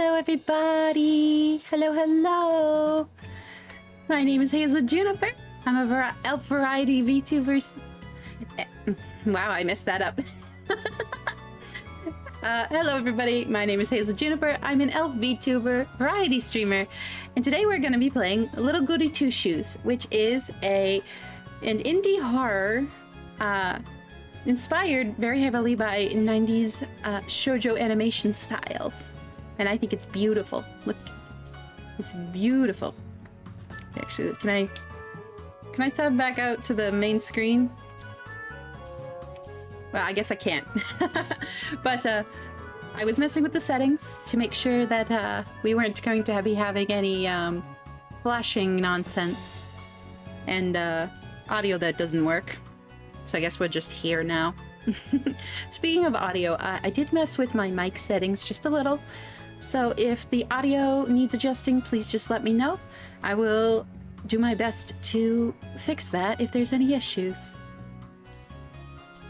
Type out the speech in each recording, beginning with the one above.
Hello, everybody. Hello, hello. My name is Hazel Juniper. I'm a elf variety VTuber. Wow, I messed that up. Hello, everybody. My name is Hazel Juniper. I'm an elf VTuber variety streamer, and today we're going to be playing Little Goody Two Shoes, which is an indie horror inspired very heavily by 90s shoujo animation styles. And I think it's beautiful. Look, it's beautiful. Actually, can I tab back out to the main screen? Well, I guess I can't. But I was messing with the settings to make sure that we weren't going to be having any flashing nonsense and audio that doesn't work. So I guess we're just here now. Speaking of audio, I did mess with my mic settings just a little. So if the audio needs adjusting, please just let me know. I will do my best to fix that if there's any issues.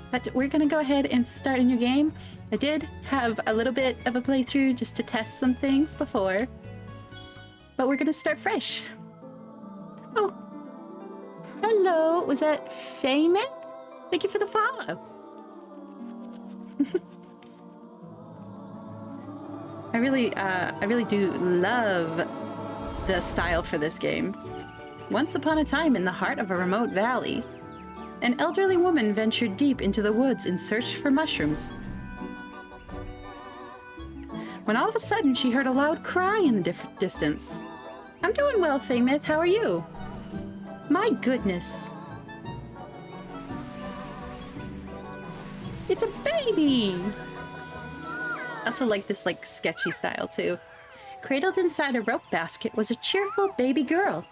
But we're gonna go ahead and start a new game. I did have a little bit of a playthrough just to test some things before. But we're gonna start fresh. Oh. Hello, was that Feynman? Thank you for the follow. I really do love the style for this game. Once upon a time in the heart of a remote valley, an elderly woman ventured deep into the woods in search for mushrooms. When all of a sudden she heard a loud cry in the distance. I'm doing well, Feymith. How are you? My goodness. It's a baby! I also like this sketchy style too. Cradled inside a rope basket was a cheerful baby girl.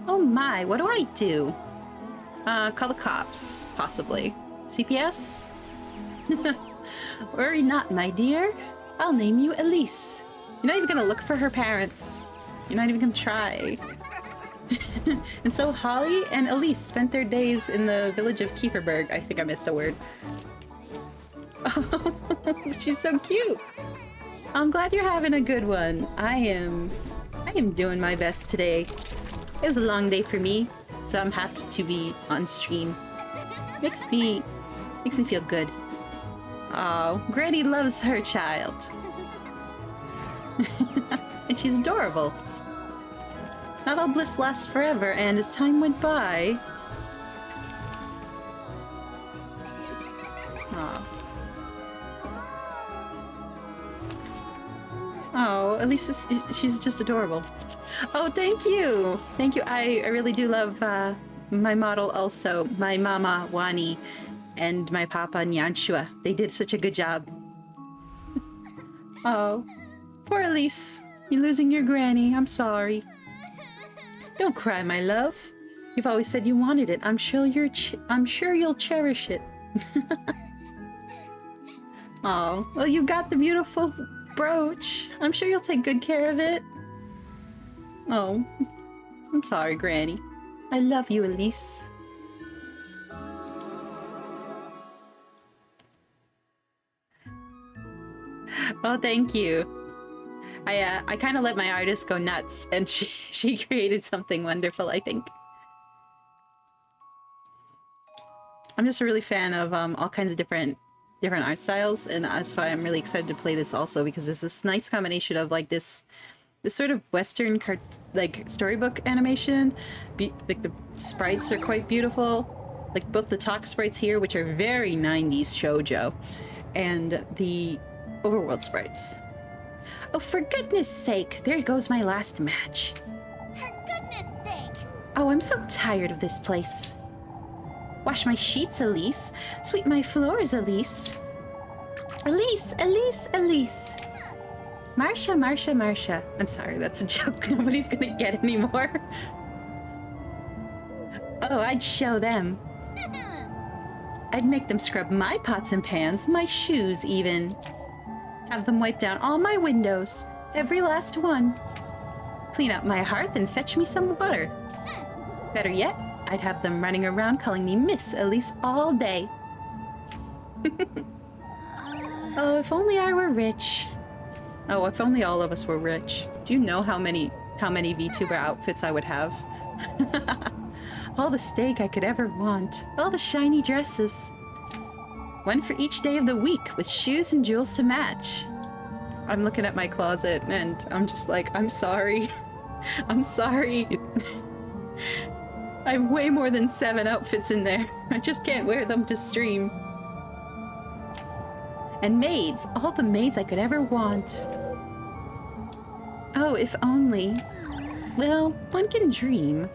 Oh my, what do I do? Call the cops, possibly. CPS? Worry not, my dear. I'll name you Elise. You're not even gonna look for her parents. You're not even gonna try. And so Holly and Elise spent their days in the village of Kieferberg. I think I missed a word. Oh, she's so cute. I'm glad you're having a good one. I am doing my best today. It was a long day for me, so I'm happy to be on stream. Makes me feel good. Oh, Granny loves her child. And she's adorable. Not all bliss lasts forever, and as time went by... Aw. Oh, at least she's just adorable. Oh, thank you! Thank you, I really do love my model also. My mama, Wani, and my papa, Nyanshua. They did such a good job. Oh, poor Elise. You're losing your granny. I'm sorry. Don't cry, my love. You've always said you wanted it. I'm sure you'll cherish it. Oh, well, you got the beautiful brooch. I'm sure you'll take good care of it. Oh, I'm sorry, Granny. I love you, Elise. Oh, thank you. I kind of let my artist go nuts, and she created something wonderful, I think. I'm just a really fan of all kinds of different art styles, and that's why I'm really excited to play this also, because there's this nice combination of this sort of Western storybook animation. Like the sprites are quite beautiful, like both the talk sprites here, which are very 90s shoujo, and the overworld sprites. Oh, for goodness sake, there goes my last match. For goodness sake! Oh, I'm so tired of this place. Wash my sheets, Elise. Sweep my floors, Elise. Elise, Elise, Elise. Marsha, Marsha, Marsha. I'm sorry, that's a joke nobody's gonna get anymore. Oh, I'd show them. I'd make them scrub my pots and pans, my shoes even. Have them wipe down all my windows, every last one. Clean up my hearth and fetch me some butter. Better yet, I'd have them running around calling me Miss Elise all day. Oh, if only I were rich. Oh, if only all of us were rich. Do you know how many VTuber outfits I would have? All the steak I could ever want. All the shiny dresses. One for each day of the week, with shoes and jewels to match. I'm looking at my closet and I'm just like, I'm sorry. I'm sorry. I have way more than 7 outfits in there. I just can't wear them to stream. And maids, all the maids I could ever want. Oh, if only. Well, one can dream.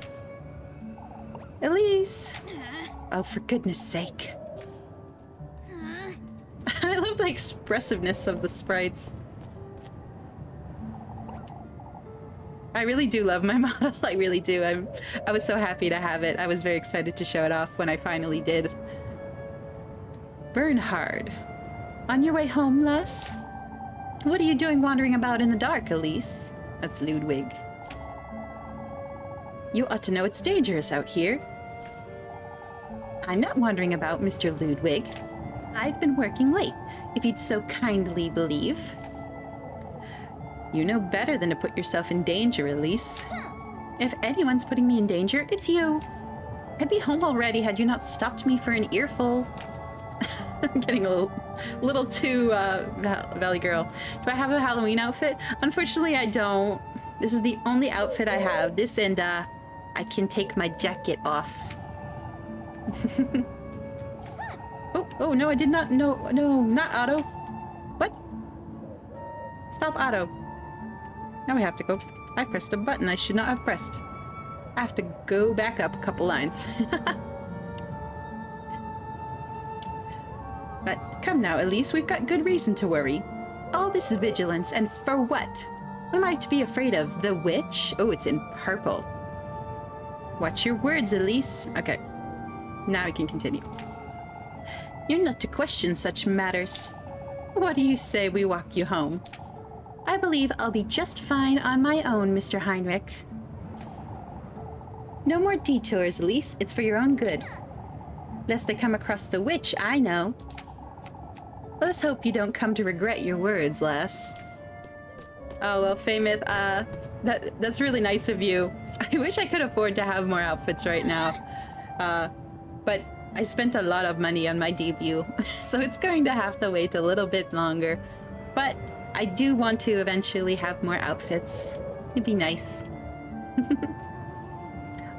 Elise! Oh, for goodness sake. I love the expressiveness of the sprites. I really do love my model, I really do. I was so happy to have it. I was very excited to show it off when I finally did. Bernhard. On your way home, lass? What are you doing wandering about in the dark, Elise? That's Ludwig. You ought to know it's dangerous out here. I'm not wandering about, Mr. Ludwig. I've been working late, if you'd so kindly believe. You know better than to put yourself in danger, Elise. If anyone's putting me in danger, it's you. I'd be home already had you not stopped me for an earful. I'm getting a little too Valley Girl. Do I have a Halloween outfit? Unfortunately, I don't. This is the only outfit I have. This and I can take my jacket off. Oh no, I did not. No, not Otto. What? Stop, Otto. Now we have to go. I pressed a button I should not have pressed. I have to go back up a couple lines. But come now, Elise, we've got good reason to worry. All this vigilance, and for what? What am I to be afraid of? The witch? Oh, it's in purple. Watch your words, Elise. Okay. Now we can continue. You're not to question such matters. What do you say we walk you home? I believe I'll be just fine on my own, Mr. Heinrich. No more detours, Elise. It's for your own good. Lest I come across the witch, I know. Let us hope you don't come to regret your words, lass. Oh, well, Fameth, that's really nice of you. I wish I could afford to have more outfits right now. But I spent a lot of money on my debut, so it's going to have to wait a little bit longer. But I do want to eventually have more outfits. It'd be nice.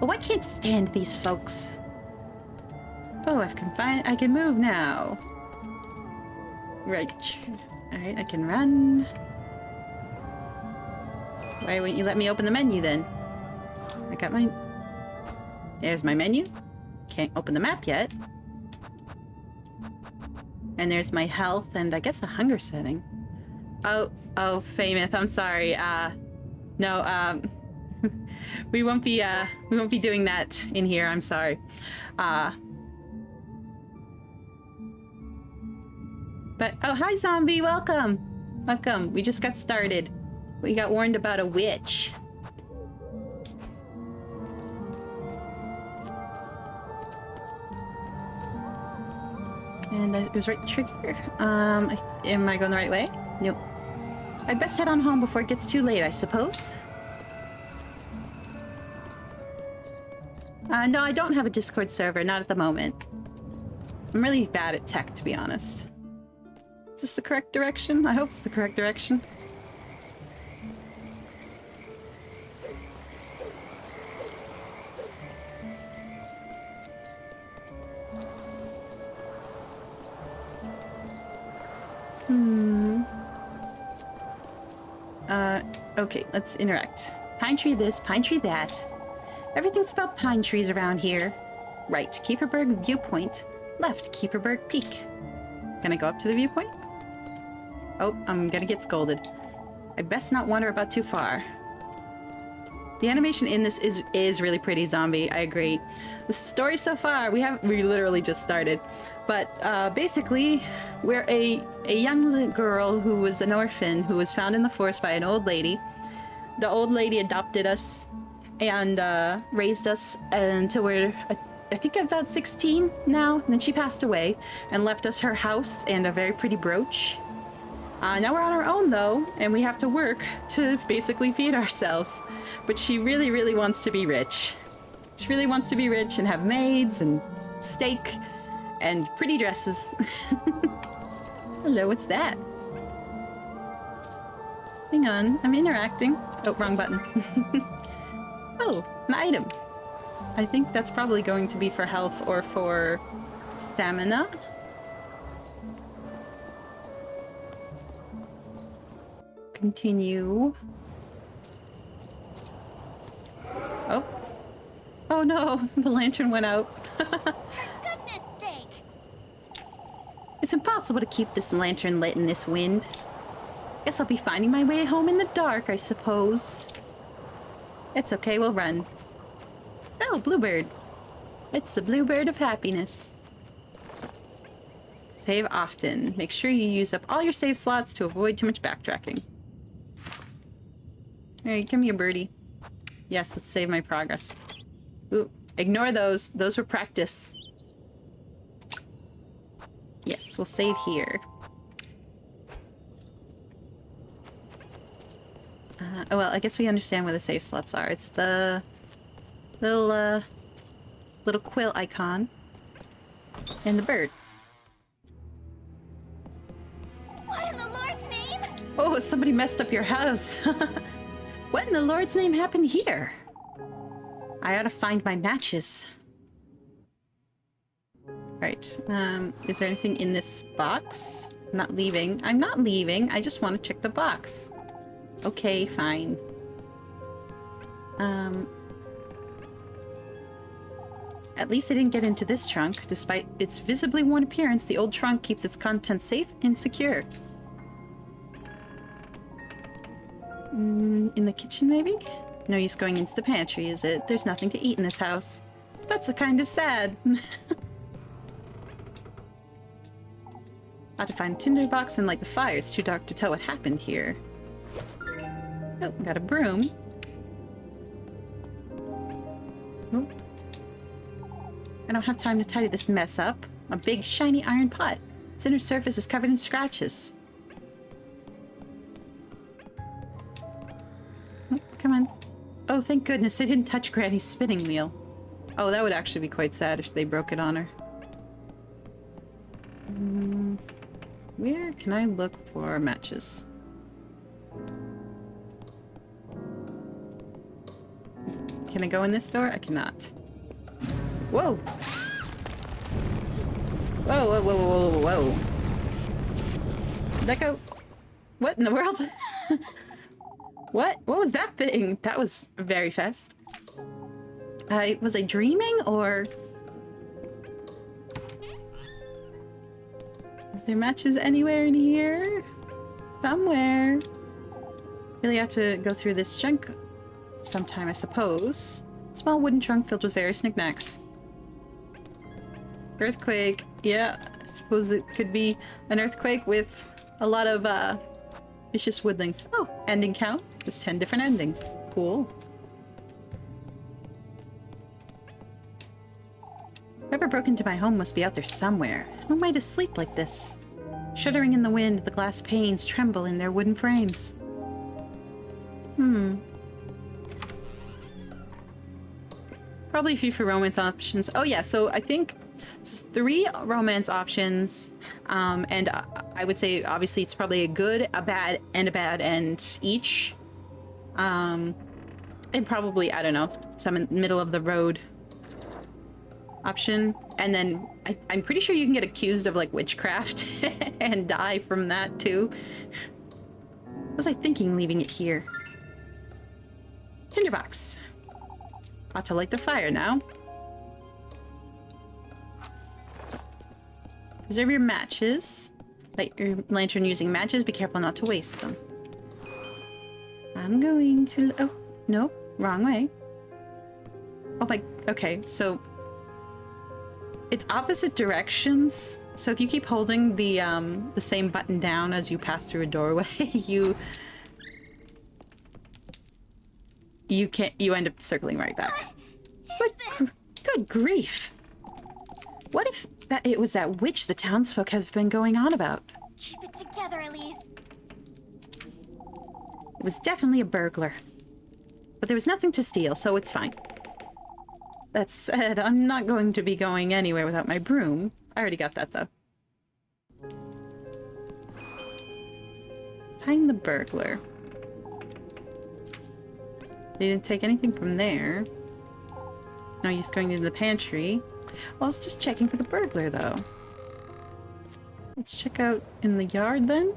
Oh, I can't stand these folks. Oh, I can move now. Right. Alright, I can run. Why won't you let me open the menu then? I got my... There's my menu. Can't open the map yet. And there's my health and I guess a hunger setting. Oh, Fameth, I'm sorry. No, we won't be doing that in here, I'm sorry. But, oh, hi, zombie, welcome. Welcome, we just got started. We got warned about a witch. And it was right trigger. Am I going the right way? Nope. I'd best head on home before it gets too late, I suppose. No, I don't have a Discord server, not at the moment. I'm really bad at tech, to be honest. Is this the correct direction? I hope it's the correct direction. Okay, let's interact. Pine tree this, pine tree that. Everything's about pine trees around here. Right, Kieferberg viewpoint. Left, Kieferberg peak. Can I go up to the viewpoint? Oh, I'm gonna get scolded. I best not wander about too far. The animation in this is really pretty, zombie. I agree. The story so far, we literally just started. But basically, we're a young girl who was an orphan who was found in the forest by an old lady. The old lady adopted us and raised us until we're, I think, about 16 now. And then she passed away and left us her house and a very pretty brooch. Now we're on our own, though, and we have to work to basically feed ourselves. But she really, really wants to be rich. She really wants to be rich and have maids and steak and pretty dresses. Hello, what's that? Hang on, I'm interacting. Oh, wrong button. Oh, an item. I think that's probably going to be for health or for stamina. Continue. Oh. Oh no, the lantern went out. For goodness sake! It's impossible to keep this lantern lit in this wind. Guess I'll be finding my way home in the dark, I suppose. It's okay, we'll run. Oh, bluebird. It's the bluebird of happiness. Save often. Make sure you use up all your save slots to avoid too much backtracking. Alright, give me a birdie. Yes, let's save my progress. Ooh, ignore those. Those were practice. Yes, we'll save here. Oh, well, I guess we understand where the save slots are. It's the little, little quill icon and the bird. What in the Lord's name? Oh, somebody messed up your house. What in the Lord's name happened here? I ought to find my matches. Right. Is there anything in this box? I'm not leaving. I'm not leaving. I just want to check the box. Okay, fine. At least I didn't get into this trunk. Despite its visibly worn appearance, the old trunk keeps its contents safe and secure. In the kitchen, maybe? No use going into the pantry, is it? There's nothing to eat in this house. That's a kind of sad. Ought to find a tinderbox and light the fire. It's too dark to tell what happened here. Oh, got a broom. Oh. I don't have time to tidy this mess up. A big, shiny iron pot. Its inner surface is covered in scratches. Oh, come on. Oh, thank goodness they didn't touch Granny's spinning wheel. Oh, that would actually be quite sad if they broke it on her. Where can I look for matches? Can I go in this door? I cannot. Whoa! Whoa, whoa, whoa, whoa, whoa, whoa. Did that go? What in the world? What? What was that thing? That was very fast. Was I dreaming, or... Is there matches anywhere in here? Somewhere. Really have to go through this junk sometime, I suppose. Small wooden trunk filled with various knickknacks. Earthquake. Yeah, I suppose it could be an earthquake with a lot of vicious woodlings. Oh, ending count. There's 10 different endings. Cool. Whoever broke into my home must be out there somewhere. How am I to sleep like this? Shuddering in the wind, the glass panes tremble in their wooden frames. Probably a few for romance options. Oh yeah, so I think just 3 romance options. And I would say obviously it's probably a good, a bad end each. And probably, I don't know, some in the middle of the road option. And then I'm pretty sure you can get accused of like witchcraft and die from that too. What was I thinking leaving it here? Tinderbox. Ought to light the fire now. Preserve your matches. Light your lantern using matches. Be careful not to waste them. I'm going to... Oh, no. Wrong way. Oh my... Okay, so... It's opposite directions. So if you keep holding the same button down as you pass through a doorway, you end up circling right back. Good grief. What if it was that witch the townsfolk have been going on about? Keep it together, Elise. It was definitely a burglar. But there was nothing to steal, so it's fine. That said, I'm not going to be going anywhere without my broom. I already got that, though. Find the burglar. They didn't take anything from there. No use going into the pantry. Well, I was just checking for the burglar, though. Let's check out in the yard, then.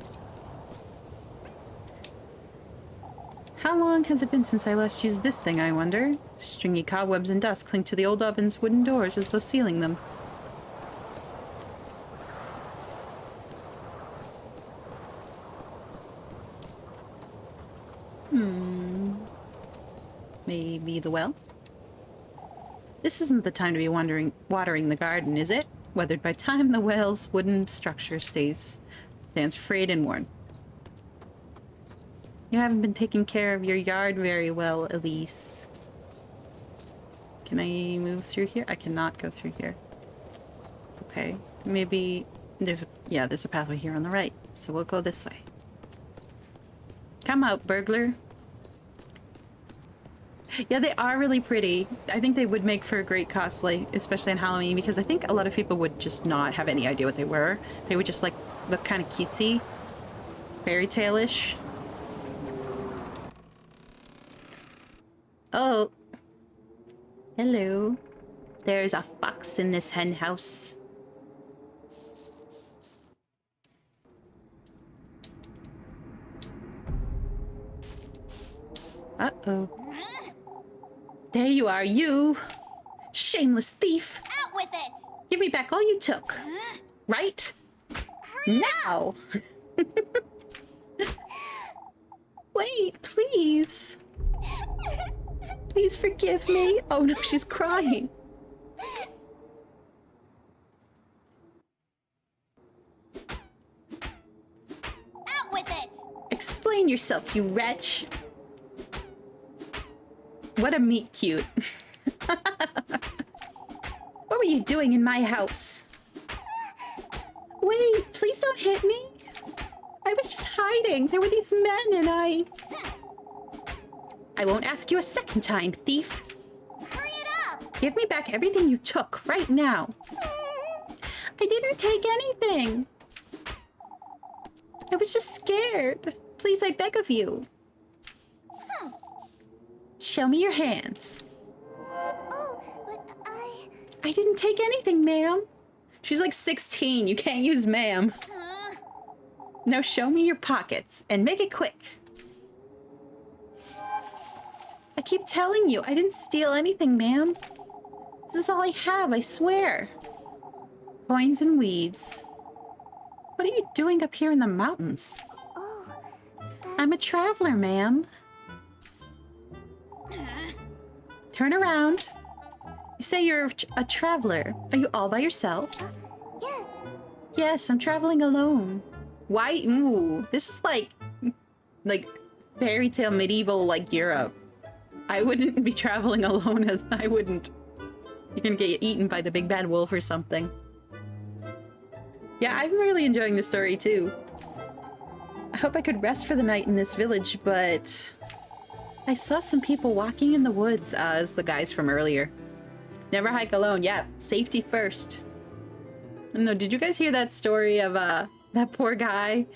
How long has it been since I last used this thing, I wonder? Stringy cobwebs and dust cling to the old oven's wooden doors as though sealing them. Maybe the well? This isn't the time to be watering the garden, is it? Weathered by time, the well's wooden structure stands frayed and worn. You haven't been taking care of your yard very well, Elise. Can I move through here? I cannot go through here. Okay, maybe there's a pathway here on the right, so we'll go this way. Come out, burglar. Yeah, they are really pretty. I think they would make for a great cosplay, especially on Halloween, because I think a lot of people would just not have any idea what they were. They would just like look kind of cutesy, fairy tale-ish. Oh. Hello. There's a fox in this hen house. Uh-oh. There you are, you! Shameless thief! Out with it! Give me back all you took. Right? Now! Wait, please. Please forgive me. Oh no, she's crying. Out with it! Explain yourself, you wretch. What a meet cute. What were you doing in my house? Wait, please don't hit me. I was just hiding. There were these men and I won't ask you a second time, thief. Hurry it up! Give me back everything you took right now. I didn't take anything. I was just scared. Please, I beg of you. Show me your hands. Oh, but I didn't take anything, ma'am. She's like 16. You can't use ma'am. Now show me your pockets and make it quick. I keep telling you, I didn't steal anything, ma'am. This is all I have, I swear. Coins and weeds. What are you doing up here in the mountains? Oh, I'm a traveler, ma'am. Turn around. You say you're a traveler. Are you all by yourself? yes. Yes, I'm traveling alone. Why? Ooh, this is like fairy tale medieval like Europe. I wouldn't be traveling alone as I wouldn't. You're gonna get eaten by the big bad wolf or something. Yeah, I'm really enjoying this story too. I hope I could rest for the night in this village, but I saw some people walking in the woods as the guys from earlier. Never hike alone. Yeah, safety first. I don't know, did you guys hear that story of that poor guy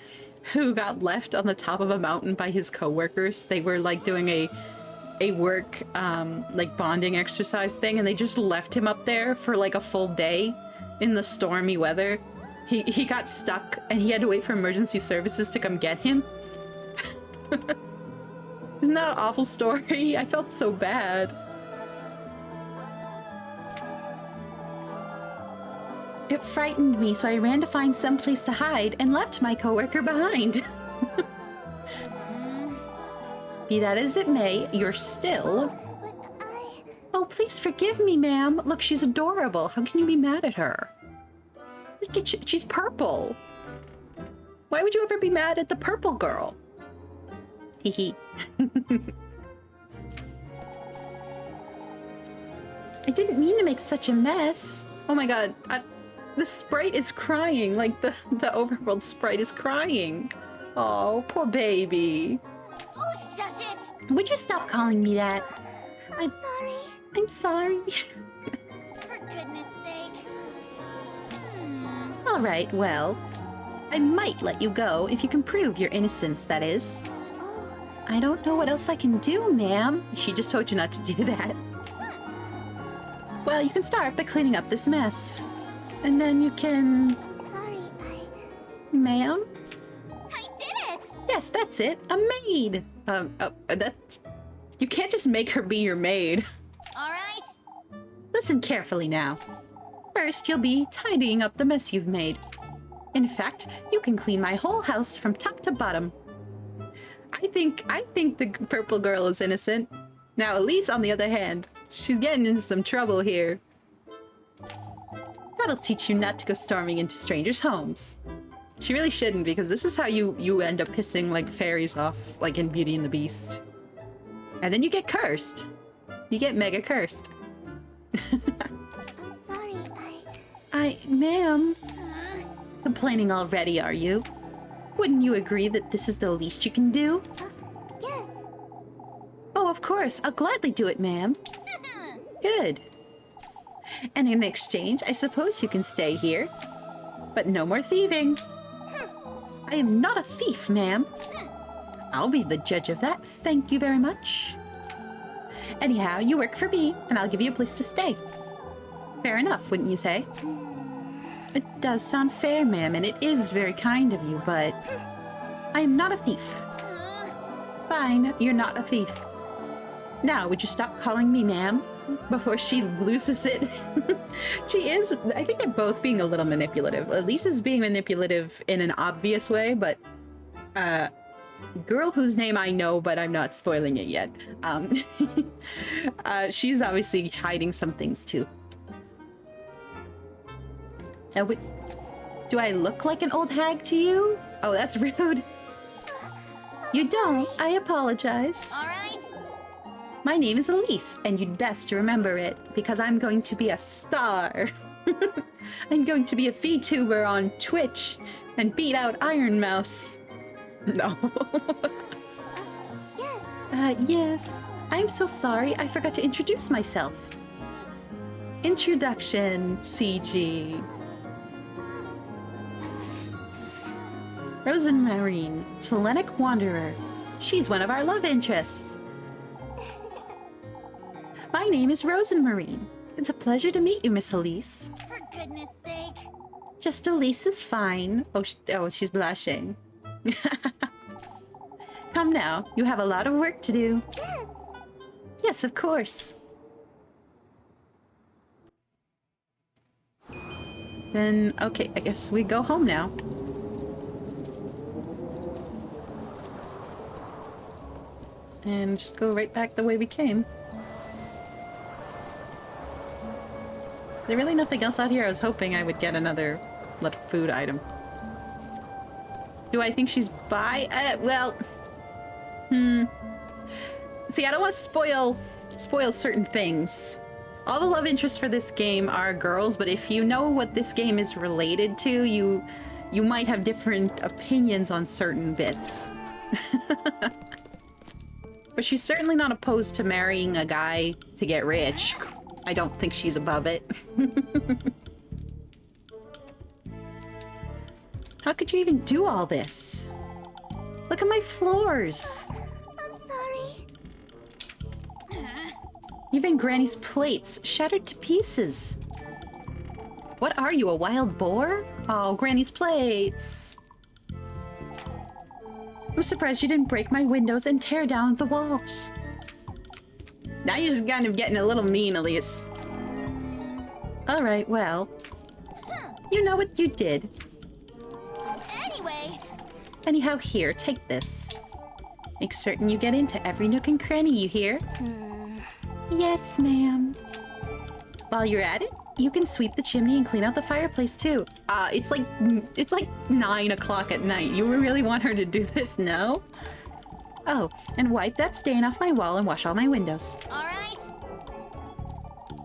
who got left on the top of a mountain by his coworkers? They were like doing a work like bonding exercise thing, and they just left him up there for like a full day in the stormy weather. He got stuck and he had to wait for emergency services to come get him. Isn't that an awful story? I felt so bad. It frightened me, so I ran to find some place to hide and left my coworker behind. Be that as it may, you're still... Oh, please forgive me, ma'am. Look, she's adorable. How can you be mad at her? Look at you. She's purple. Why would you ever be mad at the purple girl? Hee I didn't mean to make such a mess. Oh my god. The sprite is crying. Like, the overworld sprite is crying. Oh, poor baby. Oh, Would you stop calling me that? I'm sorry. I'm sorry. For goodness sake. All right, well, I might let you go if you can prove your innocence, that is. Oh, I don't know what else I can do, ma'am. She just told you not to do that. Well, you can start by cleaning up this mess. And then you can... I'm sorry. Ma'am? I did it! Yes, that's it. A maid. That's... You can't just make her be your maid. All right. Listen carefully now. First, you'll be tidying up the mess you've made. In fact, you can clean my whole house from top to bottom. I think the purple girl is innocent. Now, Elise, on the other hand, she's getting into some trouble here. That'll teach you not to go storming into strangers' homes. She really shouldn't, because this is how you end up pissing like fairies off, like in Beauty and the Beast. And then you get cursed. You get mega cursed. I'm sorry. Ma'am. Complaining already, are you? Wouldn't you agree that this is the least you can do? Yes. Oh, of course. I'll gladly do it, ma'am. Good. And in exchange, I suppose you can stay here. But no more thieving. I am not a thief, ma'am. I'll be the judge of that. Thank you very much. Anyhow, you work for me, and I'll give you a place to stay. Fair enough, wouldn't you say? It does sound fair, ma'am, and it is very kind of you, but I am not a thief. Fine, you're not a thief. Now, would you stop calling me ma'am before she loses it? She is, I think they're both being a little manipulative. Elise is being manipulative in an obvious way, but girl whose name I know, but I'm not spoiling it yet. She's obviously hiding some things too. Now, do I look like an old hag to you? Oh, that's rude. You don't. I apologize. All right. My name is Elise, and you'd best remember it, because I'm going to be a star. I'm going to be a Vtuber on Twitch and beat out Iron Mouse. No. Yes. Yes. I'm so sorry, I forgot to introduce myself. Introduction, CG. Rosenmarine, Selenic Wanderer. She's one of our love interests. My name is Rosenmarine. It's a pleasure to meet you, Miss Elise. For goodness sake. Just Elise is fine. Oh, she's blushing. Come now, you have a lot of work to do. Yes. Yes, of course. Then, okay, I guess we go home now. And just go right back the way we came. Is there really nothing else out here? I was hoping I would get another food item. Do I think she's bi? Well... See, I don't want to spoil certain things. All the love interests for this game are girls, but if you know what this game is related to, you might have different opinions on certain bits. But she's certainly not opposed to marrying a guy to get rich. I don't think she's above it. How could you even do all this? Look at my floors. I'm sorry. Even Granny's plates shattered to pieces. What are you, a wild boar? Oh, Granny's plates. I'm surprised you didn't break my windows and tear down the walls. Now you're just kind of getting a little mean, Elise. All right, well, you know what you did. Anyway. Anyhow, here, take this. Make certain you get into every nook and cranny, you hear? Yes, ma'am. While you're at it, you can sweep the chimney and clean out the fireplace too. It's like 9 o'clock at night. You really want her to do this? No? Oh, and wipe that stain off my wall and wash all my windows. All right.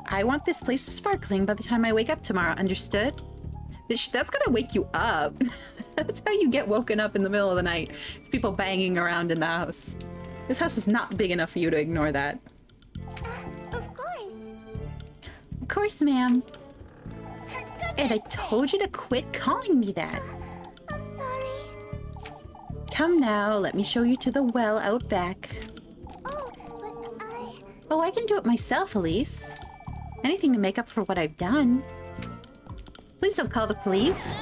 I want this place sparkling by the time I wake up tomorrow, understood? That's gonna wake you up. That's how you get woken up in the middle of the night. It's people banging around in the house. This house is not big enough for you to ignore that. Of course. Of course, ma'am. For And I goodness told you to quit calling me that. I'm sorry. Come now, let me show you to the well out back. Oh, but I... Oh, I can do it myself, Elise. Anything to make up for what I've done. Please don't call the police.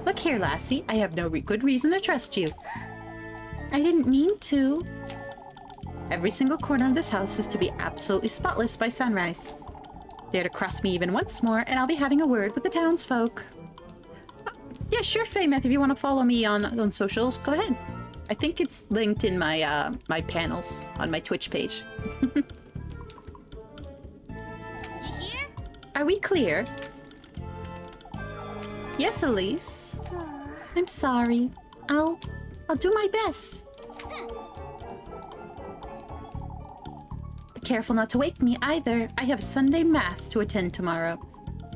Look here, lassie. I have no good reason to trust you. I didn't mean to. Every single corner of this house is to be absolutely spotless by sunrise. Dare to cross me even once more, and I'll be having a word with the townsfolk. Yeah, sure, Faye Meth, if you want to follow me on socials, go ahead. I think it's linked in my my panels on my Twitch page. You hear? Are we clear? Yes, Elise. I'm sorry. I'll do my best. Be careful not to wake me either. I have Sunday Mass to attend tomorrow.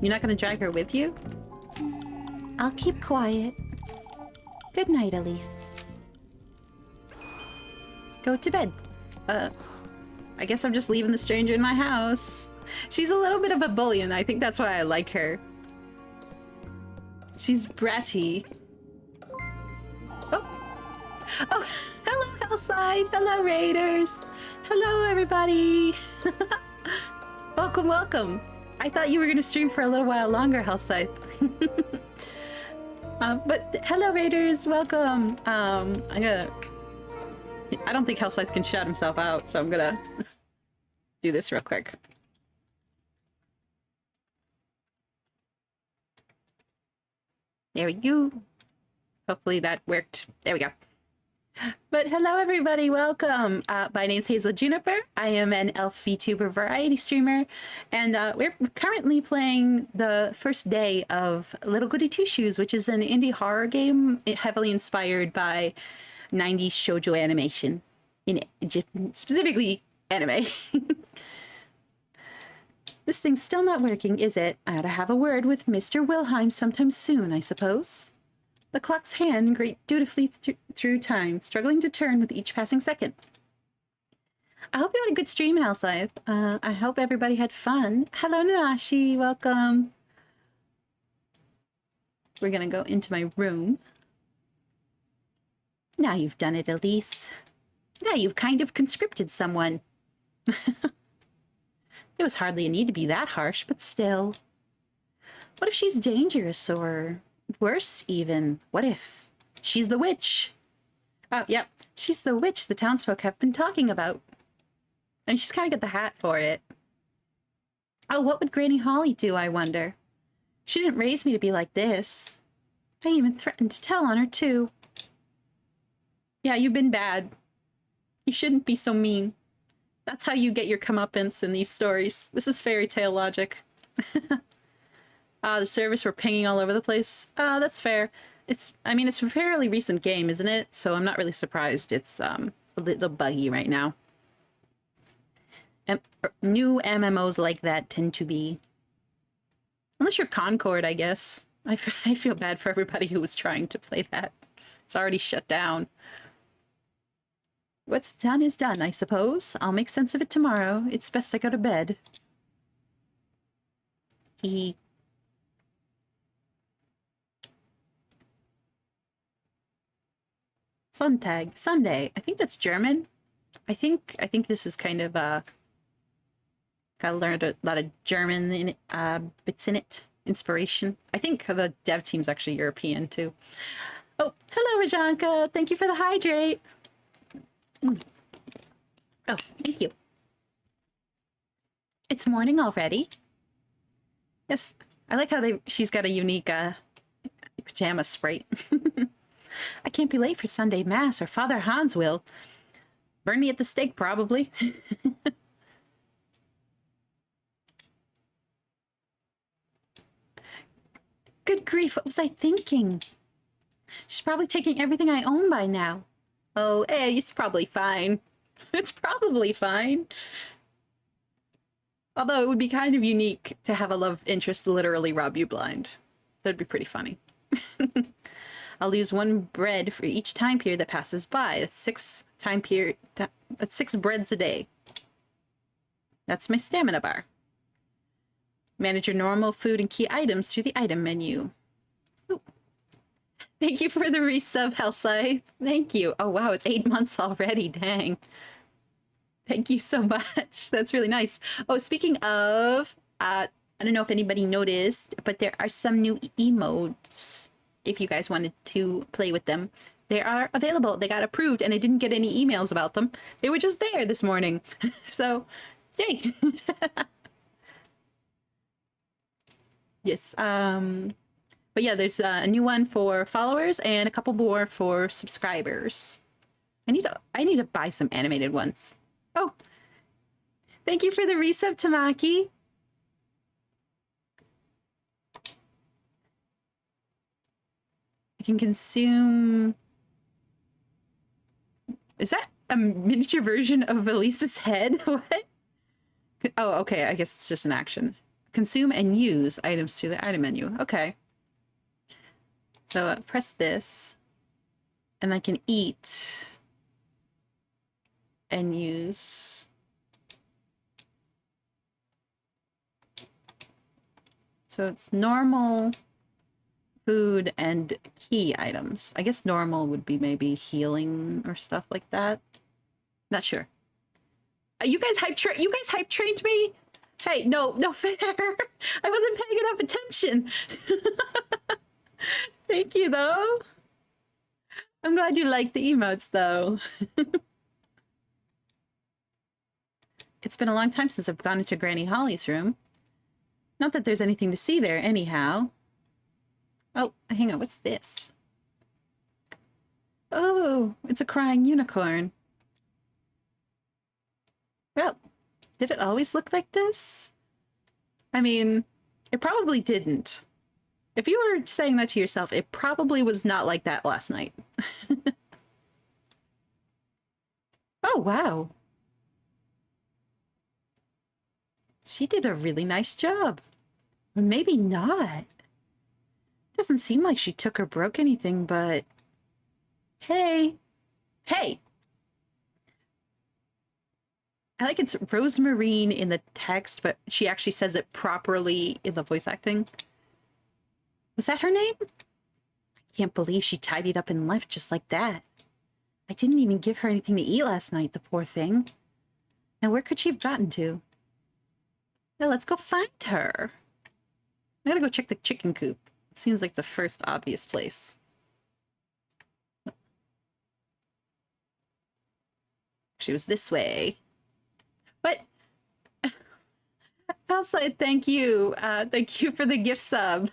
You're not gonna drag her with you? I'll keep quiet. Good night, Elise. Go to bed. I guess I'm just leaving the stranger in my house. She's a little bit of a bully, and I think that's why I like her. She's bratty. Oh, oh, hello, Hellside. Hello, Raiders. Hello, everybody. Welcome, welcome. I thought you were gonna stream for a little while longer, Hellside. But hello, Raiders. Welcome. I don't think Hellscythe can shout himself out, so I'm gonna do this real quick. There we go. Hopefully that worked. There we go. But hello, everybody. Welcome. My name is Hazel Juniper. I am an Vtuber variety streamer, and we're currently playing the first day of Little Goody Two Shoes, which is an indie horror game heavily inspired by 90s shoujo animation, specifically anime. This thing's still not working, is it? I ought to have a word with Mr. Wilhelm sometime soon, I suppose. The clock's hand grate dutifully through time, struggling to turn with each passing second. I hope you had a good stream, Hellscythe. I hope everybody had fun. Hello, Nanashi. Welcome. We're gonna go into my room. Now you've done it, Elise. Now you've kind of conscripted someone. There was hardly a need to be that harsh, but still. What if she's dangerous, or worse even? What if she's the witch? Oh, yep. She's the witch the townsfolk have been talking about. And she's kind of got the hat for it. Oh, what would Granny Holly do, I wonder? She didn't raise me to be like this. I even threatened to tell on her, too. Yeah, you've been bad. You shouldn't be so mean. That's how you get your comeuppance in these stories. This is fairy tale logic. The servers were pinging all over the place. That's fair. I mean, it's a fairly recent game, isn't it? So I'm not really surprised it's a little buggy right now. New MMOs like that tend to be... Unless you're Concord, I guess. I feel bad for everybody who was trying to play that. It's already shut down. What's done is done, I suppose. I'll make sense of it tomorrow. It's best I go to bed. Sonntag. Sunday. I think that's German. I think this is kind of gotta learn a lot of German in it, bits in it. Inspiration. I think the dev team's actually European too. Oh, hello, Rajanka. Thank you for the hydrate. Oh, thank you. It's morning already. Yes, I like how she's got a unique pajama sprite. I can't be late for Sunday Mass, or Father Hans will burn me at the stake, probably. Good grief, what was I thinking? She's probably taking everything I own by now. Oh, hey, it's probably fine. It's probably fine. Although it would be kind of unique to have a love interest literally rob you blind. That'd be pretty funny. I'll lose 1 bread for each time period that passes by. That's 6 that's 6 breads a day. That's my stamina bar. Manage your normal food and key items through the item menu. Ooh. Thank you for the resub, Hellside. Thank you. Oh, wow, it's 8 months already. Dang. Thank you so much. That's really nice. Oh, speaking of, I don't know if anybody noticed, but there are some new emotes. If you guys wanted to play with them, they are available. They got approved, and I didn't get any emails about them. They were just there this morning. So, yay. Yes. But yeah, there's a new one for followers and a couple more for subscribers. I need to buy some animated ones. Oh, thank you for the resub, Tamaki. I can consume... Is that a miniature version of Elisa's head? What? Oh, okay. I guess it's just an action. Consume and use items through the item menu. Okay. So press this, and I can eat and use. So it's normal, food, and key items. I guess normal would be maybe healing or stuff like that. Not sure. You guys hype trained me? Hey, no fair. I wasn't paying enough attention. Thank you, though. I'm glad you liked the emotes, though. It's been a long time since I've gone into Granny Holly's room. Not that there's anything to see there, anyhow. Oh, hang on, what's this? Oh, it's a crying unicorn. Well, did it always look like this? I mean, it probably didn't. If you were saying that to yourself, it probably was not like that last night. Oh, wow. She did a really nice job. Or maybe not. Doesn't seem like she took or broke anything, but... Hey! Hey! I like it's Rosemarine in the text, but she actually says it properly in the voice acting. Was that her name? I can't believe she tidied up and left just like that. I didn't even give her anything to eat last night, the poor thing. Now where could she have gotten to? Now let's go find her. I gotta go check the chicken coop. It seems like the first obvious place. She was this way. But outside, thank you. Thank you for the gift sub.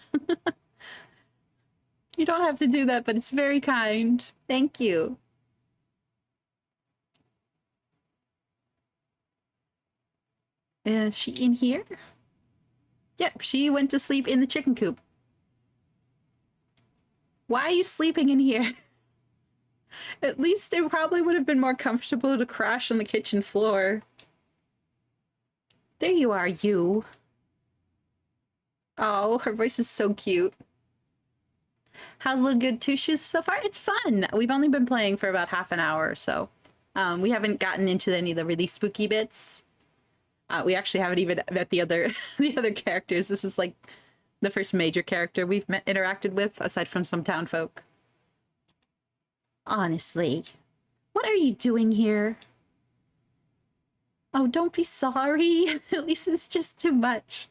You don't have to do that, but it's very kind. Thank you. Is she in here? Yep, she went to sleep in the chicken coop. Why are you sleeping in here? At least it probably would have been more comfortable to crash on the kitchen floor. There you are, you. Oh, her voice is so cute. How's little Goody Two Shoes so far? It's fun. We've only been playing for about half an hour or so. We haven't gotten into any of the really spooky bits. We actually haven't even met the other characters. This is like the first major character we've interacted with, aside from some town folk. Honestly, what are you doing here? Oh, don't be sorry. At least it's just too much.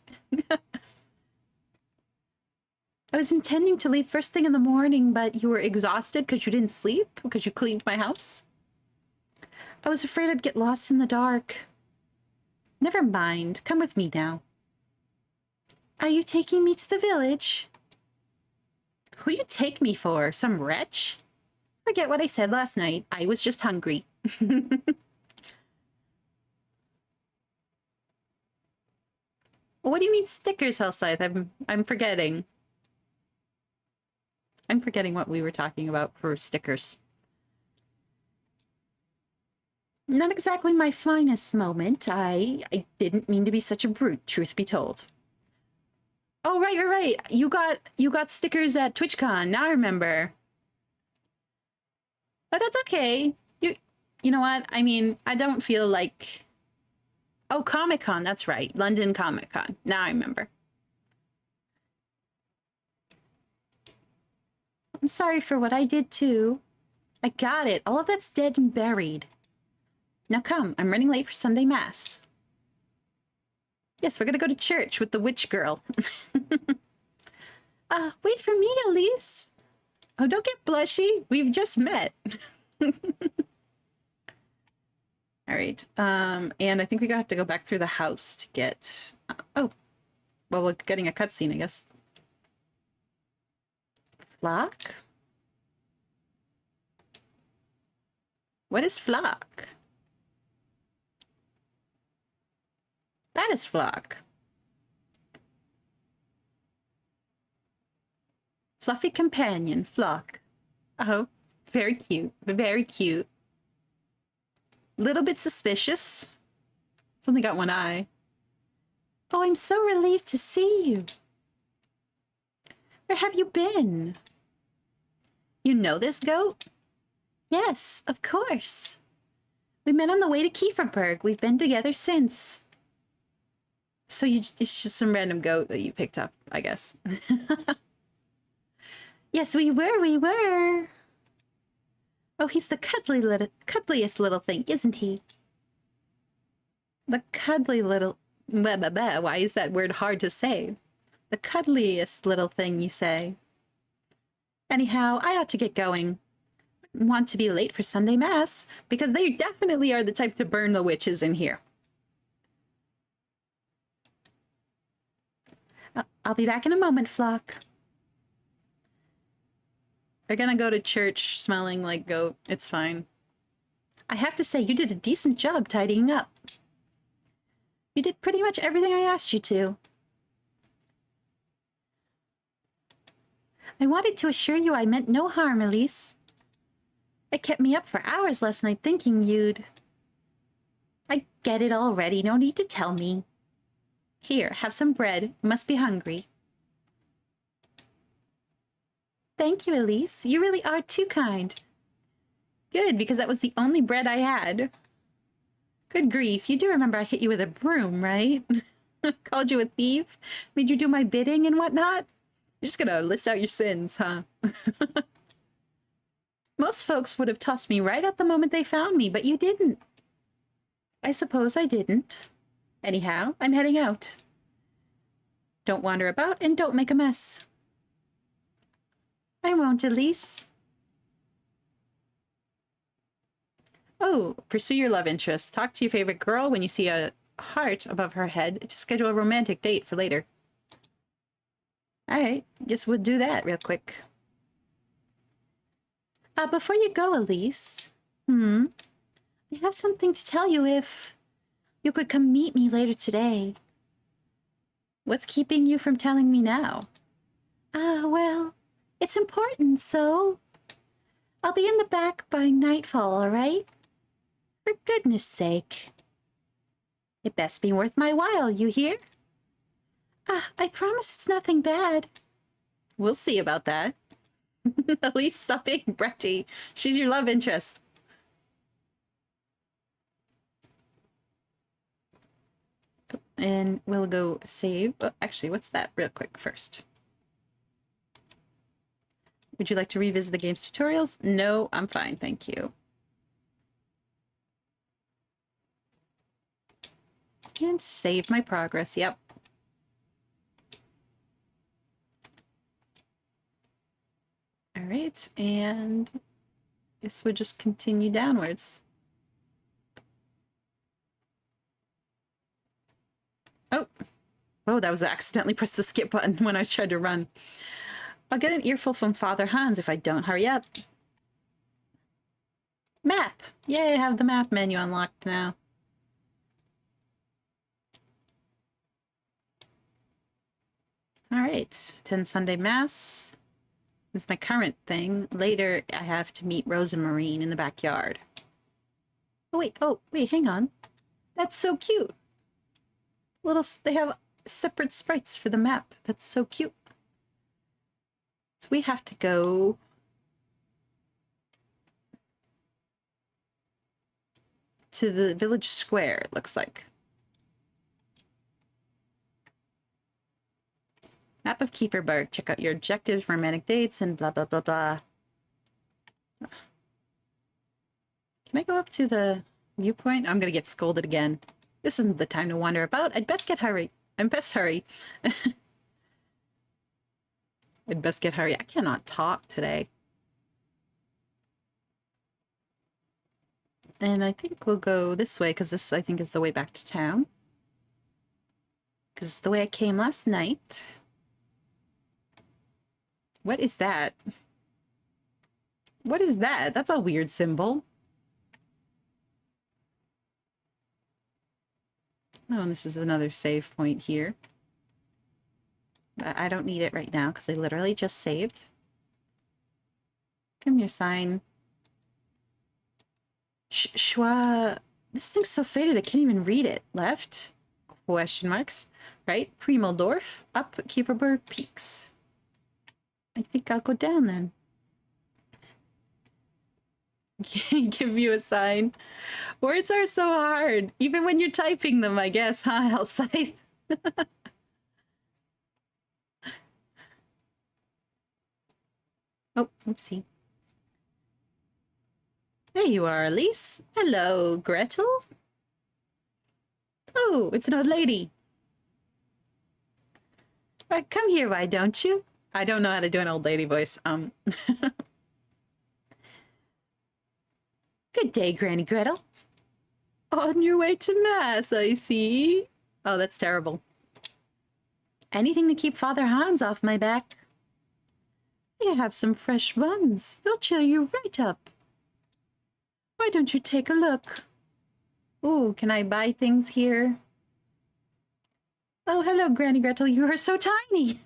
I was intending to leave first thing in the morning, but you were exhausted because you didn't sleep, because you cleaned my house. I was afraid I'd get lost in the dark. Never mind. Come with me now. Are you taking me to the village? Who you take me for? Some wretch? Forget what I said last night. I was just hungry. What do you mean stickers, Hellscythe? I'm forgetting. I'm forgetting what we were talking about for stickers. Not exactly my finest moment. I didn't mean to be such a brute, truth be told. Oh, right. You got stickers at TwitchCon. Now I remember. But that's okay. You know what? I mean, I don't feel like... Oh, Comic-Con, that's right. London Comic-Con. Now I remember. I'm sorry for what I did too. I got it. All of that's dead and buried. Now come, I'm running late for Sunday Mass. Yes, we're gonna go to church with the witch girl. Wait for me, Elise. Oh, don't get blushy. We've just met. All right. And I think we have to go back through the house to get... oh. Well, we're getting a cutscene, I guess. Flock? What is Flock? That is Flock. Fluffy companion, Flock. Oh, very cute. Very cute. Little bit suspicious. It's only got one eye. Oh, I'm so relieved to see you. Where have you been? You know this goat? Yes, of course. We met on the way to Kieferberg. We've been together since. So it's just some random goat that you picked up, I guess. Yes, we were. Oh, he's the cuddliest little thing, isn't he? The cuddly little... Blah, blah, blah. Why is that word hard to say? The cuddliest little thing, you say. Anyhow, I ought to get going. Want to be late for Sunday Mass, because they definitely are the type to burn the witches in here. I'll be back in a moment, Flock. They're gonna go to church smelling like goat. It's fine. I have to say, you did a decent job tidying up. You did pretty much everything I asked you to. I wanted to assure you I meant no harm, Elise. It kept me up for hours last night thinking you'd... I get it already, no need to tell me. Here, have some bread. You must be hungry. Thank you, Elise. You really are too kind. Good, because that was the only bread I had. Good grief, you do remember I hit you with a broom, right? Called you a thief? Made you do my bidding and whatnot? You're just gonna list out your sins, huh? Most folks would have tossed me right out the moment they found me, but you didn't. I suppose I didn't. Anyhow, I'm heading out. Don't wander about and don't make a mess. I won't, Elise. Oh, pursue your love interest. Talk to your favorite girl when you see a heart above her head to schedule a romantic date for later. Alright, guess we'll do that real quick. Before you go, Elise, I have something to tell you if you could come meet me later today. What's keeping you from telling me now? Well, it's important, so I'll be in the back by nightfall, all right? For goodness sake. It best be worth my while, you hear? I promise it's nothing bad. We'll see about that. At least stop being bratty. She's your love interest. And we'll go save. Oh, actually, what's that real quick first? Would you like to revisit the game's tutorials? No, I'm fine, thank you. And save my progress, yep. All right, and I guess we'll just continue downwards. Oh, that was accidentally pressed the skip button when I tried to run. I'll get an earful from Father Hans if I don't hurry up. Map! Yay, I have the map menu unlocked now. Alright, attend Sunday Mass. This is my current thing. Later, I have to meet Rose and Marine in the backyard. Oh, wait, hang on. That's so cute. They have separate sprites for the map. That's so cute. So we have to go to the village square, it looks like. Map of Kieferberg. Check out your objectives, romantic dates, and blah, blah, blah, blah. Can I go up to the viewpoint? I'm gonna get scolded again. This isn't the time to wander about. I'd best hurry. I'd best hurry. I cannot talk today. And I think we'll go this way, because this, I think, is the way back to town. Because it's the way I came last night. What is that? What is that? That's a weird symbol. Oh, and this is another save point here. But I don't need it right now, because I literally just saved. Give me your sign. Schwa... This thing's so faded, I can't even read it. Left? Question marks. Right? Primeldorf. Up Kieferberg Peaks. I think I'll go down then. Give you a sign. Words are so hard. Even when you're typing them, I guess, huh, Elsie? Oh, oopsie. There you are, Elise. Hello, Gretel. Oh, it's an old lady. Right, come here, why don't you? I don't know how to do an old lady voice. Good day, Granny Gretel. On your way to Mass, I see. Oh, that's terrible. Anything to keep Father Hans off my back. I have some fresh buns. They'll cheer you right up. Why don't you take a look? Ooh, can I buy things here? Oh, hello, Granny Gretel. You are so tiny.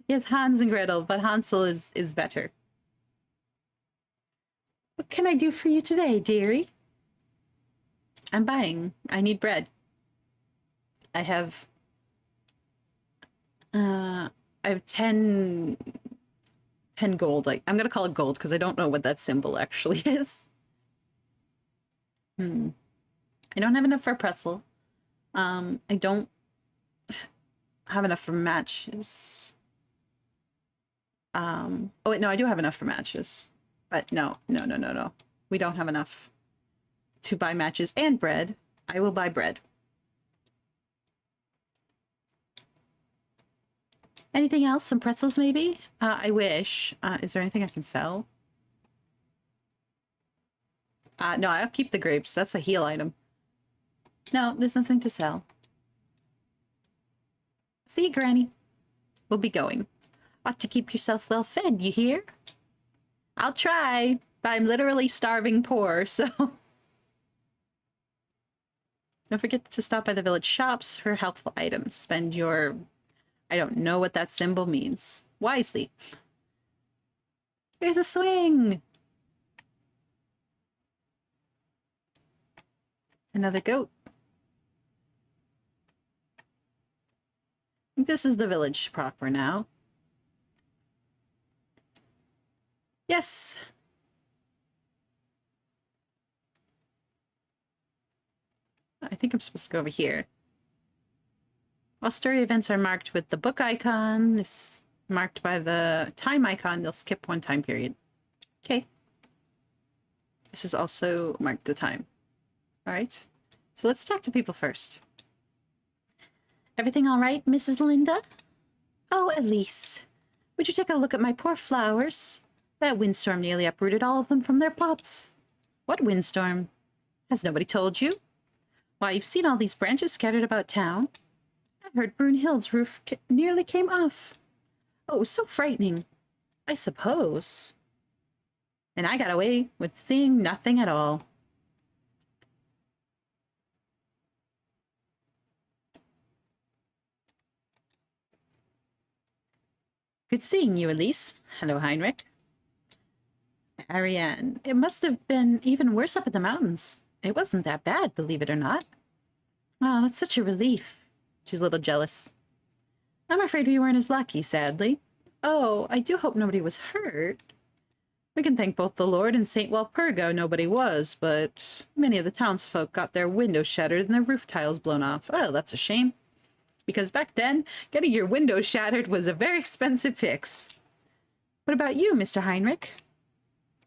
Yes, Hans and Gretel, but Hansel is better. What can I do for you today, dearie? I'm buying. I need bread. I have 10 gold. Like, I'm gonna call it gold because I don't know what that symbol actually is. I don't have enough for a pretzel. I don't have enough for matches. Oh wait, no, I do have enough for matches. But no. We don't have enough to buy matches and bread. I will buy bread. Anything else? Some pretzels, maybe? I wish. Is there anything I can sell? No, I'll keep the grapes. That's a heal item. No, there's nothing to sell. See you, Granny. We'll be going. Ought to keep yourself well fed, you hear? I'll try, but I'm literally starving poor, so... Don't forget to stop by the village shops for helpful items. Spend your... I don't know what that symbol means. Wisely. Here's a swing! Another goat. I think this is the village proper now. Yes! I think I'm supposed to go over here. While story events are marked with the book icon, it's marked by the time icon, they'll skip one time period. Okay. This is also marked the time. Alright. So let's talk to people first. Everything all right, Mrs. Linda? Oh, Elise. Would you take a look at my poor flowers? That windstorm nearly uprooted all of them from their pots. What windstorm? Has nobody told you? Why, you've seen all these branches scattered about town. I heard Brunhild's roof nearly came off. Oh, it was so frightening. I suppose. And I got away with seeing nothing at all. Good seeing you, Elise. Hello, Heinrich. Ariane, it must have been even worse up in the mountains. It wasn't that bad, believe it or not. Oh, it's such a relief. She's a little jealous. I'm afraid we weren't as lucky, sadly. Oh, I do hope nobody was hurt. We can thank both the Lord and St. Walpurga nobody was, but many of the townsfolk got their windows shattered and their roof tiles blown off. Oh, that's a shame. Because back then, getting your windows shattered was a very expensive fix. What about you, Mr. Heinrich?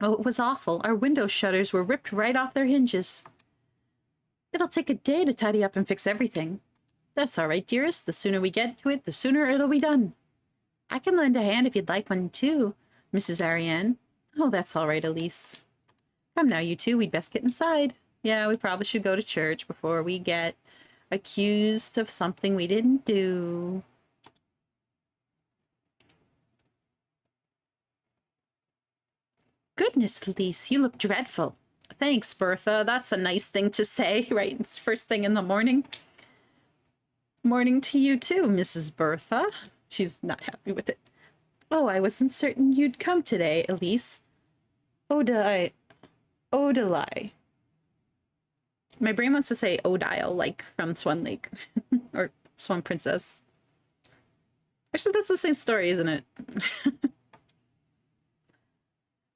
Oh, it was awful. Our window shutters were ripped right off their hinges. It'll take a day to tidy up and fix everything. That's all right, dearest. The sooner we get to it, the sooner it'll be done. I can lend a hand if you'd like one, too, Mrs. Ariane. Oh, that's all right, Elise. Come now, you two. We'd best get inside. Yeah, we probably should go to church before we get accused of something we didn't do. Goodness, Elise, you look dreadful. Thanks, Bertha. That's a nice thing to say, right? First thing in the morning. Morning to you too, Mrs. Bertha. She's not happy with it. Oh, I wasn't certain you'd come today, Elise. Odile. My brain wants to say Odile, like from Swan Lake. Or Swan Princess. Actually, that's the same story, isn't it?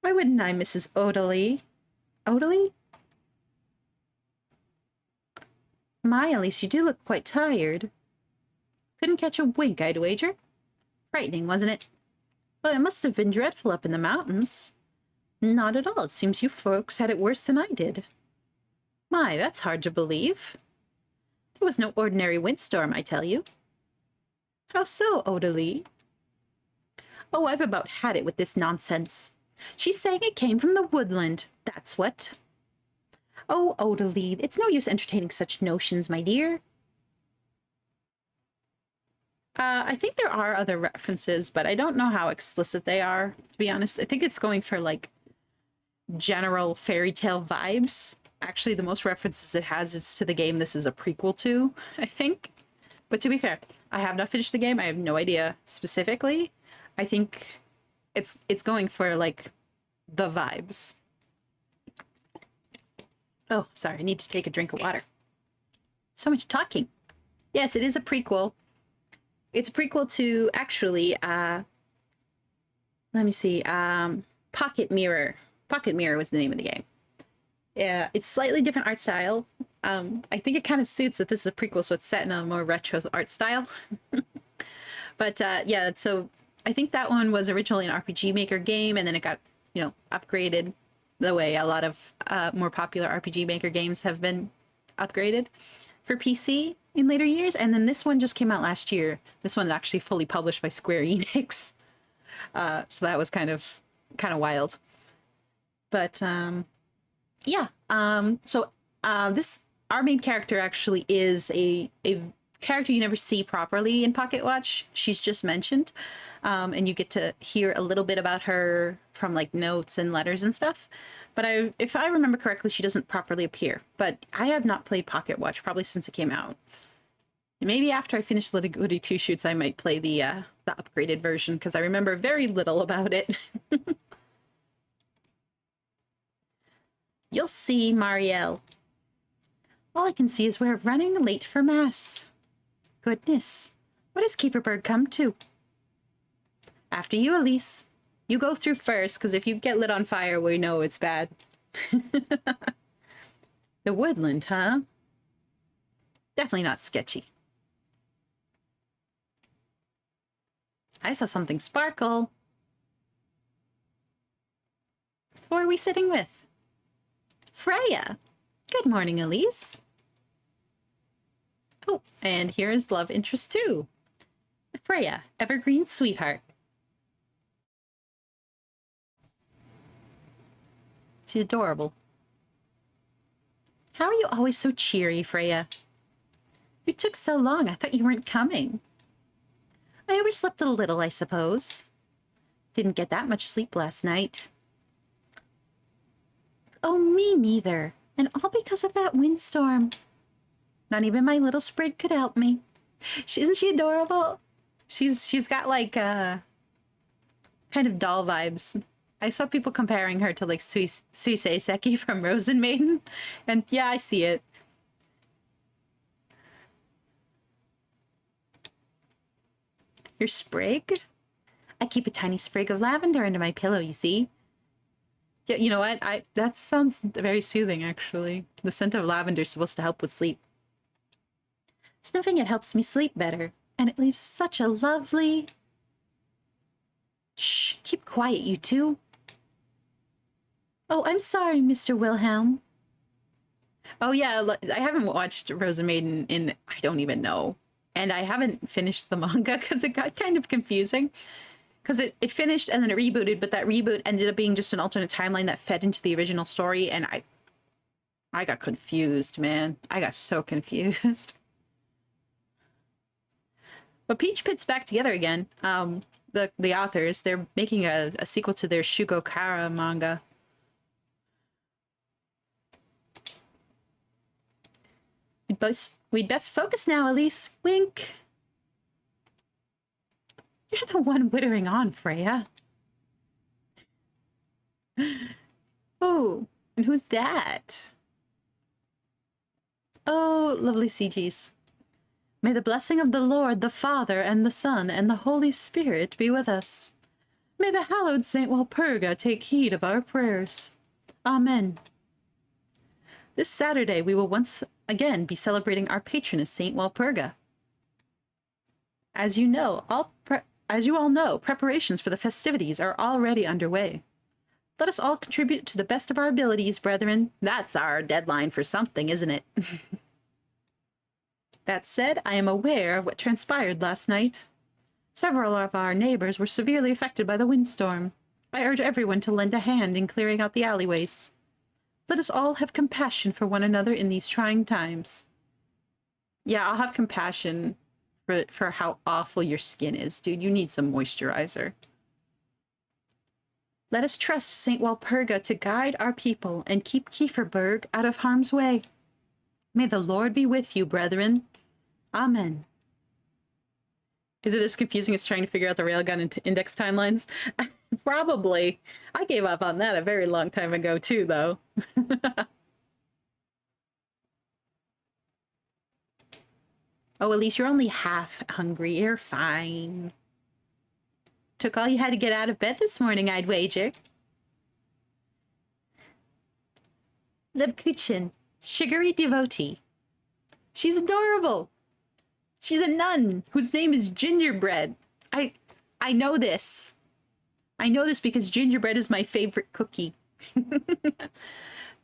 Why wouldn't I, Mrs. Odile? Odile? My, Elise, you do look quite tired. Couldn't catch a wink, I'd wager. Frightening, wasn't it? Well, it must have been dreadful up in the mountains. Not at all. It seems you folks had it worse than I did. My, that's hard to believe. It was no ordinary windstorm, I tell you. How so, Odile? Oh, I've about had it with this nonsense. She's saying it came from the woodland, that's what. Oh, Odile, it's no use entertaining such notions, my dear. I think there are other references, but I don't know how explicit they are, to be honest. I think it's going for, like, general fairy tale vibes. Actually, the most references it has is to the game this is a prequel to, I think. But to be fair, I have not finished the game. I have no idea specifically. I think it's going for, like, the vibes. Oh, sorry, I need to take a drink of water. So much talking. Yes, it is a prequel. It's a prequel to, actually, let me see, Pocket Mirror. Pocket Mirror was the name of the game. Yeah, it's slightly different art style. I think it kind of suits that this is a prequel, so it's set in a more retro art style. But, yeah, so I think that one was originally an RPG Maker game, and then it got, you know, upgraded the way a lot of more popular RPG Maker games have been upgraded for PC in later years. And then this one just came out last year. This one's actually fully published by Square Enix. So that was kind of wild. But yeah. So this our main character actually is a character you never see properly in Pocket Watch. She's just mentioned. And you get to hear a little bit about her from like notes and letters and stuff. But if I remember correctly, she doesn't properly appear. But I have not played Pocket Watch probably since it came out. And maybe after I finish the Goody Two Shoes, I might play the upgraded version, because I remember very little about it. You'll see, Marielle. All I can see is we're running late for Mass. Goodness, what has Kieferberg come to? After you, Elise. You go through first, because if you get lit on fire, we know it's bad. The woodland, huh? Definitely not sketchy. I saw something sparkle. Who are we sitting with? Freya. Good morning, Elise. Oh, and here is love interest too. Freya, evergreen sweetheart. She's adorable. How are you always so cheery, Freya? You took so long, I thought you weren't coming. I overslept a little, I suppose. Didn't get that much sleep last night. Oh, me neither. And all because of that windstorm. Not even my little sprig could help me. Isn't she adorable? She's got like kind of doll vibes. I saw people comparing her to like Suisei Seki from Rosen Maiden, and yeah, I see it. Your sprig? I keep a tiny sprig of lavender under my pillow, you see. Yeah, you know what? That sounds very soothing, actually. The scent of lavender is supposed to help with sleep. Sniffing it helps me sleep better, and it leaves such a lovely... Shh, keep quiet, you two. Oh, I'm sorry, Mr. Wilhelm. Oh yeah, I haven't watched Rose and Maiden in I don't even know. And I haven't finished the manga because it got kind of confusing. Because it finished and then it rebooted, but that reboot ended up being just an alternate timeline that fed into the original story, and I got confused, man. I got so confused. But Peach Pit's back together again. The authors, they're making a sequel to their Shugo Kara manga. We'd best focus now, Elise. Wink. You're the one wittering on, Freya. Oh, and who's that? Oh, lovely CGs. May the blessing of the Lord, the Father, and the Son, and the Holy Spirit be with us. May the hallowed Saint Walpurga take heed of our prayers. Amen. This Saturday, we will once again be celebrating our patroness, Saint Walpurga. As you all know, preparations for the festivities are already underway. Let us all contribute to the best of our abilities, brethren. That's our deadline for something, isn't it? That said, I am aware of what transpired last night. Several of our neighbors were severely affected by the windstorm. I urge everyone to lend a hand in clearing out the alleyways. Let us all have compassion for one another in these trying times. Yeah, I'll have compassion for how awful your skin is, dude. You need some moisturizer. Let us trust St. Walpurga to guide our people and keep Kieferberg out of harm's way. May the Lord be with you, brethren. Amen. Is it as confusing as trying to figure out the railgun and index timelines? Probably. I gave up on that a very long time ago, too, though. Oh, Elise, you're only half hungry. You're fine. Took all you had to get out of bed this morning, I'd wager. Lebkuchen, sugary devotee. She's adorable. She's a nun whose name is Gingerbread. I know this. I know this because gingerbread is my favorite cookie.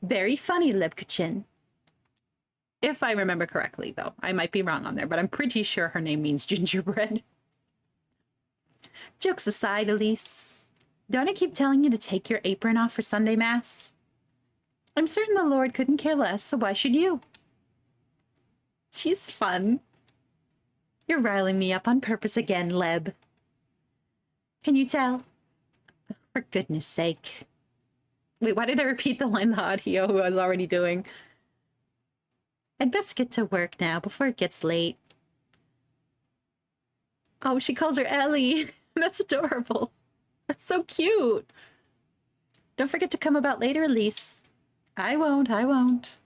Very funny, Lebkuchen. If I remember correctly, though. I might be wrong on there, but I'm pretty sure her name means gingerbread. Jokes aside, Elise, don't I keep telling you to take your apron off for Sunday Mass? I'm certain the Lord couldn't care less, so why should you? She's fun. You're riling me up on purpose again, Leb. Can you tell? For goodness sake. Wait, why did I repeat the line the audio I was already doing? I'd best get to work now before it gets late. Oh, she calls her Ellie. That's adorable. That's so cute. Don't forget to come about later, Elise. I won't.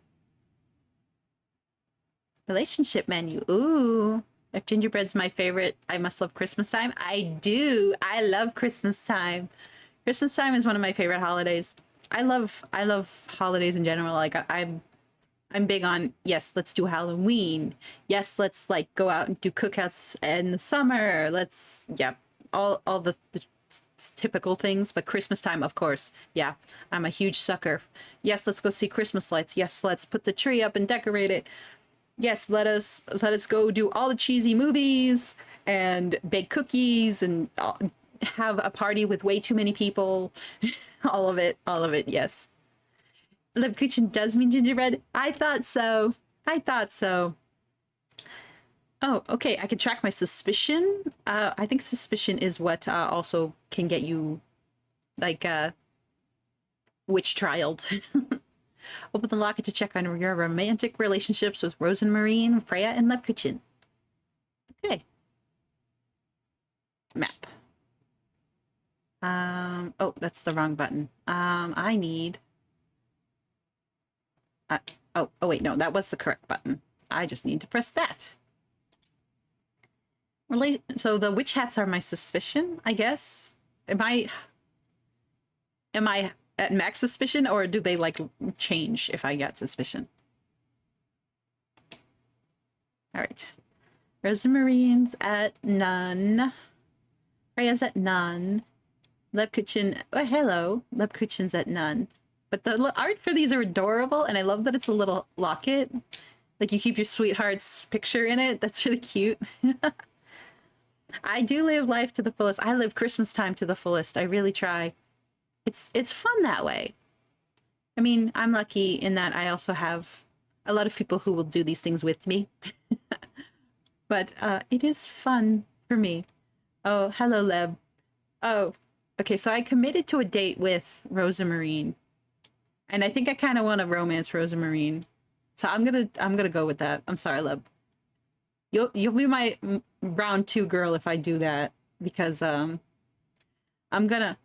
Relationship menu. Ooh. If gingerbread's my favorite, I must love Christmas time. I do. I love Christmas time. Christmas time is one of my favorite holidays. I love holidays in general. Like I'm big on, yes, let's do Halloween. Yes, let's like go out and do cookouts in the summer. Let's, yeah, all the typical things. But Christmas time, of course, yeah, I'm a huge sucker. Yes, let's go see Christmas lights. Yes, let's put the tree up and decorate it. Yes, let us go do all the cheesy movies and bake cookies and have a party with way too many people. all of it, yes. Lebkuchen does mean gingerbread? I thought so. Oh, okay, I can track my suspicion. I think suspicion is what also can get you, like, witch trialed. Open the locket to check on your romantic relationships with Rosenmarine, Freya, and Lebkuchen. Okay. Map. Oh, that's the wrong button. I need... oh, wait, no, that was the correct button. I just need to press that. So the witch hats are my suspicion, I guess. Am I at max suspicion, or do they like change if I get suspicion? All right. Rosamarine's at none. Freya's at none. Lebkuchen, oh hello. Lebkuchen's at none. But the art for these are adorable, and I love that it's a little locket. Like you keep your sweetheart's picture in it. That's really cute. I do live life to the fullest. I live Christmas time to the fullest. I really try. It's fun that way. I mean, I'm lucky in that I also have a lot of people who will do these things with me. But it is fun for me. Oh, hello, Leb. Oh, okay, so I committed to a date with Rosamarine. And I think I kind of want to romance Rosamarine. So I'm gonna go with that. I'm sorry, Leb. You'll be my round 2 girl if I do that, because I'm gonna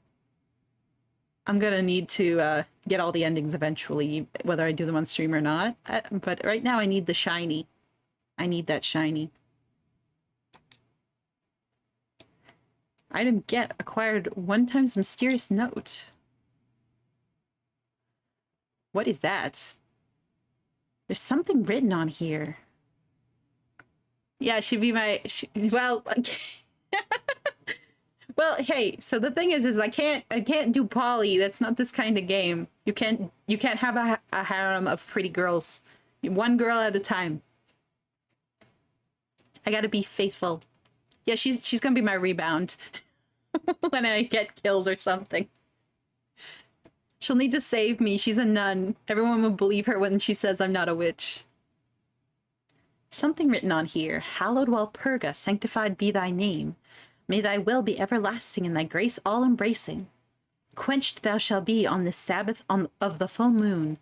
need to get all the endings eventually, whether I do them on stream or not. But right now I need the shiny. I need that shiny. Item get acquired 1 times mysterious note. What is that? There's something written on here. Yeah, she'd be my... well, well, hey. So the thing is I can't do poly. That's not this kind of game. You can't have a harem of pretty girls. 1 girl at a time. I gotta be faithful. Yeah, she's gonna be my rebound when I get killed or something. She'll need to save me. She's a nun. Everyone will believe her when she says I'm not a witch. Something written on here. Hallowed Walpurga, sanctified be thy name. May thy will be everlasting and thy grace all-embracing. Quenched thou shalt be on this Sabbath of the full moon.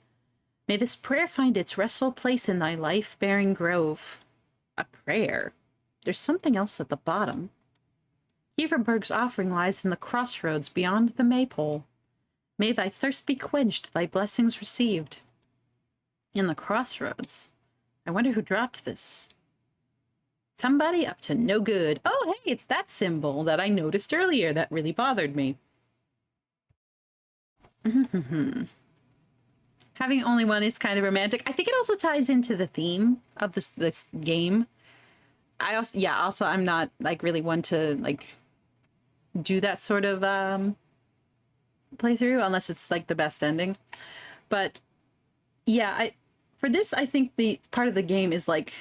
May this prayer find its restful place in thy life-bearing grove. A prayer? There's something else at the bottom. Heverberg's offering lies in the crossroads beyond the maypole. May thy thirst be quenched, thy blessings received. In the crossroads? I wonder who dropped this. Somebody up to no good. Oh, hey, it's that symbol that I noticed earlier that really bothered me. Having only one is kind of romantic. I think it also ties into the theme of this game. Also I'm not like really one to like do that sort of playthrough unless it's like the best ending. But yeah, for this I think the part of the game is like,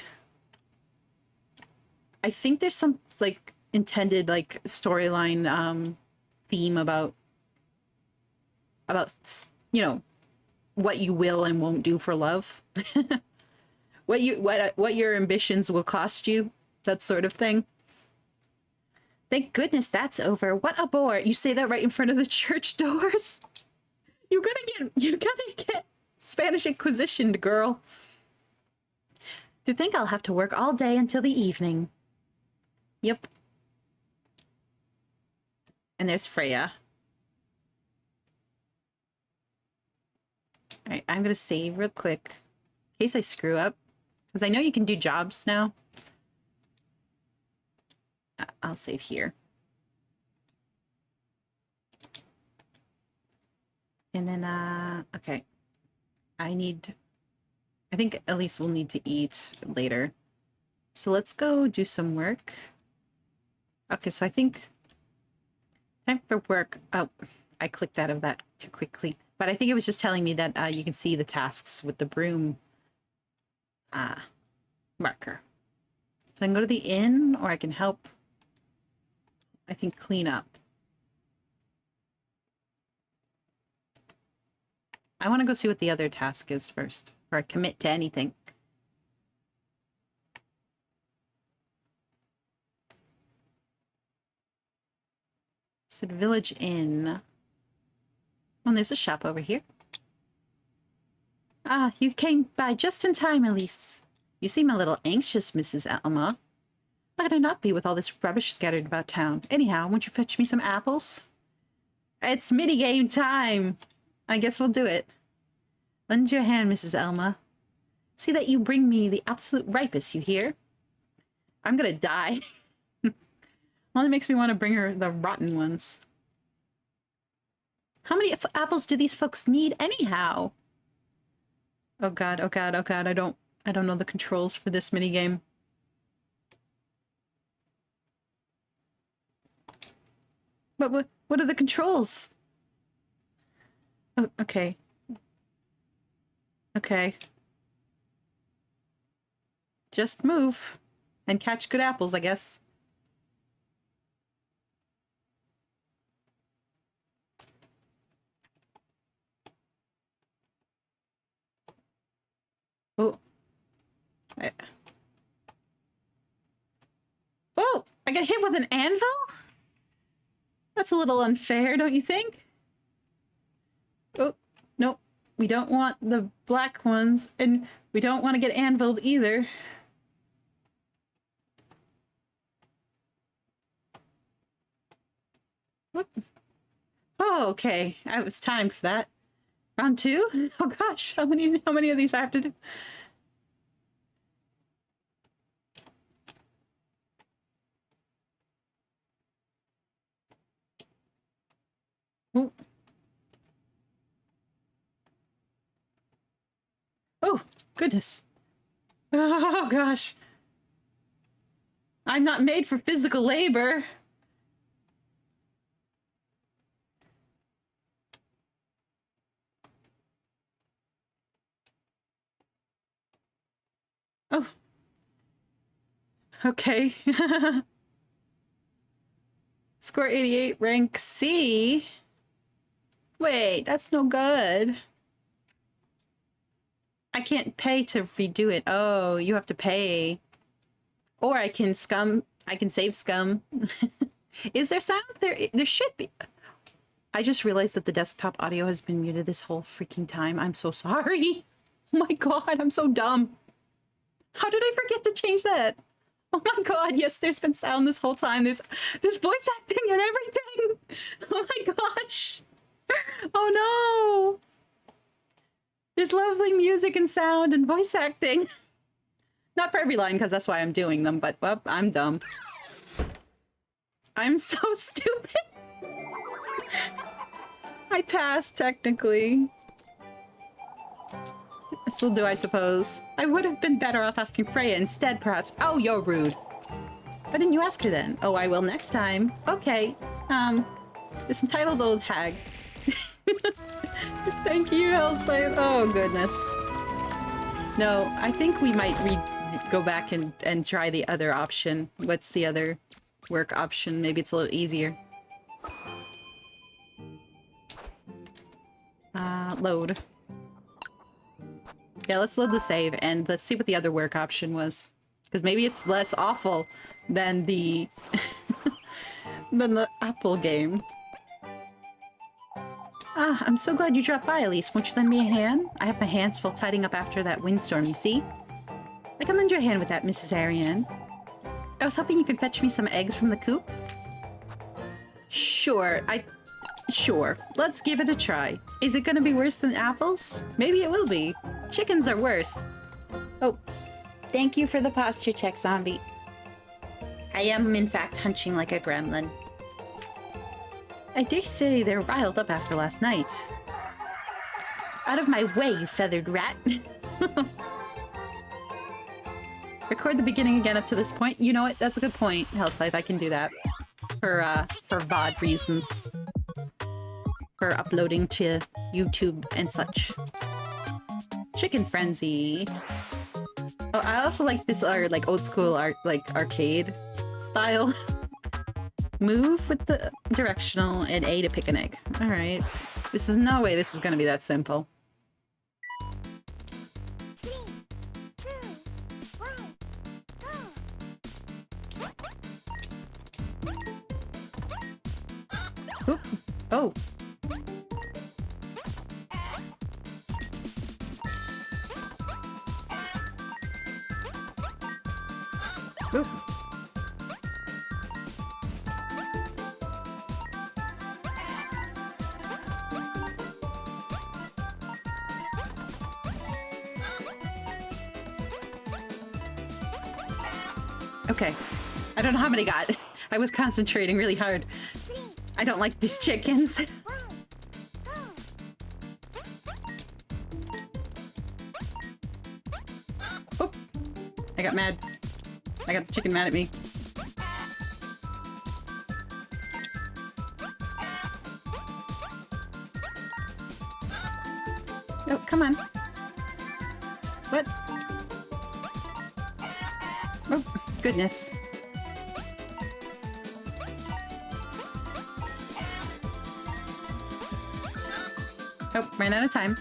I think there's some like intended like storyline theme about you know what you will and won't do for love. what your ambitions will cost you, that sort of thing. Thank goodness that's over. What a bore. You say that right in front of the church doors? You're gonna get Spanish Inquisitioned, girl. To think I'll have to work all day until the evening. Yep. And there's Freya. Alright, I'm gonna save real quick in case I screw up, because I know you can do jobs now. I'll save here. And then, okay. I think at least we'll need to eat later. So let's go do some work. Okay, so I think time for work. Oh, I clicked out of that too quickly. But I think it was just telling me that you can see the tasks with the broom marker. So I can go to the inn, or I can help, I think, clean up. I want to go see what the other task is first, or commit to anything. Said village inn. Oh, and there's a shop over here. Ah, you came by just in time, Elise. You seem a little anxious, Mrs. Elma. How could I not be with all this rubbish scattered about town? Anyhow, won't you fetch me some apples? It's minigame time. I guess we'll do it. Lend your hand, Mrs. Elma. See that you bring me the absolute ripest, you hear? I'm gonna die. Well, it makes me want to bring her the rotten ones. How many apples do these folks need anyhow? Oh god, oh god, oh god, I don't know the controls for this minigame. But what are the controls? Oh, okay. Okay. Just move and catch good apples, I guess. Oh. Oh, I got hit with an anvil? That's a little unfair, don't you think? Oh, no. We don't want the black ones, and we don't want to get anviled either. Whoop. Oh, okay. I was timed for that. Round 2? Oh gosh, how many of these I have to do? Ooh. Oh, goodness. Oh gosh. I'm not made for physical labor. Oh. Okay. Score 88, rank C. Wait, that's no good. I can't pay to redo it. Oh, you have to pay. Or I can save scum. Is there sound? There should be. I just realized that the desktop audio has been muted this whole freaking time. I'm so sorry. Oh my god, I'm so dumb. How did I forget to change that? Oh my god, yes, there's been sound this whole time. There's voice acting and everything. Oh my gosh. Oh no. There's lovely music and sound and voice acting. Not for every line, because that's why I'm doing them, but, well, I'm dumb. I'm so stupid. I passed, technically. This will do, I suppose. I would have been better off asking Freya instead, perhaps. Oh, you're rude. Why didn't you ask her then? Oh, I will next time. Okay. This entitled old hag. Thank you, Hazel. Oh, goodness. No, I think we might go back and try the other option. What's the other work option? Maybe it's a little easier. Load. Yeah, let's load the save and let's see what the other work option was. Because maybe it's less awful than the than the Apple game. Ah, I'm so glad you dropped by, Elise. Won't you lend me a hand? I have my hands full tidying up after that windstorm, you see? I can lend you a hand with that, Mrs. Ariane. I was hoping you could fetch me some eggs from the coop. Sure, Sure, let's give it a try. Is it gonna be worse than apples? Maybe it will be. Chickens are worse. Oh, thank you for the posture check, zombie. I am, in fact, hunching like a gremlin. I dare say they're riled up after last night. Out of my way, you feathered rat. Record the beginning again up to this point. You know what? That's a good point, Hellscythe. I can do that. For VOD reasons. For uploading to YouTube and such. Chicken Frenzy. Oh, I also like this like old school art, like arcade style. Move with the directional and A to pick an egg. All right. This is no way this is gonna be that simple. Oop. Oh. Oop. Okay. I don't know how many got. I was concentrating really hard. I don't like these chickens. got mad. I got the chicken mad at me. Oh, come on. What? Oh, goodness. Oh, ran out of time.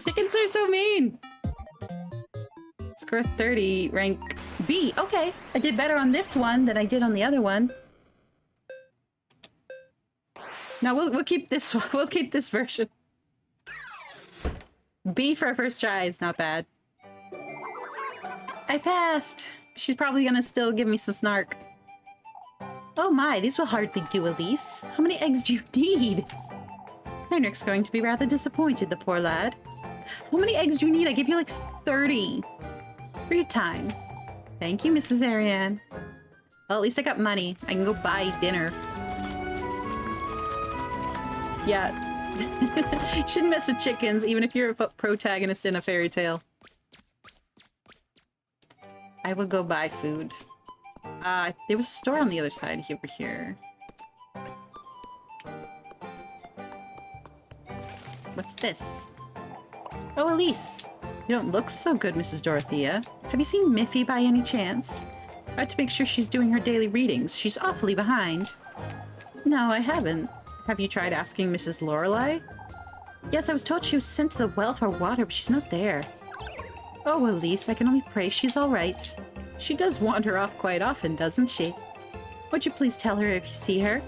Chickens are so mean! Score 30, rank B. Okay, I did better on this one than I did on the other one. No, we'll keep this one. We'll keep this version. B for our first try is not bad. I passed. She's probably gonna still give me some snark. Oh my, these will hardly do, Elise. How many eggs do you need? Heinrich's going to be rather disappointed, the poor lad. How many eggs do you need? I give you like 30. For your time. Thank you, Mrs. Ariane. Well, at least I got money. I can go buy dinner. Yeah. Shouldn't mess with chickens, even if you're a protagonist in a fairy tale. I will go buy food. There was a store on the other side over here. What's this? Oh, Elise. You don't look so good, Mrs. Dorothea. Have you seen Miffy by any chance? I have to make sure she's doing her daily readings. She's awfully behind. No, I haven't. Have you tried asking Mrs. Lorelei? Yes, I was told she was sent to the well for water, but she's not there. Oh, Elise, I can only pray she's all right. She does wander off quite often, doesn't she? Would you please tell her if you see her?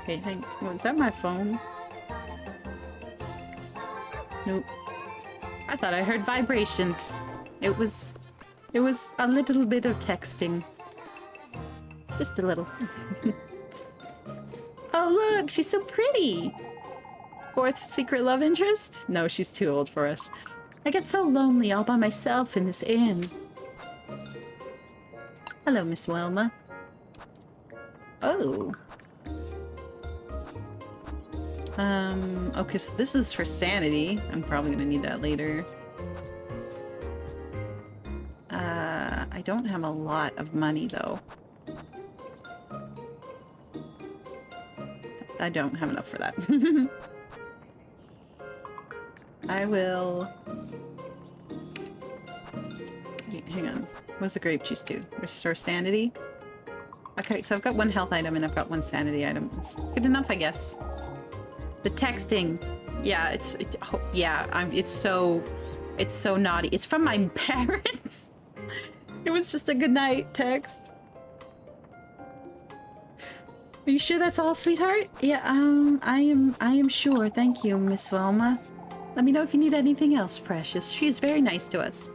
Okay, hang on. Was that my phone? Nope. I thought I heard vibrations. It was a little bit of texting. Just a little. Oh look, she's so pretty! Fourth secret love interest? No, she's too old for us. I get so lonely all by myself in this inn. Hello, Miss Wilma. Oh. Okay, so this is for sanity. I'm probably gonna need that later. I don't have a lot of money, though. I don't have enough for that. I will... Wait, hang on. What's the grape juice do? Restore sanity? Okay, so I've got one health item and I've got one sanity item. It's good enough, I guess. The texting. Yeah, it's so naughty. It's from my parents. It was just a good night text. Are you sure that's all, sweetheart? Yeah, I am sure. Thank you, Miss Wilma. Let me know if you need anything else, precious. She's very nice to us.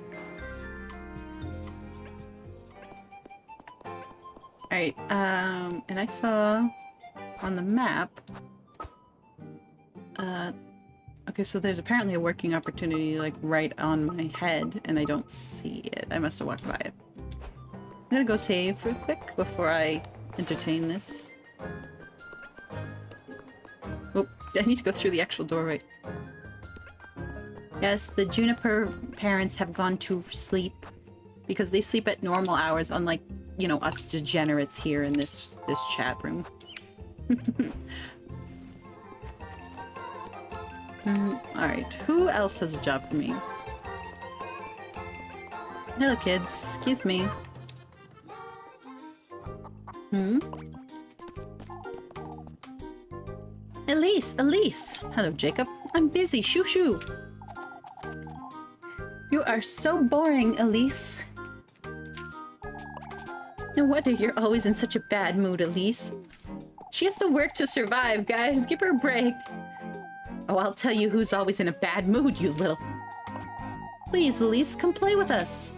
Alright, and I saw on the map, okay, so there's apparently a working opportunity, like, right on my head, and I don't see it. I must have walked by it. I'm gonna go save real quick before I entertain this. Oh, I need to go through the actual doorway. Yes, the Juniper parents have gone to sleep because they sleep at normal hours, unlike, you know, us degenerates here in this chat room. Alright, who else has a job for me? Hello, kids. Excuse me. Elise! Elise! Hello, Jacob. I'm busy. Shoo shoo! You are so boring, Elise. No wonder you're always in such a bad mood, Elise. She has to work to survive, guys. Give her a break. Oh, I'll tell you who's always in a bad mood, you little... Please, Elise, come play with us.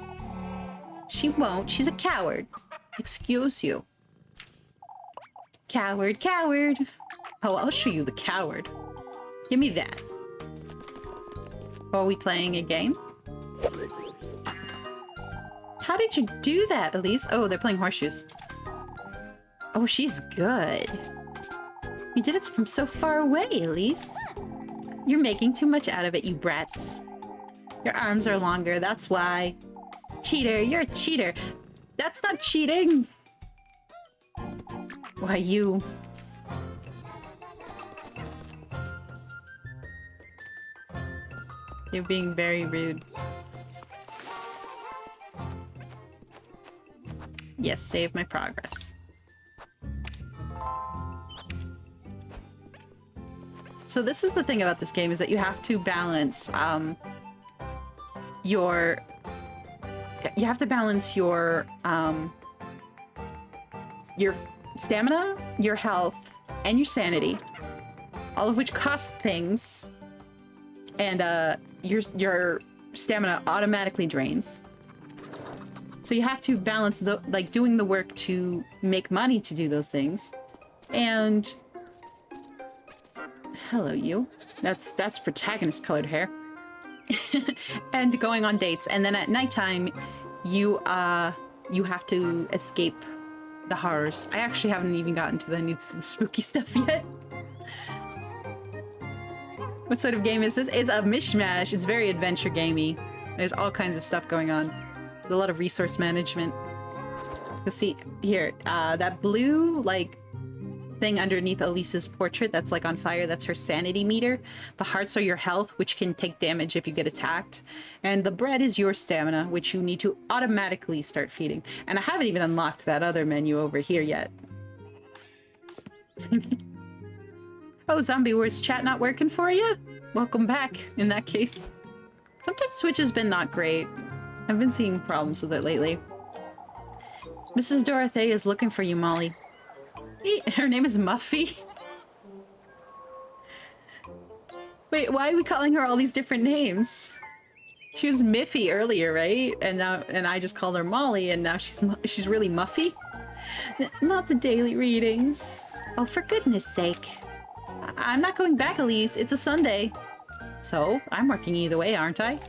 She won't. She's a coward. Excuse you. Coward, coward. Oh, I'll show you the coward. Give me that. Are we playing a game? How did you do that, Elise? Oh, they're playing horseshoes. Oh, she's good. You did it from so far away, Elise. You're making too much out of it, you brats. Your arms are longer, that's why. Cheater, you're a cheater. That's not cheating. Why, you... You're being very rude. Yes, save my progress. So this is the thing about this game, is that you have to balance your stamina, your health, and your sanity, all of which cost things, and your stamina automatically drains. So you have to balance doing the work to make money to do those things, and hello you. That's protagonist colored hair. And going on dates, and then at nighttime you have to escape the horrors. I actually haven't even gotten to the spooky stuff yet. What sort of game is this? It's a mishmash. It's very adventure gamey. There's all kinds of stuff going on. There's a lot of resource management. You'll see here, that blue thing underneath Elise's portrait that's on fire, that's her sanity meter. The hearts are your health, which can take damage if you get attacked. And the bread is your stamina, which you need to automatically start feeding. And I haven't even unlocked that other menu over here yet. Oh, Zombie, was chat not working for you? Welcome back, in that case. Sometimes Switch has been not great. I've been seeing problems with it lately. Mrs. Dorothea is looking for you, Molly. Her name is Muffy? Wait, why are we calling her all these different names? She was Miffy earlier, right? And I just called her Molly, and now she's really Muffy? Not the daily readings. Oh, for goodness sake. I'm not going back, Elise. It's a Sunday. So, I'm working either way, aren't I?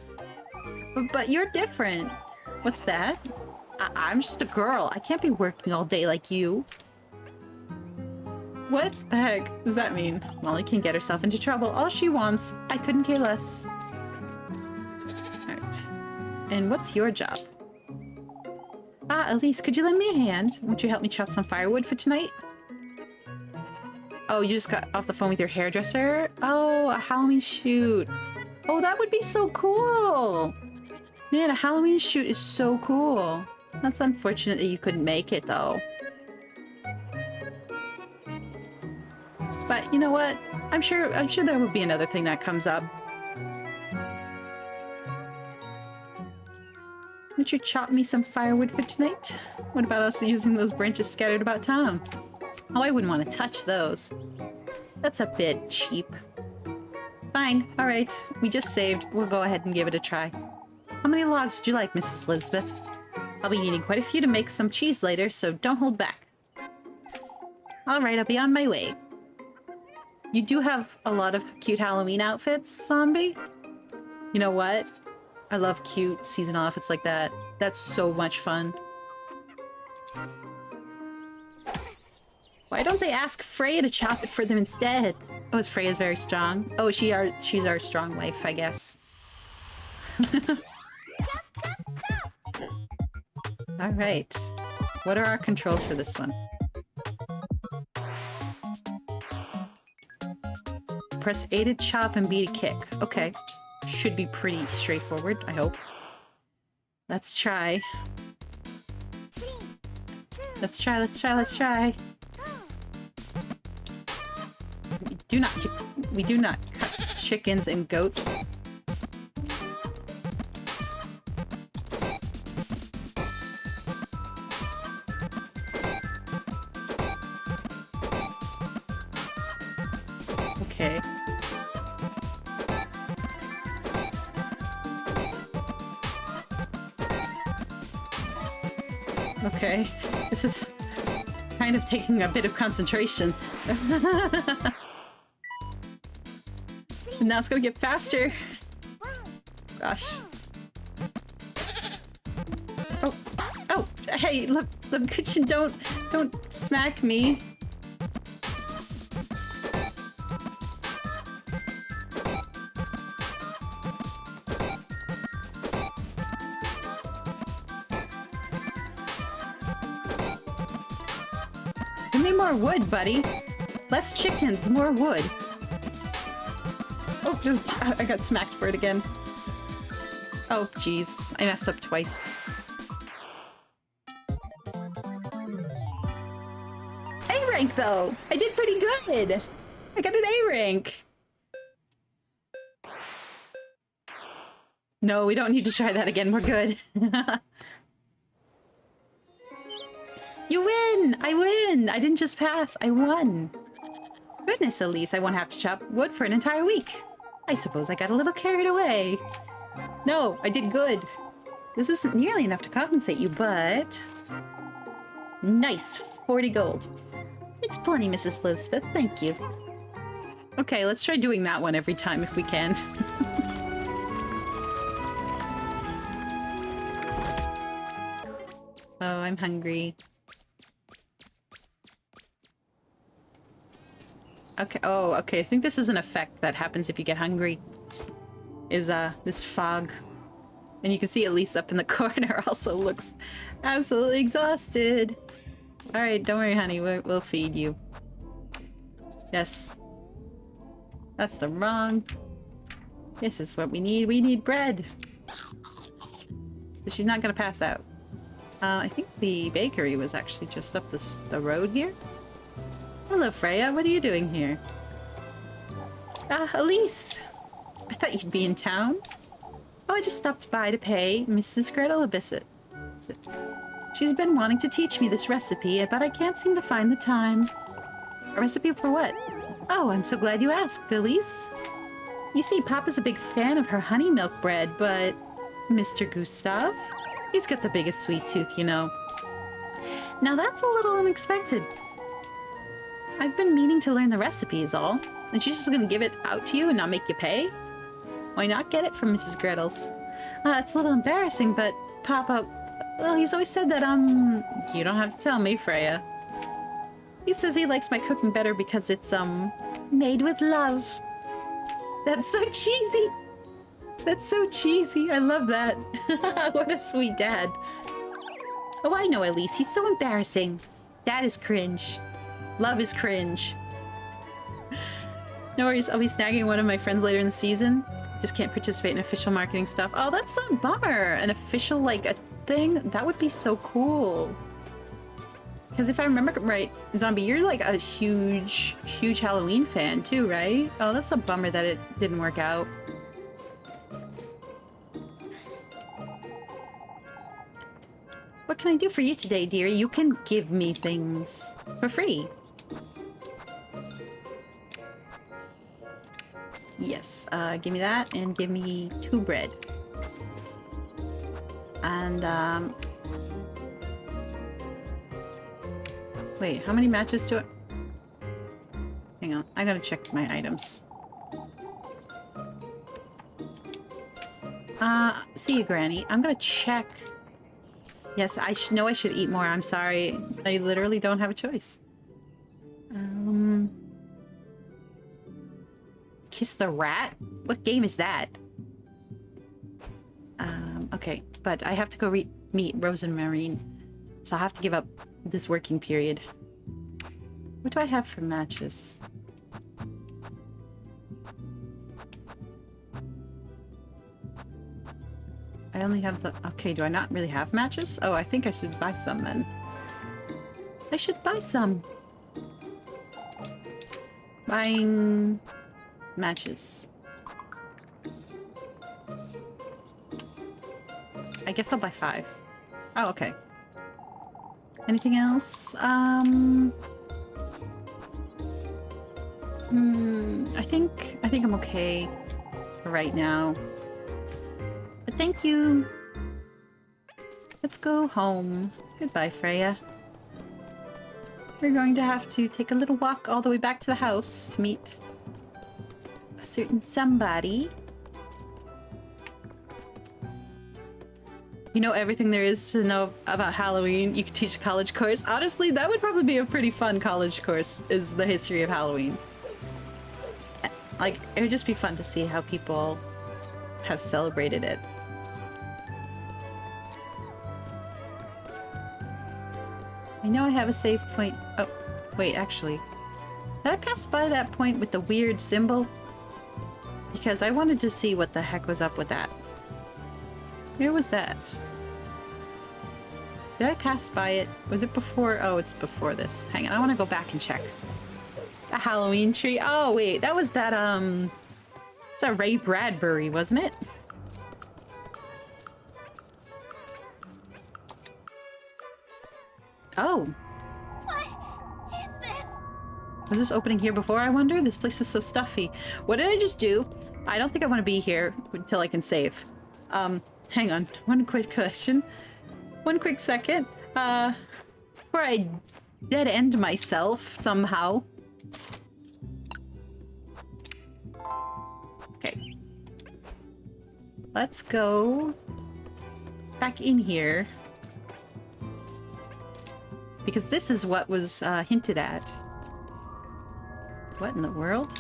But you're different. What's that? I'm just a girl. I can't be working all day like you. What the heck does that mean? Molly can get herself into trouble all she wants. I couldn't care less. Alright. And what's your job? Ah, Elise, could you lend me a hand? Won't you help me chop some firewood for tonight? Oh, you just got off the phone with your hairdresser? Oh, a Halloween shoot. Oh, that would be so cool. Man, a Halloween shoot is so cool. That's unfortunate that you couldn't make it, though. But you know what? I'm sure there will be another thing that comes up. Would you chop me some firewood for tonight? What about us using those branches scattered about town? Oh, I wouldn't want to touch those. That's a bit cheap. Fine. All right. We just saved. We'll go ahead and give it a try. How many logs would you like, Mrs. Elizabeth? I'll be needing quite a few to make some cheese later, so don't hold back. All right, I'll be on my way. You do have a lot of cute Halloween outfits, Zombie. You know what? I love cute seasonal outfits like that. That's so much fun. Why don't they ask Freya to chop it for them instead? Oh, is Freya very strong? Oh, she's our strong wife, I guess. All right. What are our controls for this one? Press A to chop and B to kick. Okay. Should be pretty straightforward, I hope. Let's try. Let's try, let's try, let's try. We do not cut chickens and goats. Okay. Okay. This is kind of taking a bit of concentration. And now it's gonna get faster. Gosh. Oh, oh, hey, look, kitchen, don't smack me. me more wood, buddy. Less chickens, more wood. Oh, I got smacked for it again. Oh, jeez. I messed up twice. A rank, though! I did pretty good! I got an A rank! No, we don't need to try that again. We're good. You win! I win! I didn't just pass. I won. Goodness, Elise, I won't have to chop wood for an entire week. I suppose I got a little carried away. No, I did good. This isn't nearly enough to compensate you, but... Nice, 40 gold. It's plenty, Mrs. Elizabeth, thank you. Okay, let's try doing that one every time if we can. Oh, I'm hungry. Okay, oh, okay, I think this is an effect that happens if you get hungry. Is, this fog. And you can see Elise up in the corner also looks absolutely exhausted. Alright, don't worry, honey, we'll feed you. Yes. That's the wrong. This is what we need. We need bread. But she's not gonna pass out. I think the bakery was actually just up the road here. Hello, Freya. What are you doing here? Ah, Elise. I thought you'd be in town. Oh, I just stopped by to pay Mrs. Gretel a visit. She's been wanting to teach me this recipe, but I can't seem to find the time. A recipe for what? Oh, I'm so glad you asked, Elise. You see, Papa's a big fan of her honey milk bread, but Mr. Gustav? He's got the biggest sweet tooth, you know. Now that's a little unexpected. I've been meaning to learn the recipe is all. And she's just gonna give it out to you and not make you pay? Why not get it from Mrs. Gretel's? It's a little embarrassing, but Papa... Well, he's always said that, you don't have to tell me, Freya. He says he likes my cooking better because it's, made with love. That's so cheesy! That's so cheesy. I love that. What a sweet dad. Oh, I know, Elise. He's so embarrassing. Dad is cringe. Love is cringe. No worries. I'll be snagging one of my friends later in the season. Just can't participate in official marketing stuff. Oh, that's a bummer. An official, like, a thing? That would be so cool. Because if I remember right, Zombie, you're like a huge, huge Halloween fan too, right? Oh, that's a bummer that it didn't work out. What can I do for you today, dear? You can give me things for free. Yes, give me that and give me 2 bread. And, wait, how many matches do I... Hang on, I gotta check my items. See you, Granny. I'm gonna check... Yes, I know I should eat more. I'm sorry. I literally don't have a choice. Kiss the Rat? What game is that? Okay, but I have to go meet Rose and Marine. So I'll have to give up this working period. What do I have for matches? I only have the... Okay, do I not really have matches? Oh, I think I should buy some then. I should buy some. Buying... matches. I guess I'll buy 5. Oh, okay. Anything else? I think I'm okay for right now. But thank you. Let's go home. Goodbye, Freya. We're going to have to take a little walk all the way back to the house to meet a certain somebody. You know everything there is to know about Halloween. You could teach a college course. Honestly, that would probably be a pretty fun college course, is the history of Halloween. Like, it would just be fun to see how people have celebrated it. I know I have a save point. Oh, Wait, actually. Did I pass by that point with the weird symbol? Because I wanted to see what the heck was up with that. Where was that? Did I pass by it? Was it before? Oh, it's before this. Hang on, I want to go back and check. The Halloween tree. Oh, wait, that was that, it's a Ray Bradbury, wasn't it? Oh. What is this? Was this opening here before, I wonder? This place is so stuffy. What did I just do? I don't think I want to be here until I can save. Hang on. One quick question. One quick second. Before I dead end myself somehow. Okay. Let's go back in here. Because this is what was hinted at. What in the world?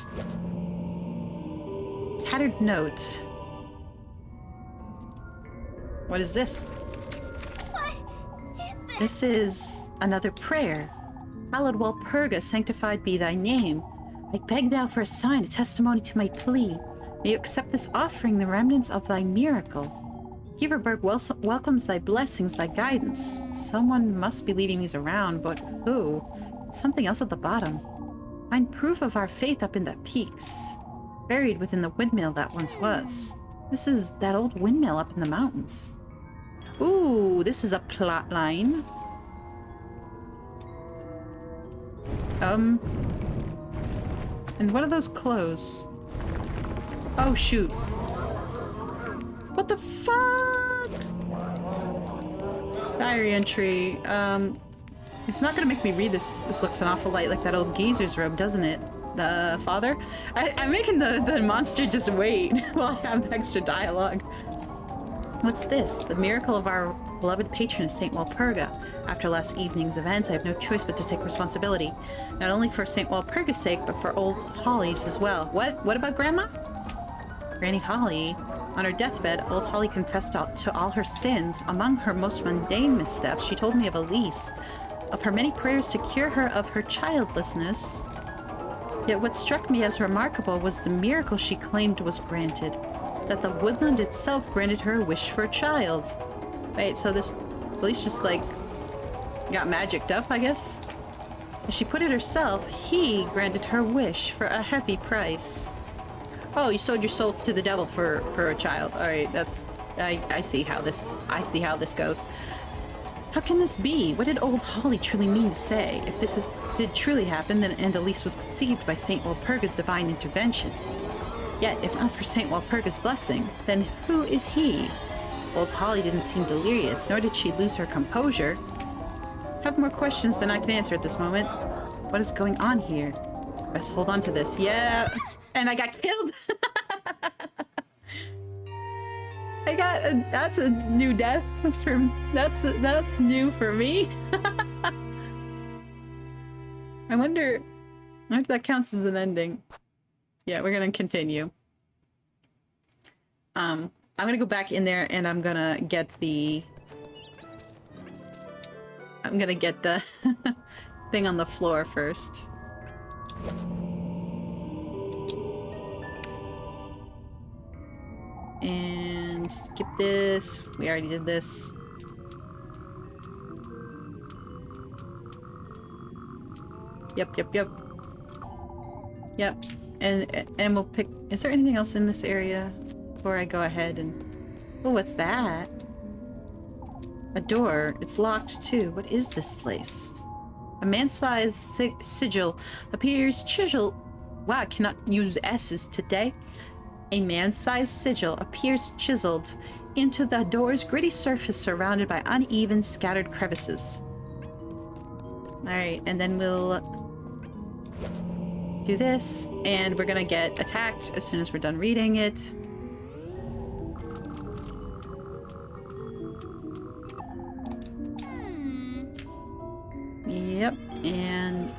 Tattered note. What is this? What is this? This is another prayer. Hallowed Walpurga, sanctified be thy name. I beg thou for a sign, a testimony to my plea. May you accept this offering, the remnants of thy miracle. Heverberg welcomes thy blessings, thy guidance. Someone must be leaving these around, but who? Something else at the bottom. Find proof of our faith up in the peaks. Buried within the windmill that once was. This is that old windmill up in the mountains. Ooh, this is a plot line. And what are those clothes? Oh, shoot. What the fuck? Diary entry. It's not gonna make me read this. This looks an awful lot like that old geezer's robe, doesn't it? The father? I'm making the monster just wait while I have extra dialogue. What's this? The miracle of our beloved patron is St. Walpurga. After last evening's events, I have no choice but to take responsibility. Not only for St. Walpurga's sake, but for old Holly's as well. What about Grandma? Granny Holly. On her deathbed, old Holly confessed to all her sins. Among her most mundane missteps, she told me of Elise, of her many prayers to cure her of her childlessness. Yet what struck me as remarkable was the miracle she claimed was granted. That the woodland itself granted her a wish for a child. Wait, so this Elise just, like, got magicked up, I guess? As she put it herself, he granted her wish for a heavy price. Oh, you sold your soul to the devil for a child. Alright, that's... I see how this goes. How can this be? What did old Holly truly mean to say? If this did truly happen, then Elise was conceived by St. Walpurga's divine intervention. Yet, if not for St. Walpurga's blessing, then who is he? Old Holly didn't seem delirious, nor did she lose her composure. I have more questions than I can answer at this moment. What is going on here? Best hold on to this. Yeah, and I got killed. That's a new death that's new for me. I wonder if that counts as an ending. Yeah, we're gonna continue. I'm gonna go back in there and I'm gonna get the thing on the floor first. And skip this. We already did this. Yep. Yep. And we'll pick... Is there anything else in this area before I go ahead and... Oh, what's that? A door. It's locked too. What is this place? A man-sized sigil appears chiseled... Wow, I cannot use S's today. A man-sized sigil appears chiseled into the door's gritty surface surrounded by uneven, scattered crevices. Alright, and then we'll do this, and we're gonna get attacked as soon as we're done reading it. Yep, and...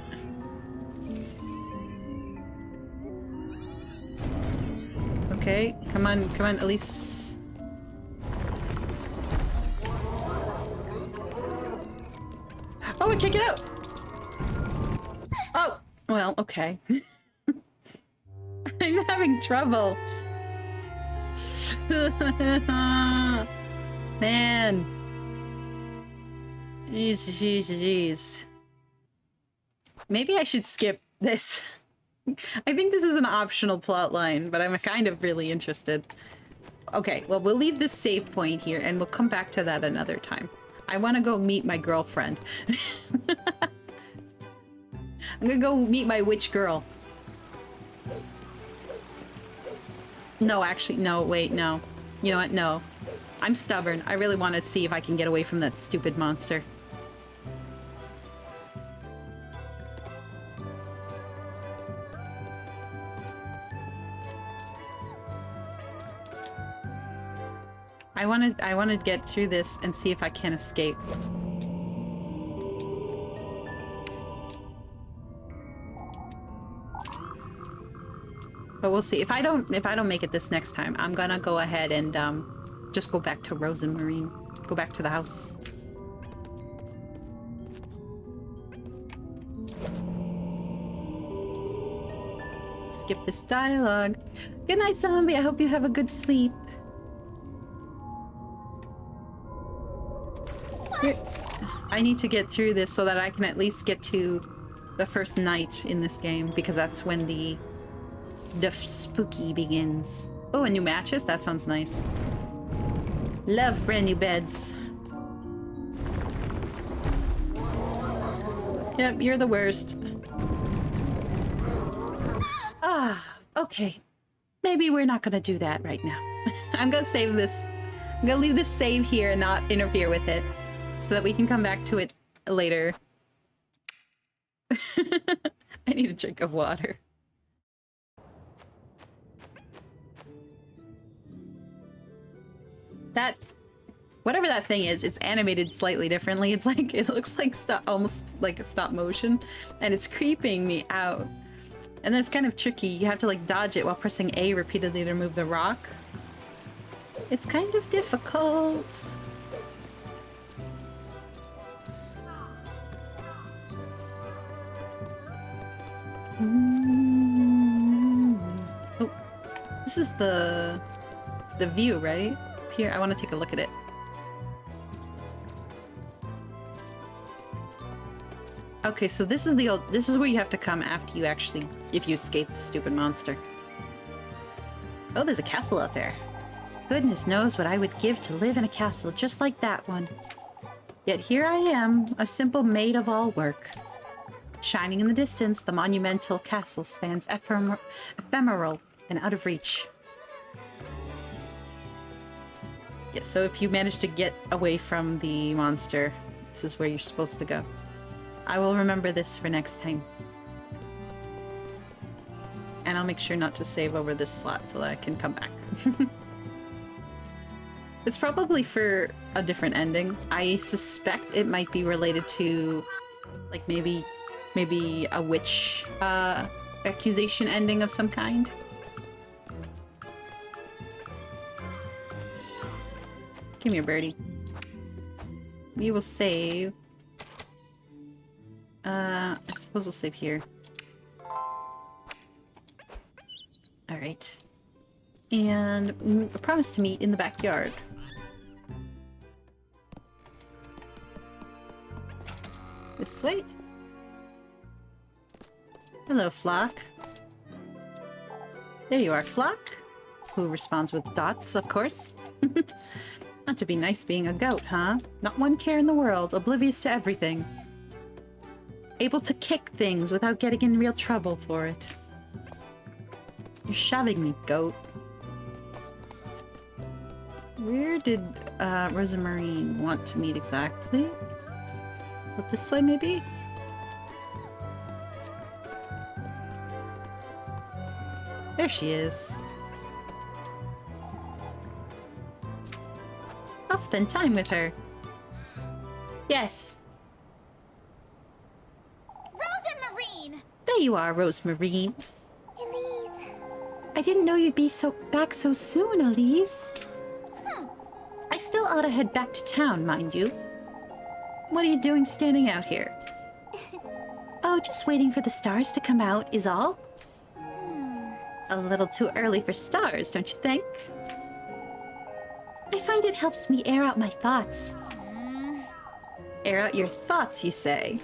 Okay, come on, Elise. Oh, I can't get out! Well, okay. I'm having trouble. Man. Jeez. Maybe I should skip this. I think this is an optional plot line, but I'm kind of really interested. Okay, well, we'll leave this save point here, and we'll come back to that another time. I want to go meet my girlfriend. I'm gonna go meet my witch girl. No, actually, no, wait, no. You know what? No. I'm stubborn. I really want to see if I can get away from that stupid monster. I want to get through this and see if I can escape. But we'll see. If I don't make it this next time, I'm gonna go ahead and just go back to Rose and Marine. Go back to the house. Skip this dialogue. Good night, zombie. I hope you have a good sleep. Here. I need to get through this so that I can at least get to the first night in this game, because that's when the spooky begins. Oh, a new mattress? That sounds nice. Love brand new beds. Yep, you're the worst. Ah, okay. Maybe we're not gonna do that right now. I'm gonna save this. I'm gonna leave this save here and not interfere with it, so that we can come back to it later. I need a drink of water. That, whatever that thing is, it's animated slightly differently. It's like, it looks like almost like a stop motion, and it's creeping me out. And then it's kind of tricky. You have to like dodge it while pressing A repeatedly to remove the rock. It's kind of difficult. Oh, this is the view, right? Here, I want to take a look at it. Okay, so this is this is where you have to come after you actually, if you escape the stupid monster. Oh, there's a castle out there. Goodness knows what I would give to live in a castle just like that one. Yet here I am, a simple maid of all work. Shining in the distance, the monumental castle stands ephemeral and out of reach. Yeah, so if you manage to get away from the monster, this is where you're supposed to go. I will remember this for next time. And I'll make sure not to save over this slot so that I can come back. It's probably for a different ending. I suspect it might be related to, like, maybe a witch accusation ending of some kind. Give me a birdie. We will save. I suppose we'll save here. Alright. And I promise to meet in the backyard. This way. Hello, Flock. There you are, Flock. Who responds with dots, of course. Not to be nice being a goat, huh? Not one care in the world, oblivious to everything. Able to kick things without getting in real trouble for it. You're shoving me, goat. Where did Rosamarine want to meet exactly? Up this way, maybe? There she is. I'll spend time with her. Yes. Rosamarine! There you are, Rosemarine. Elise. I didn't know you'd be back so soon, Elise. I still ought to head back to town, mind you. What are you doing standing out here? Oh, just waiting for the stars to come out is all. A little too early for stars, don't you think? I find it helps me air out my thoughts. Air out your thoughts, you say?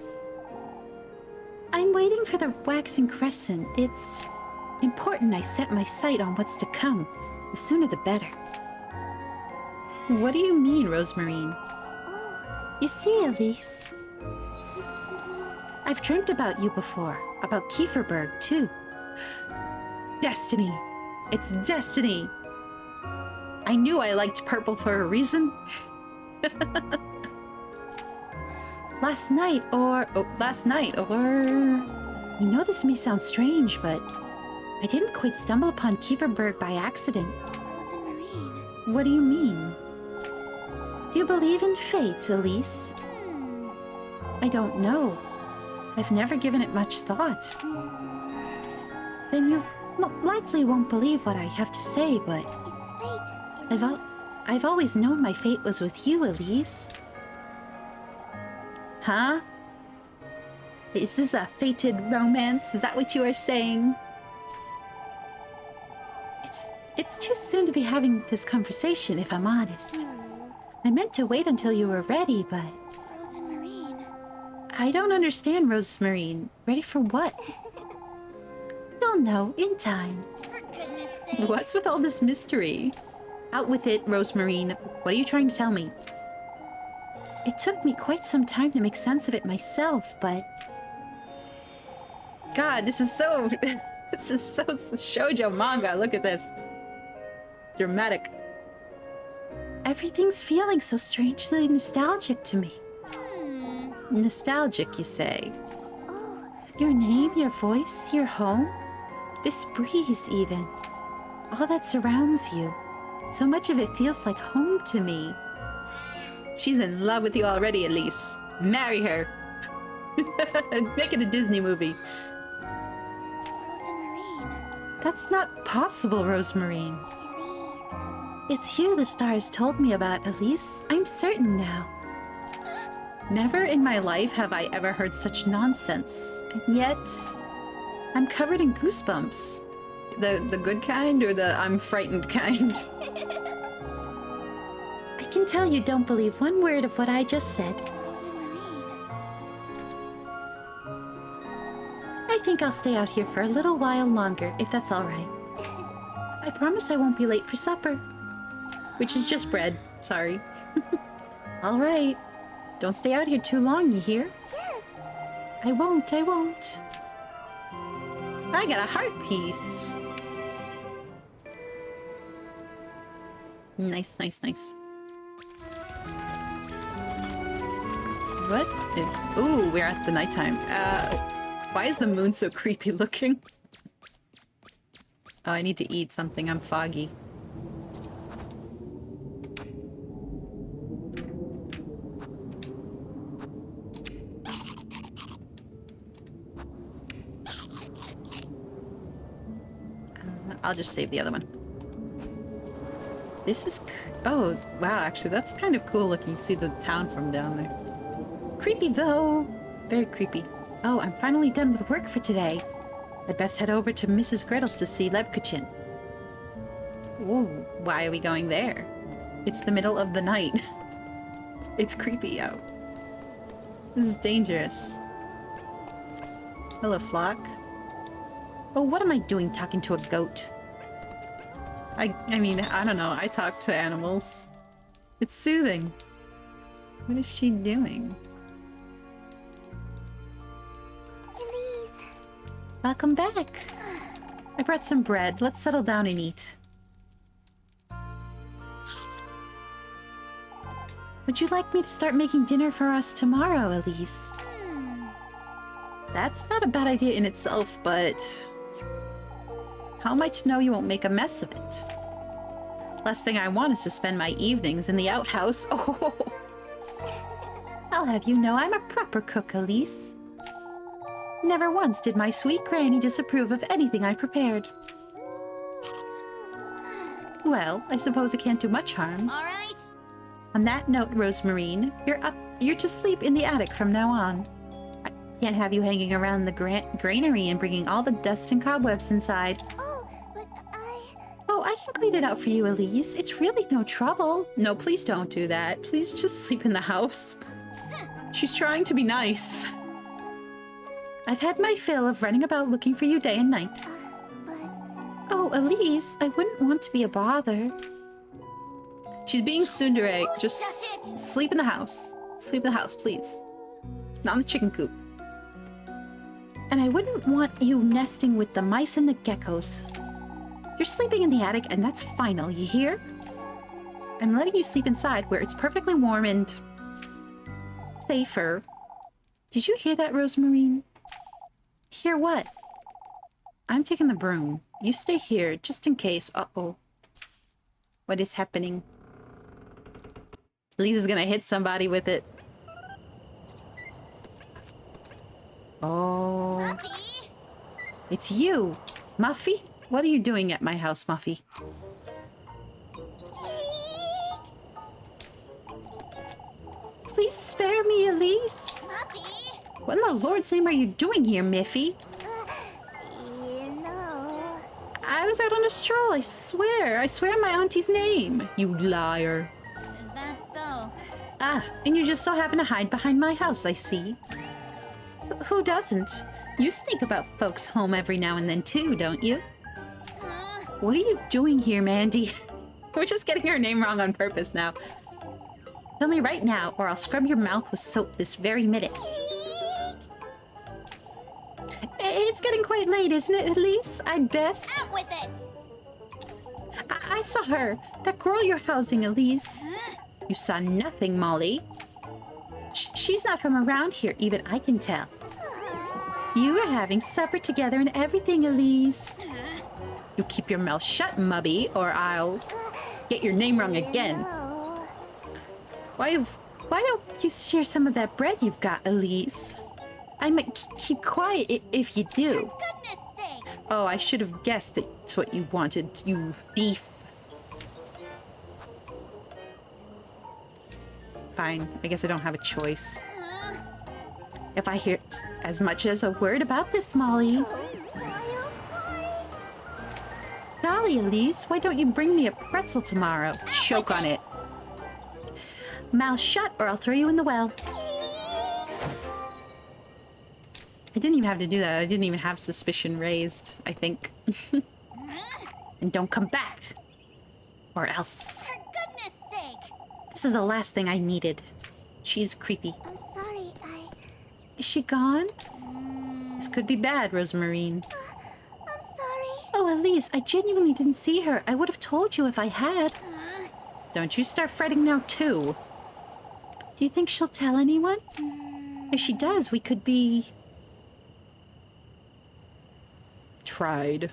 I'm waiting for the waxing crescent. It's important I set my sight on what's to come. The sooner the better. What do you mean, Rosemarine? You see, Elise, I've dreamt about you before. About Kieferberg, too. Destiny. It's destiny. I knew I liked purple for a reason. Last night, or... You know this may sound strange, but I didn't quite stumble upon Kieferberg by accident. Rosemarine. What do you mean? Do you believe in fate, Elise? I don't know. I've never given it much thought. Then you likely won't believe what I have to say, but It's fate, Elise. I've always known my fate was with you, Elise. Huh? Is this a fated romance? Is that what you are saying? It's too soon to be having this conversation, if I'm honest. I meant to wait until you were ready, but... Rosemarine. I don't understand, Rosemarine. Ready for what? You'll know in time. For goodness sake. What's with all this mystery? Out with it, Rosemarine. What are you trying to tell me? It took me quite some time to make sense of it myself, but... God, this is so... This is so shoujo manga. Look at this. Dramatic. Everything's feeling so strangely nostalgic to me. Nostalgic, you say? Your name, your voice, your home? This breeze, even. All that surrounds you. So much of it feels like home to me. She's in love with you already, Elise. Marry her. Make it a Disney movie. Rosemarine. That's not possible, Rosemarine. Elise. It's you the stars told me about, Elise. I'm certain now. Never in my life have I ever heard such nonsense. And yet, I'm covered in goosebumps. The good kind or the I'm frightened kind? I can tell you don't believe one word of what I just said. Rosemarine. I think I'll stay out here for a little while longer, if that's all right. I promise I won't be late for supper. Which is just bread. Sorry. All right. Don't stay out here too long, you hear? Yes. I won't. I got a heart piece. Nice. What is... Ooh, we're at the nighttime. Why is the moon so creepy looking? Oh, I need to eat something. I'm foggy. I'll just save the other one. This is... Oh, wow, actually, that's kind of cool looking. You see the town from down there. Creepy, though. Very creepy. Oh, I'm finally done with work for today. I'd best head over to Mrs. Gretel's to see Lebkuchen. Ooh, why are we going there? It's the middle of the night. It's creepy out. This is dangerous. Hello, flock. Oh, what am I doing talking to a goat? I mean, I don't know. I talk to animals. It's soothing. What is she doing? Elise. Welcome back. I brought some bread. Let's settle down and eat. Would you like me to start making dinner for us tomorrow, Elise? That's not a bad idea in itself, but... How am I to know you won't make a mess of it? Last thing I want is to spend my evenings in the outhouse. Oh, I'll have you know I'm a proper cook, Elise. Never once did my sweet granny disapprove of anything I prepared. Well, I suppose it can't do much harm. All right. On that note, Rosemarine, you're to sleep in the attic from now on. Can't have you hanging around the granary and bringing all the dust and cobwebs inside. Oh, but Oh, I can clean it out for you, Elise. It's really no trouble. No, please don't do that. Please just sleep in the house. She's trying to be nice. I've had my fill of running about looking for you day and night. but Oh, Elise, I wouldn't want to be a bother. She's being tsundere. Oh, Just shut it. sleep in the house. Sleep in the house, please. Not in the chicken coop. And I wouldn't want you nesting with the mice and the geckos. You're sleeping in the attic, and that's final, you hear? I'm letting you sleep inside where it's perfectly warm and safer. Did you hear that, Rosemarine? Hear what? I'm taking the broom. You stay here, just in case. Uh-oh. What is happening? Lisa's gonna hit somebody with it. Oh. Muffy? It's you! Muffy? What are you doing at my house, Muffy? Please spare me, Elise. Muffy? What in the Lord's name are you doing here, Miffy? You know. I was out on a stroll, I swear. I swear on my auntie's name. You liar. Is that so? Ah, and you just so happen to hide behind my house, I see. Who doesn't? You sneak about folks' home every now and then too, don't you? Huh? What are you doing here, Mandy? We're just getting her name wrong on purpose now. Tell me right now, or I'll scrub your mouth with soap this very minute. It's getting quite late, isn't it, Elise? I'd best. Out with it! I saw her. That girl you're housing, Elise. Huh? You saw nothing, Molly. She's not from around here, even I can tell. You were having supper together and everything, Elise. You keep your mouth shut, Mubby, or I'll get your name wrong again. No. Why don't you share some of that bread you've got, Elise? I might keep quiet if you do. Goodness sake! Oh, I should have guessed that's what you wanted, you thief. Fine, I guess I don't have a choice. Huh? If I hear as much as a word about this, Molly. Oh, Golly, Elise, why don't you bring me a pretzel tomorrow? Choke on it. Mouth shut or I'll throw you in the well. I didn't even have to do that. I didn't even have suspicion raised, I think. And don't come back. Or else. For goodness sake! This is the last thing I needed. She's creepy. I'm sorry, Is she gone? This could be bad, Rosemarine. I'm sorry. Oh, Elise, I genuinely didn't see her. I would have told you if I had. Huh? Don't you start fretting now, too. Do you think she'll tell anyone? If she does, we could be... tried.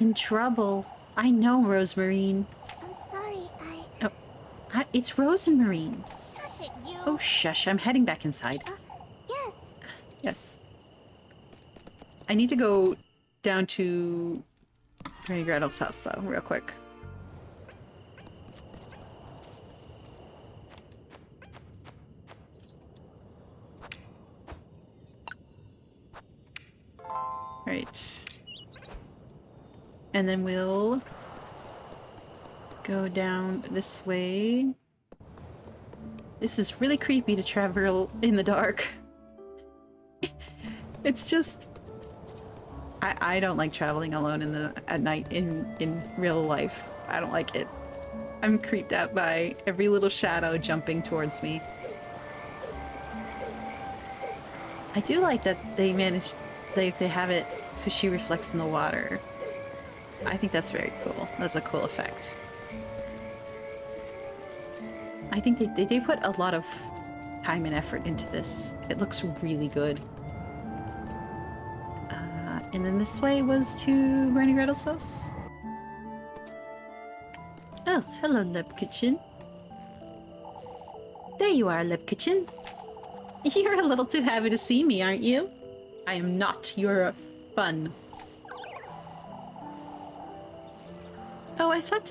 In trouble. I know, Rosemarine. I'm sorry, It's Rosemarine. Shush it, you! Oh, shush. I'm heading back inside. Yes! Yes. I need to go down to Granny Gretel's house, though, real quick. Right. And then we'll go down this way. This is really creepy to travel in the dark. It's just... I don't like traveling alone at night in real life. I don't like it. I'm creeped out by every little shadow jumping towards me. I do like that they managed... They have it so she reflects in the water. I think that's very cool. That's a cool effect. I think they put a lot of time and effort into this. It looks really good. And then this way was to Granny Gretel's house. Oh, hello, Lip Kitchen. There you are, Lip Kitchen. You're a little too happy to see me, aren't you? I am not your fun. Oh, I thought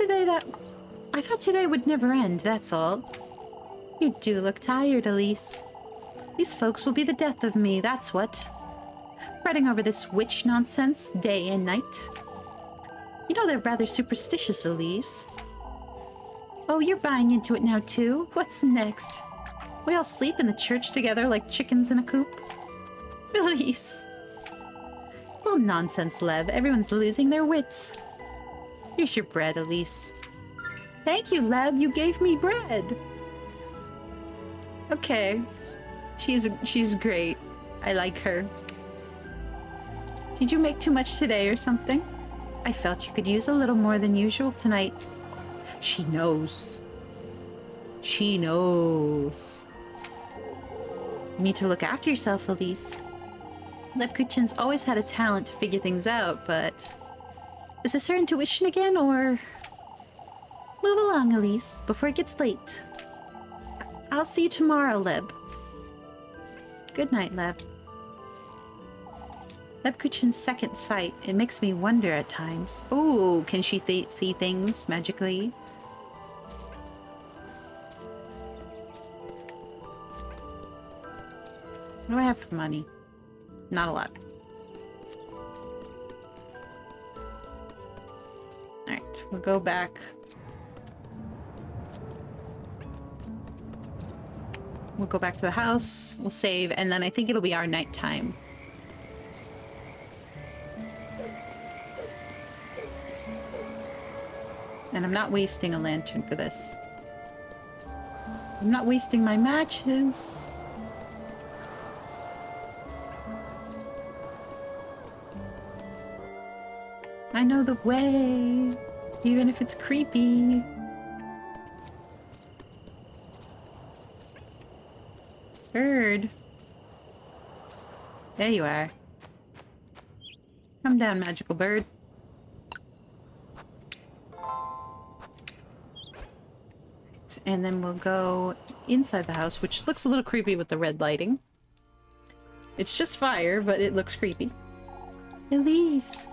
today would never end, that's all. You do look tired, Elise. These folks will be the death of me, that's what. Fretting over this witch nonsense day and night. You know they're rather superstitious, Elise. Oh, you're buying into it now too? What's next? We all sleep in the church together like chickens in a coop? Elise. It's all nonsense, Lev. Everyone's losing their wits. Here's your bread, Elise. Thank you, Lev. You gave me bread. Okay. She's great. I like her. Did you make too much today or something? I felt you could use a little more than usual tonight. She knows. She knows. You need to look after yourself, Elise. Lepkuchin's always had a talent to figure things out, but... Is this her intuition again, or... Move along, Elise, before it gets late. I'll see you tomorrow, Leb. Good night, Leb. Lepkuchin's second sight, it makes me wonder at times. Oh, can she see things magically? What do I have for money? Not a lot. Alright, we'll go back. We'll go back to the house, we'll save, and then I think it'll be our nighttime. And I'm not wasting a lantern for this. I'm not wasting my matches. I know the way, even if it's creepy. Bird. There you are. Come down, magical bird. And then we'll go inside the house, which looks a little creepy with the red lighting. It's just fire, but it looks creepy. Elise,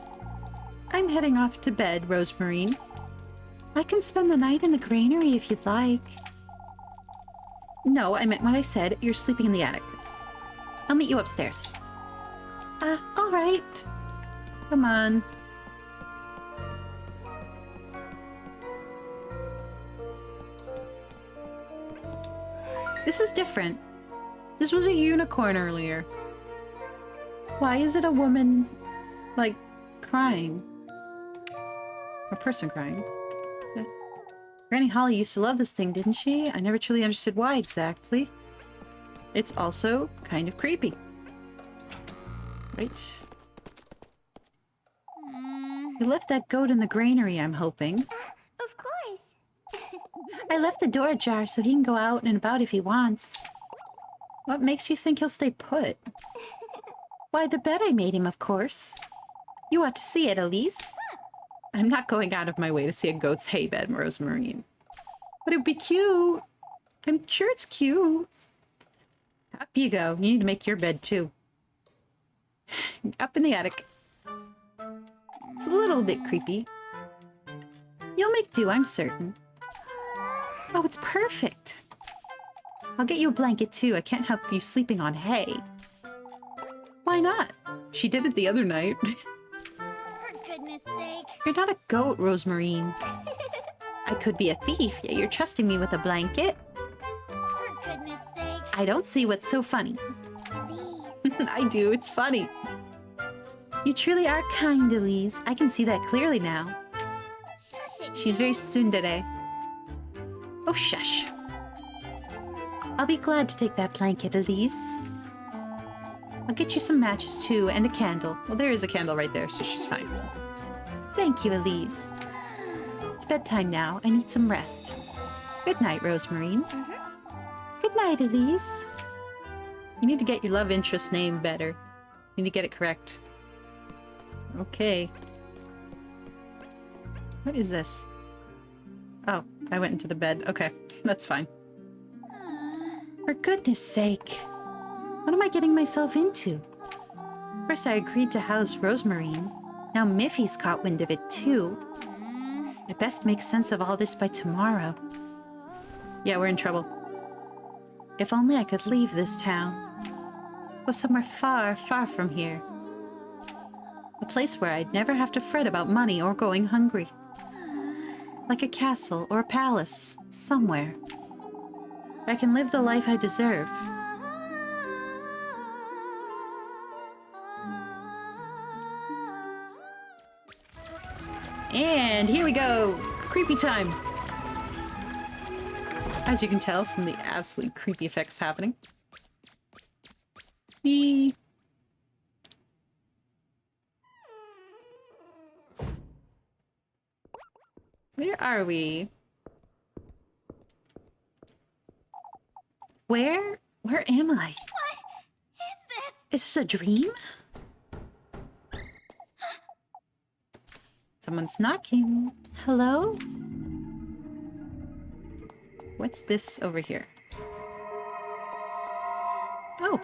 I'm heading off to bed, Rosemarine. I can spend the night in the granary if you'd like. No, I meant what I said. You're sleeping in the attic. I'll meet you upstairs. All right. Come on. This is different. This was a unicorn earlier. Why is it a woman, like, crying? A person crying. Granny Holly used to love this thing, didn't she? I never truly understood why exactly. It's also kind of creepy. Right. You left that goat in the granary, I'm hoping. Of course. I left the door ajar so he can go out and about if he wants. What makes you think he'll stay put? Why, the bed I made him, of course. You ought to see it, Elise. I'm not going out of my way to see a goat's hay bed, Rosemarine. But it'd be cute. I'm sure it's cute. Up you go. You need to make your bed, too. Up in the attic. It's a little bit creepy. You'll make do, I'm certain. Oh, it's perfect. I'll get you a blanket, too. I can't help you sleeping on hay. Why not? She did it the other night. For goodness sake. You're not a goat, Rosemarine. I could be a thief, yet you're trusting me with a blanket. For goodness sake. I don't see what's so funny. Please. I do, it's funny. You truly are kind, Elise. I can see that clearly now. Shush it. She's very tsundere. Oh, shush. I'll be glad to take that blanket, Elise. I'll get you some matches, too, and a candle. Well, there is a candle right there, so she's fine. Thank you, Elise. It's bedtime now. I need some rest. Good night, Rosemarine. Good night, Elise. You need to get your love interest name better. You need to get it correct. Okay. What is this? Oh, I went into the bed. Okay, that's fine. For goodness sake. What am I getting myself into? First I agreed to house Rosemarine. Now Miffy's caught wind of it too. I best make sense of all this by tomorrow. Yeah, we're in trouble. If only I could leave this town. Go somewhere far, far from here. A place where I'd never have to fret about money or going hungry. Like a castle or a palace, somewhere. Where I can live the life I deserve. And here we go! Creepy time! As you can tell from the absolute creepy effects happening. Eee. Where are we? Where am I? What is this? Is this a dream? Someone's knocking. Hello? What's this over here? Oh.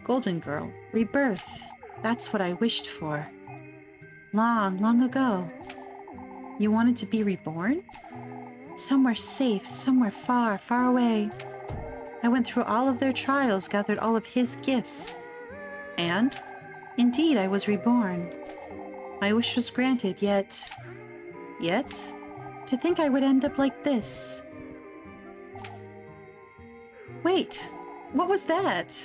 Golden Girl. Rebirth. That's what I wished for. Long, long ago. You wanted to be reborn? Somewhere safe, somewhere far, far away. I went through all of their trials, gathered all of his gifts. And, indeed, I was reborn. My wish was granted, yet... To think I would end up like this. Wait, what was that?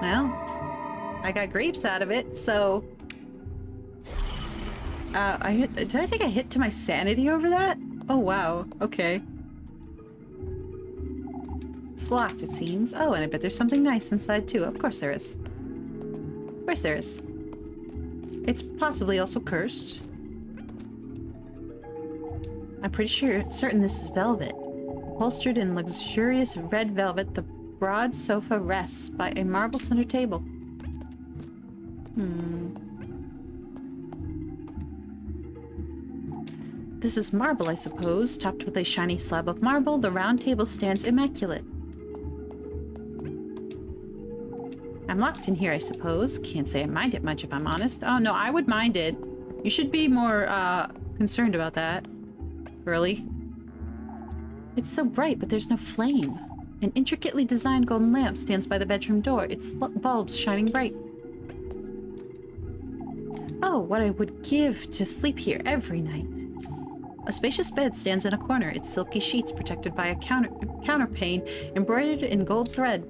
Well, I got grapes out of it, so... did I take a hit to my sanity over that? Oh wow, okay. It's locked, it seems. Oh, and I bet there's something nice inside too. Of course there is. Of course there is. It's possibly also cursed. I'm pretty certain this is velvet. Upholstered in luxurious red velvet, the broad sofa rests by a marble center table. This is marble, I suppose. Topped with a shiny slab of marble, the round table stands immaculate. I'm locked in here, I suppose. Can't say I mind it much if I'm honest. Oh no, I would mind it. You should be more, concerned about that. Girly. It's so bright, but there's no flame. An intricately designed golden lamp stands by the bedroom door, its bulbs shining bright. Oh, what I would give to sleep here every night. A spacious bed stands in a corner, its silky sheets protected by a counterpane embroidered in gold thread.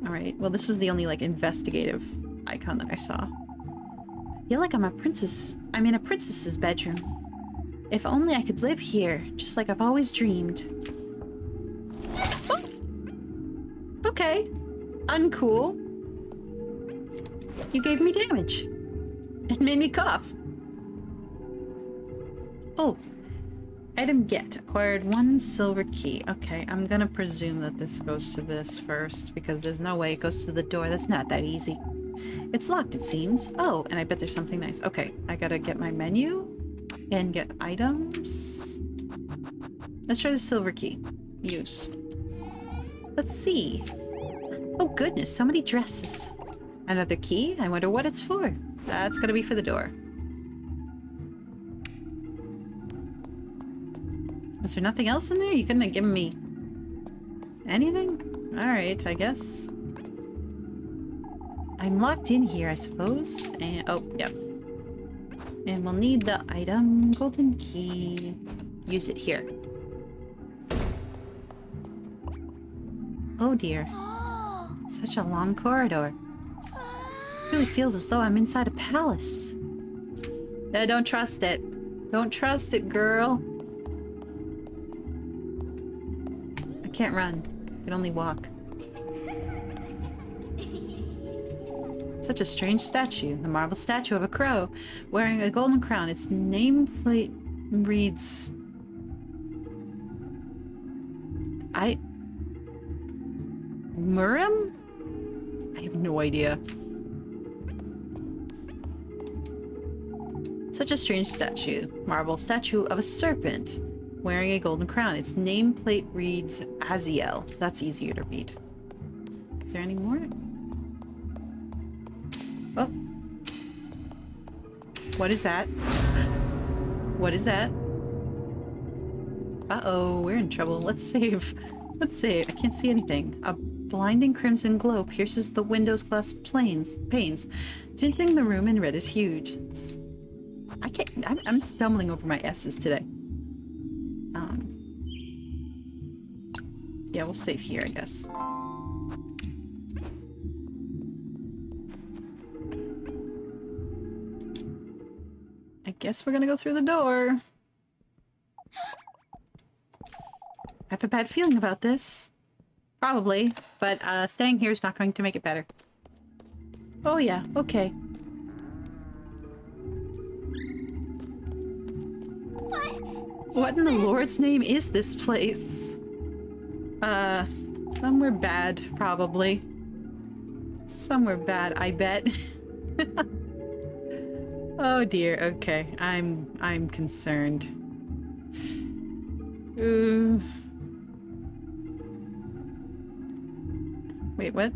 Alright, well this was the only, like, investigative icon that I saw. I feel like I'm a princess. I'm in a princess's bedroom. If only I could live here, just like I've always dreamed. Oh. Okay. Uncool. You gave me damage. It made me cough. Oh. Item get. Acquired 1 silver key. Okay, I'm gonna presume that this goes to this first, because there's no way it goes to the door. That's not that easy. It's locked, it seems. Oh, and I bet there's something nice. Okay, I gotta get my menu and get items. Let's try the silver key. Use. Let's see. Oh goodness, so many dresses. Another key? I wonder what it's for. That's gonna be for the door. Is there nothing else in there? You couldn't have given me anything? Alright, I guess. I'm locked in here, I suppose. And oh, yep. And we'll need the item. Golden key. Use it here. Oh dear. Such a long corridor. It really feels as though I'm inside a palace. Don't trust it. Don't trust it, girl. I can't run. I can only walk. Such a strange statue. The marble statue of a crow wearing a golden crown. Its nameplate reads... Murim? I have no idea. Such a strange statue. Marble statue of a serpent wearing a golden crown. Its nameplate reads Hazel. That's easier to read. Is there any more? Oh. What is that? What is that? Uh-oh, we're in trouble. Let's save. Let's see. I can't see anything. A blinding crimson glow pierces the window's glass panes, tinting the room in red is huge. I can't. I'm stumbling over my S's today. Yeah, we'll save here, I guess. I guess we're gonna go through the door. I have a bad feeling about this. Probably, but staying here is not going to make it better. Oh yeah, okay. What in the Lord's name is this place? Somewhere bad, probably. Somewhere bad, I bet. Oh dear, okay. I'm concerned. Wait, what?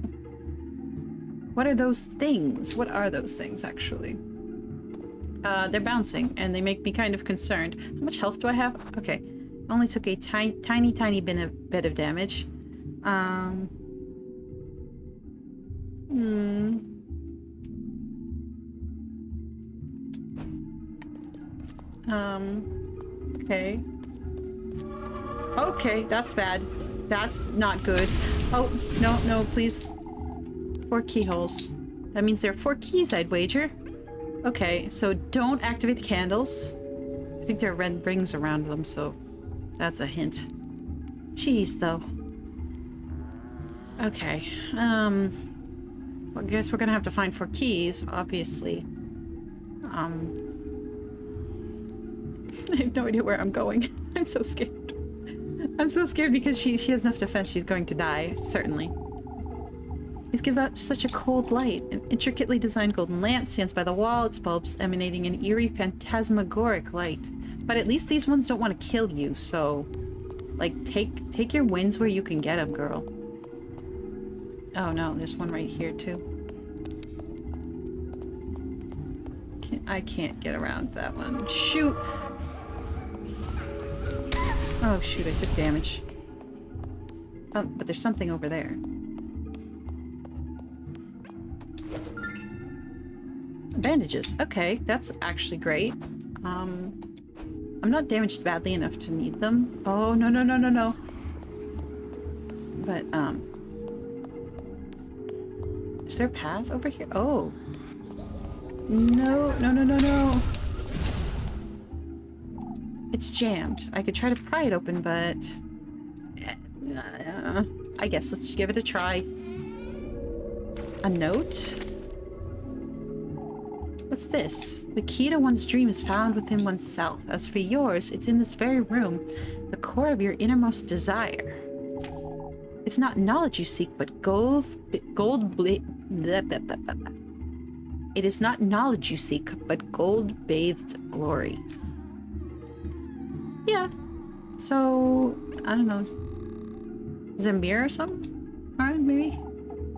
What are those things? What are those things, actually? They're bouncing, and they make me kind of concerned. How much health do I have? Okay. Only took a tiny bit of damage. Okay. Okay, that's bad. That's not good. Oh, no, please. 4 keyholes. That means there are 4 keys, I'd wager. Okay, so don't activate the candles. I think there are red rings around them, so that's a hint. Jeez, though. Okay, well, I guess we're gonna have to find 4 keys, obviously. I have no idea where I'm going. I'm so scared. I'm so scared because she has enough defense. She's going to die, certainly. These give out such a cold light. An intricately designed golden lamp stands by the wall, its bulbs emanating an eerie, phantasmagoric light. But at least these ones don't want to kill you, so... like, take your wins where you can get them, girl. Oh no, there's one right here, too. I can't get around that one. Shoot! Oh shoot, I took damage. Oh, but there's something over there. Bandages. Okay, that's actually great. I'm not damaged badly enough to need them. Oh, no. But, is there a path over here? Oh. No. It's jammed. I could try to pry it open, but... I guess let's give it a try. A note? What's this? The key to one's dream is found within oneself. As for yours, it's in this very room, the core of your innermost desire. It's not knowledge you seek, but It is not knowledge you seek, but gold-bathed glory. Yeah. So, I don't know. Is it a mirror or something? Alright, maybe.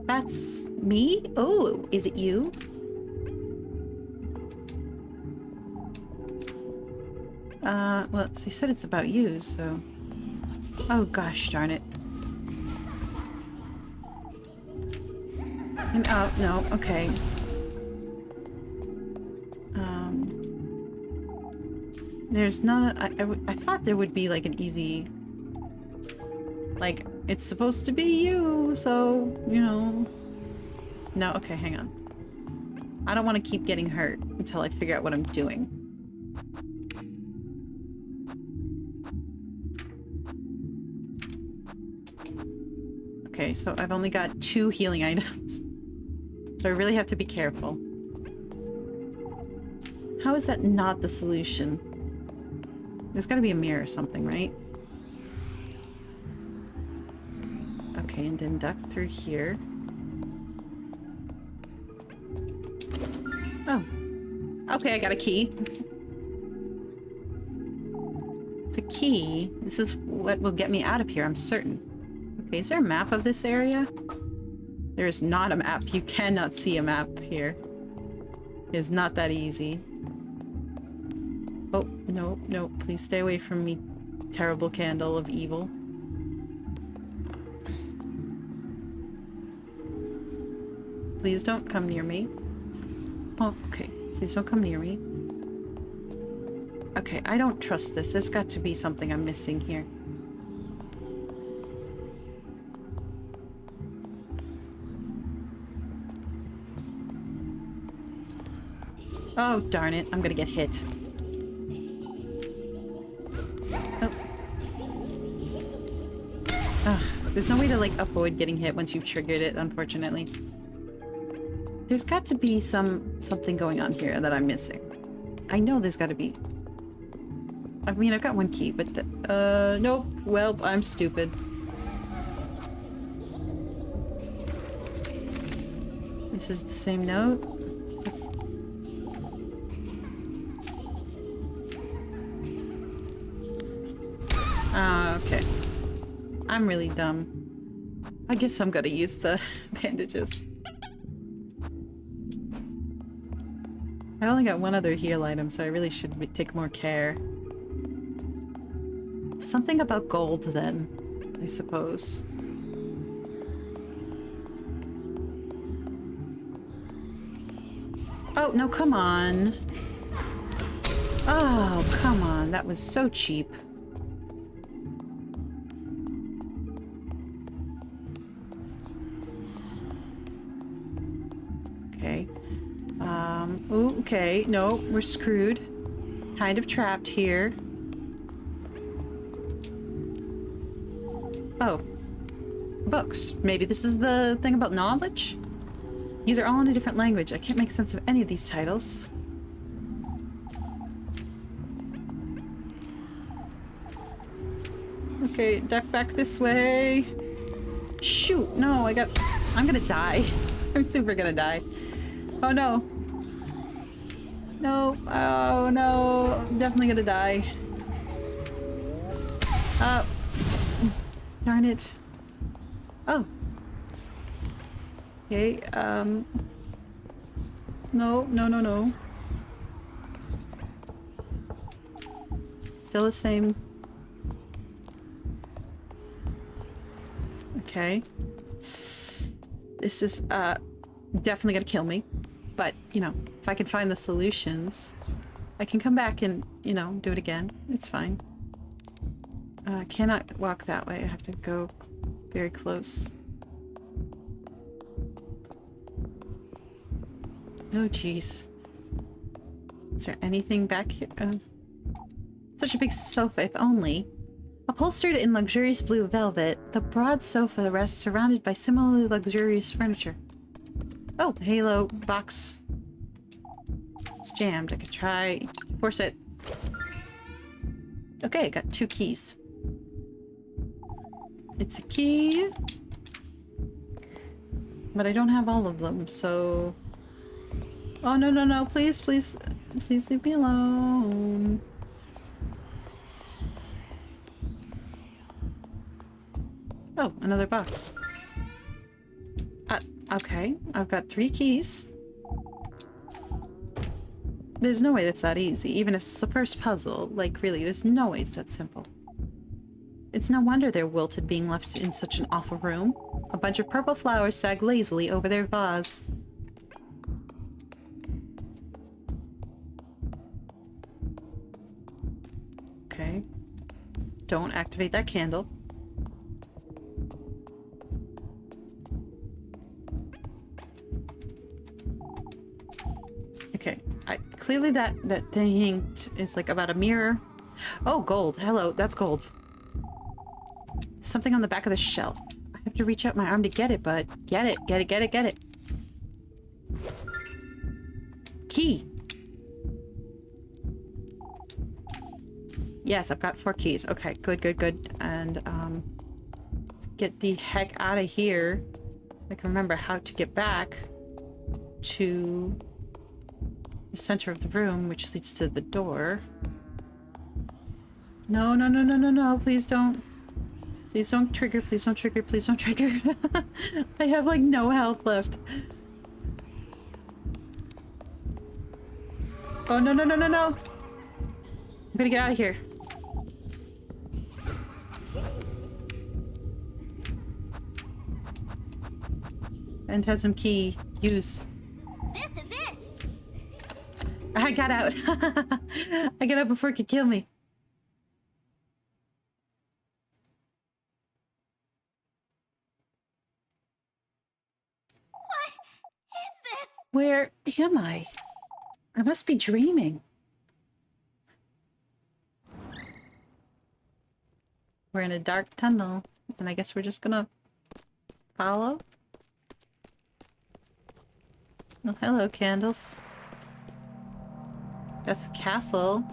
That's me? Oh, is it you? Well, she said it's about you, so... Oh gosh darn it. And, oh, no, okay. There's not... I thought there would be, like, an easy... Like, it's supposed to be you, so, you know... No, okay, hang on. I don't want to keep getting hurt until I figure out what I'm doing. Okay, so I've only got 2 healing items. So I really have to be careful. How is that not the solution? There's gotta be a mirror or something, right? Okay, and then duck through here. Oh. Okay, I got a key. It's a key. This is what will get me out of here, I'm certain. Okay, is there a map of this area? There is not a map. You cannot see a map here. It's not that easy. Oh, no, please stay away from me, terrible candle of evil. Please don't come near me. Oh, okay. Please don't come near me. Okay, I don't trust this. There's got to be something I'm missing here. Oh, darn it. I'm gonna get hit. Oh. Ugh. There's no way to, like, avoid getting hit once you've triggered it, unfortunately. There's got to be something going on here that I'm missing. I know there's got to be. I mean, I've got one key, but nope. Well, I'm stupid. This is the same note. It's... okay. I'm really dumb. I guess I'm gonna use the bandages. I only got one other heal item, so I really should take more care. Something about gold, then, I suppose. Oh, no, come on. Oh, come on. That was so cheap. Okay. Ooh, okay. No, we're screwed. Kind of trapped here. Oh. Books. Maybe this is the thing about knowledge? These are all in a different language. I can't make sense of any of these titles. Okay, duck back this way. Shoot! No, I'm gonna die. I'm super gonna die. Oh no. No. Oh no. I'm definitely gonna die. Darn it. Oh. Okay, no, no, no, no. Still the same. Okay. This is, definitely gonna kill me. But, you know, if I can find the solutions, I can come back and, you know, do it again. It's fine. I cannot walk that way. I have to go very close. Oh, jeez. Is there anything back here? Such a big sofa, if only. Upholstered in luxurious blue velvet, the broad sofa rests surrounded by similarly luxurious furniture. Oh, Halo box. It's jammed. I could try force it. Okay, I got 2 keys. It's a key. But I don't have all of them, so... Oh, no, no, no, please, please. Please leave me alone. Oh, another box. Okay. I've got 3 keys. There's no way that's that easy, even if it's the first puzzle. Like, really, there's no way it's that simple. It's no wonder they're wilted being left in such an awful room. A bunch of purple flowers sag lazily over their vase. Okay. Don't activate that candle. Okay. Clearly that thing is like about a mirror. Oh, gold. Hello, that's gold. Something on the back of the shelf. I have to reach out my arm to get it, but get it, get it, get it, get it. Key. Yes, I've got 4 keys. Okay, good, good, good. And, let's get the heck out of here. I can remember how to get back to the center of the room, which leads to the door. No, no, no, no, no, no. Please don't. Please don't trigger. Please don't trigger. Please don't trigger. I have, like, no health left. Oh, no, no, no, no, no. I'm gonna get out of here. Phantasm key. use. This is it. I got out. I got out before it could kill me. What is this? Where am I? I must be dreaming. We're in a dark tunnel, and I guess we're just gonna follow. Oh, hello, candles. That's the castle.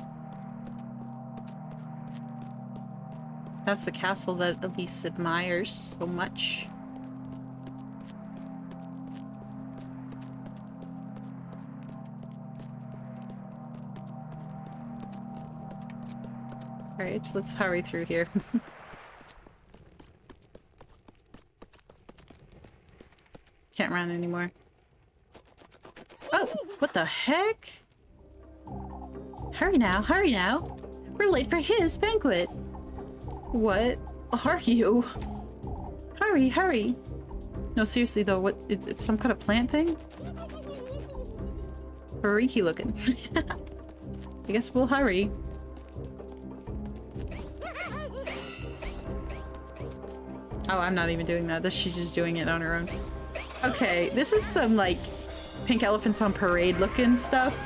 That's the castle that Elise admires so much. Alright, let's hurry through here. Can't run anymore. Oh, what the heck? Hurry now, hurry now. We're late for his banquet. What are you? Hurry, hurry. No, seriously though, what? It's some kind of plant thing? Freaky looking. I guess we'll hurry. Oh, I'm not even doing that. She's just doing it on her own. Okay, this is some, like, Pink Elephants on Parade looking stuff.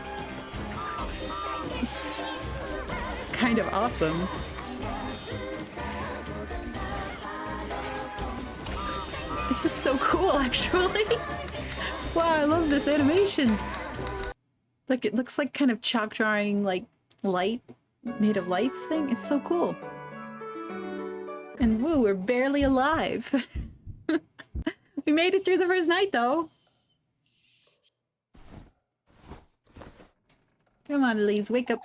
It's kind of awesome. This is so cool, actually. Wow, I love this animation. Like, it looks like kind of chalk drawing, like, light, made of lights thing. It's so cool. And woo, we're barely alive. We made it through the first night, though. Come on, Elise, wake up.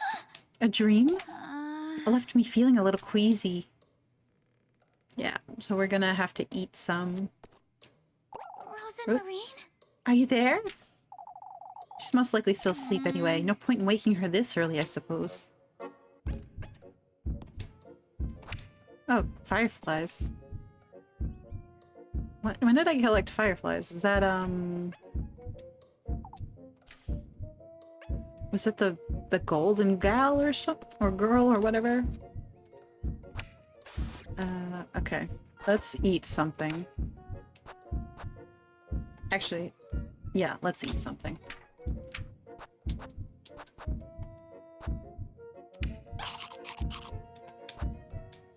A dream? It left me feeling a little queasy. Yeah, so we're gonna have to eat some. Rosemarine? Are you there? She's most likely still asleep anyway. No point in waking her this early, I suppose. Oh, fireflies. When did I collect fireflies? Was that, was that the golden gal or something? Or girl or whatever? Okay. Let's eat something. Actually, yeah, let's eat something.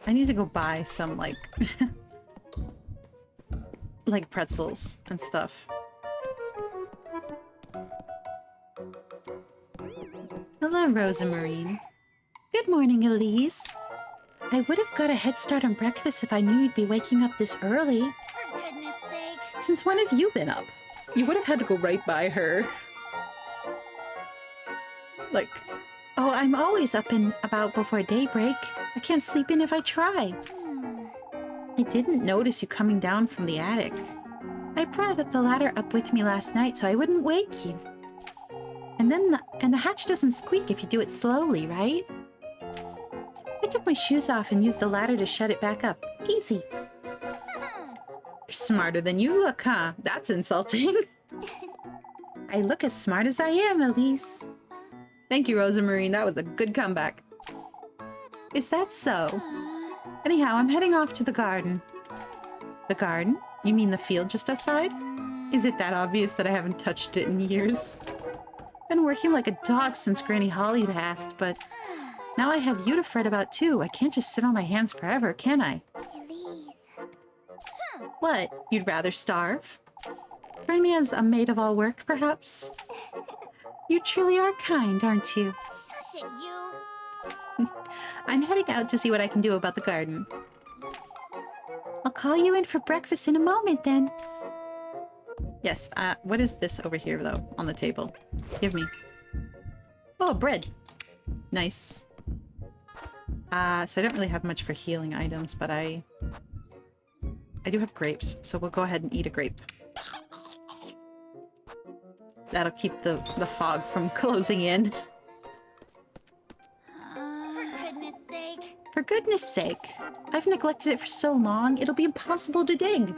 I need to go buy some, like, like pretzels and stuff. Hello, Rosemarine. Good morning, Elise. I would have got a head start on breakfast if I knew you'd be waking up this early. For goodness sake. Since when have you been up? You would have had to go right by her. Like, oh, I'm always up and about before daybreak. I can't sleep in if I try. I didn't notice you coming down from the attic. I brought the ladder up with me last night so I wouldn't wake you. And the hatch doesn't squeak if you do it slowly, right? I took my shoes off and used the ladder to shut it back up. Easy. You're smarter than you look, huh? That's insulting. I look as smart as I am, Elise. Thank you, Rosemarine. That was a good comeback. Is that so? Anyhow, I'm heading off to the garden. The garden? You mean the field just outside? Is it that obvious that I haven't touched it in years? Been working like a dog since Granny Holly passed, but now I have you to fret about too. I can't just sit on my hands forever, can I? Elise. What? You'd rather starve? Turn me as a maid of all work, perhaps? You truly are kind, aren't you? Shush it, you. I'm heading out to see what I can do about the garden. I'll call you in for breakfast in a moment, then. Yes, what is this over here, though, on the table? Give me. Oh, bread. Nice. So I don't really have much for healing items, but I do have grapes, so we'll go ahead and eat a grape. That'll keep the fog from closing in. For goodness sake. For goodness sake. I've neglected it for so long, it'll be impossible to dig.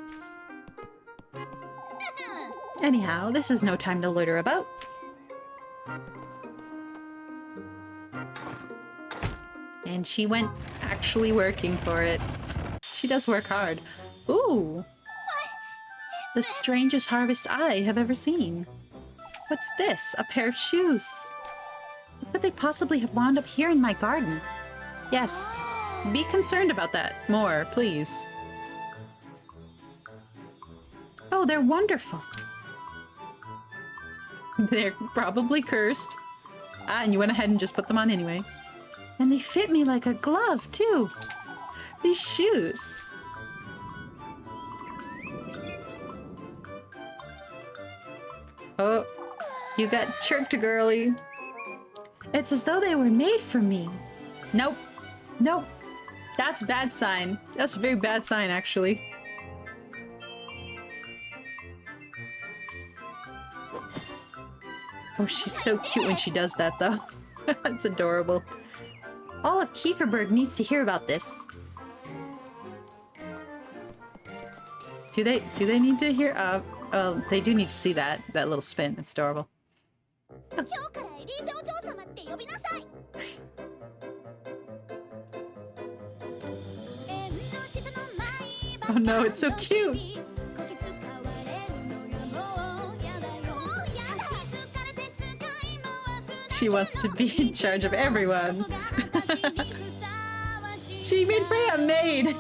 Anyhow, this is no time to loiter about. And she went actually working for it. She does work hard. Ooh! The strangest harvest I have ever seen. What's this? A pair of shoes. How could they possibly have wound up here in my garden? Yes, be concerned about that more, please. Oh, they're wonderful. They're probably cursed. Ah, and you went ahead and just put them on anyway. And they fit me like a glove, too. These shoes. Oh, you got tricked, girly. It's as though they were made for me. Nope. Nope. That's a bad sign. That's a very bad sign, actually. Oh, she's so cute when she does that, though. That's adorable. All of Kieferberg needs to hear about this. Do they need to hear? Oh, they do need to see that little spin. It's adorable. Oh. Oh no, it's so cute. She wants to be in charge of everyone. She made Freya a maid.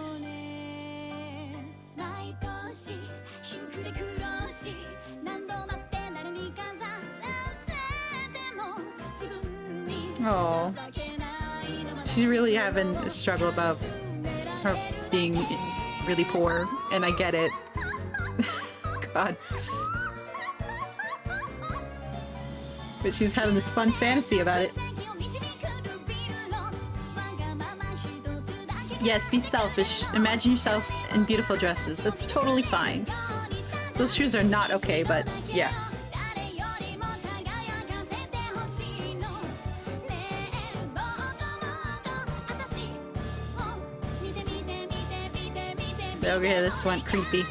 Oh, she's really having a struggle about her being really poor, and I get it. God. But she's having this fun fantasy about it. Yes, be selfish. Imagine yourself in beautiful dresses. That's totally fine. Those shoes are not okay, but yeah. Okay, this went creepy.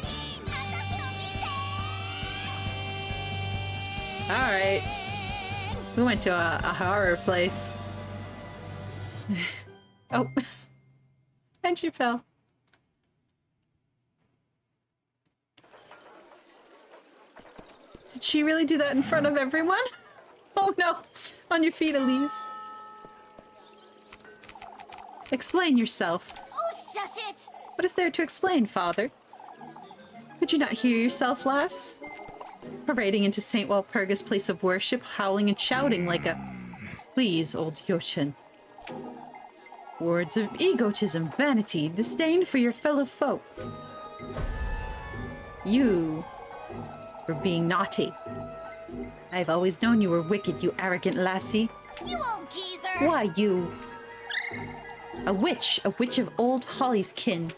Alright. We went to a horror place. Oh. And she fell. Did she really do that in front of everyone? Oh no! On your feet, Elise. Explain yourself. Oh, shush it! What is there to explain, father? Could you not hear yourself, lass? Parading into St. Walpurga's place of worship, howling and shouting like a... Please, old Jochin. Words of egotism, vanity, disdain for your fellow folk. You were being naughty. I've always known you were wicked, you arrogant lassie. You old geezer! Why, you... A witch of old Holly's kin.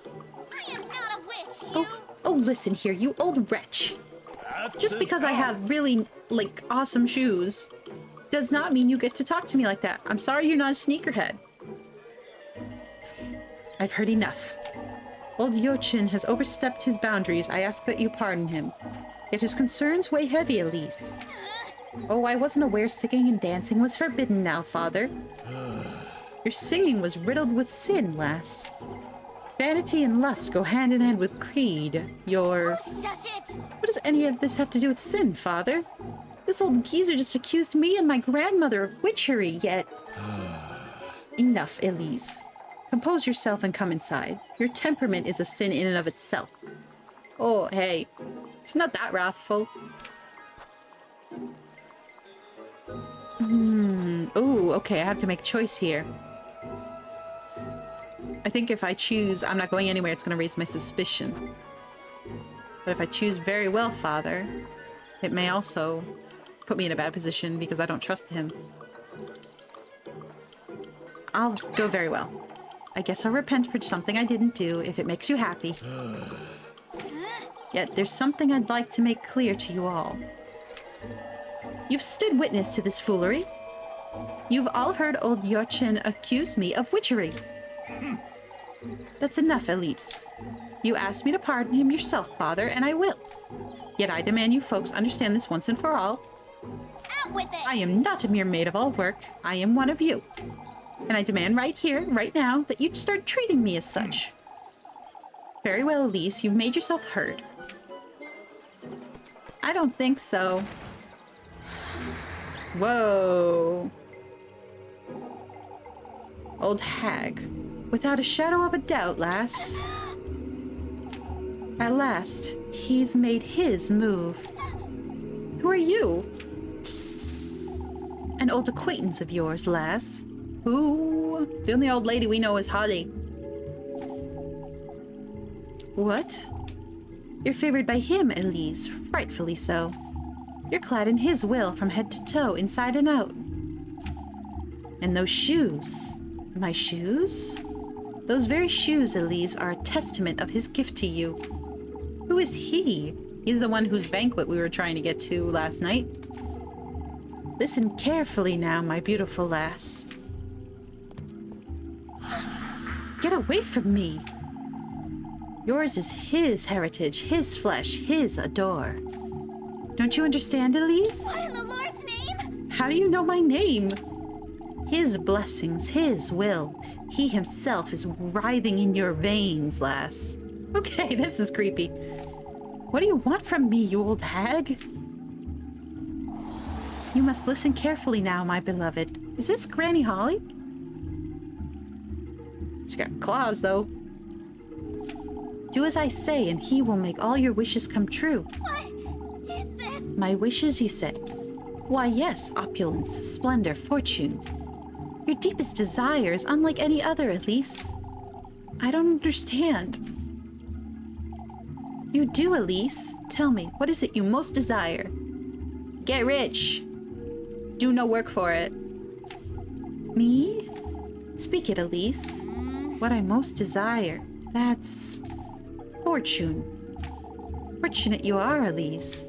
I am not a witch, Oh, listen here, you old wretch. Just because I have really, like, awesome shoes does not mean you get to talk to me like that. I'm sorry you're not a sneakerhead. I've heard enough. Old Jochin has overstepped his boundaries. I ask that you pardon him. Yet his concerns weigh heavy, Elise. Oh, I wasn't aware singing and dancing was forbidden now, father. Your singing was riddled with sin, lass. Vanity and lust go hand in hand with greed. Your... Oh, shush it! What does any of this have to do with sin, father? This old geezer just accused me and my grandmother of witchery, yet... Enough, Elise. Compose yourself and come inside. Your temperament is a sin in and of itself. Oh, hey. She's not that wrathful. Ooh, okay, I have to make a choice here. I think if I choose I'm not going anywhere, it's going to raise my suspicion. But if I choose very well, father, it may also put me in a bad position because I don't trust him. I'll go very well. I guess I'll repent for something I didn't do if it makes you happy. Yet there's something I'd like to make clear to you all. You've stood witness to this foolery. You've all heard old Jochin accuse me of witchery. That's enough, Elise. You asked me to pardon him yourself, father, and I will. Yet I demand you folks understand this once and for all. Out with it! I am not a mere maid of all work. I am one of you. And I demand right here, right now, that you start treating me as such. Very well, Elise. You've made yourself heard. I don't think so. Whoa. Old hag. Without a shadow of a doubt, lass. At last, he's made his move. Who are you? An old acquaintance of yours, lass. Who? The only old lady we know is Holly. What? You're favored by him, Elise. Frightfully so. You're clad in his will from head to toe, inside and out. And those shoes. My shoes? Those very shoes, Elise, are a testament of his gift to you. Who is he? He's the one whose banquet we were trying to get to last night. Listen carefully now, my beautiful lass. Get away from me! Yours is his heritage, his flesh, his adore. Don't you understand, Elise? What in the Lord's name? How do you know my name? His blessings, his will. He himself is writhing in your veins, lass. Okay, this is creepy. What do you want from me, you old hag? You must listen carefully now, my beloved. Is this Granny Holly? She's got claws, though. Do as I say, and he will make all your wishes come true. What is this? My wishes, you say? Why, yes, opulence, splendor, fortune. Your deepest desire is unlike any other, Elise. I don't understand. You do, Elise. Tell me, what is it you most desire? Get rich. Do no work for it. Me? Speak it, Elise. What I most desire, that's... fortune. Fortunate you are, Elise.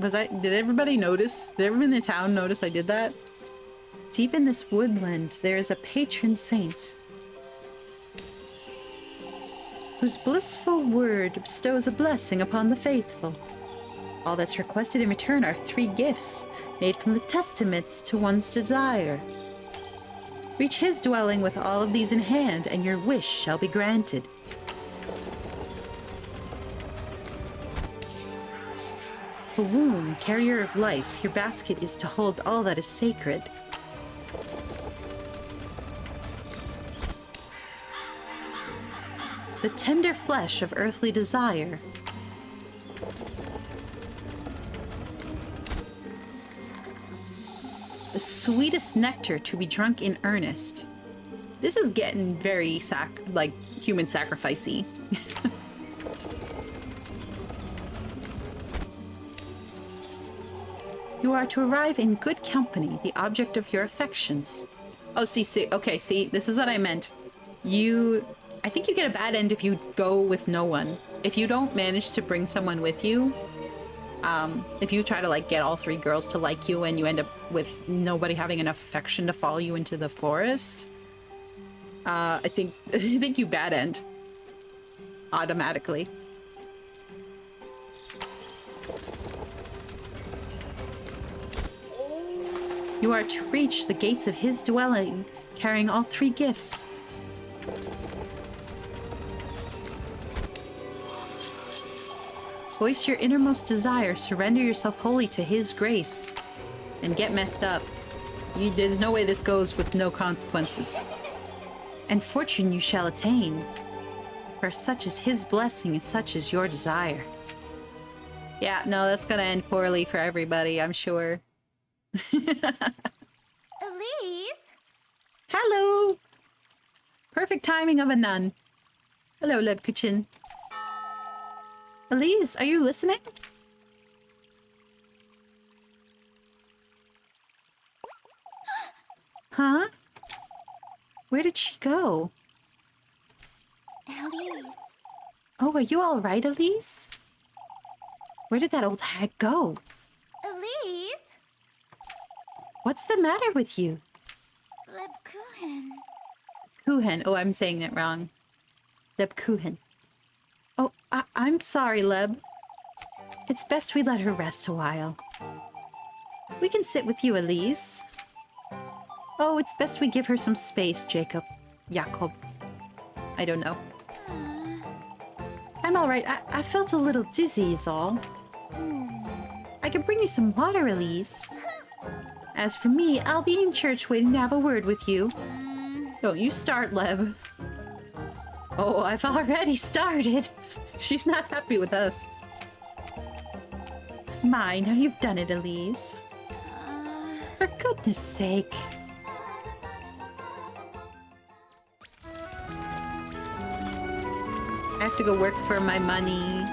Did everybody notice? Did everyone in the town notice I did that? Deep in this woodland, there is a patron saint whose blissful word bestows a blessing upon the faithful. All that's requested in return are 3 gifts made from the testaments to one's desire. Reach his dwelling with all of these in hand, and your wish shall be granted. A womb, carrier of life, your basket is to hold all that is sacred. The tender flesh of earthly desire. The sweetest nectar to be drunk in earnest. This is getting very human sacrificey. You are to arrive in good company, the object of your affections. Oh, see, okay, see, this is what I meant. I think you get a bad end if you go with no one. If you don't manage to bring someone with you, if you try to get all 3 girls to like you and you end up with nobody having enough affection to follow you into the forest, I think you bad end automatically. You are to reach the gates of his dwelling, carrying all 3 gifts. Voice your innermost desire, surrender yourself wholly to his grace, and get messed up. There's no way this goes with no consequences. And fortune you shall attain, for such is his blessing and such is your desire. Yeah, no, that's gonna end poorly for everybody, I'm sure. Elise? Hello! Perfect timing of a nun. Hello, Leb Kitchen. Elise, are you listening? Huh? Where did she go? Elise. Oh, are you all right, Elise? Where did that old hag go? Elise? What's the matter with you? Lebkuchen. Kuchen. Oh, I'm saying it wrong. Lebkuchen. Oh, I'm sorry, Leb. It's best we let her rest a while. We can sit with you, Elise. Oh, it's best we give her some space, Jacob. I don't know. I'm alright. I felt a little dizzy is all. I can bring you some water, Elise. As for me, I'll be in church waiting to have a word with you. Don't you start, Leb. Oh, I've already started. She's not happy with us. My, now you've done it, Elise. For goodness sake. I have to go work for my money.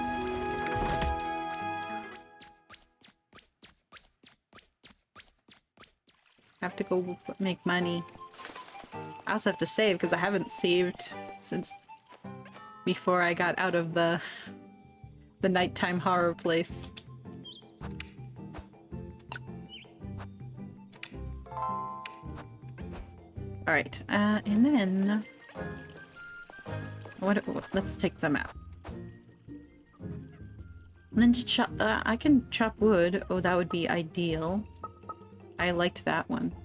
I have to go make money. I also have to save because I haven't saved since before I got out of the nighttime horror place. All right, and then let's take them out. And then to chop, I can chop wood. Oh, that would be ideal. I liked that one.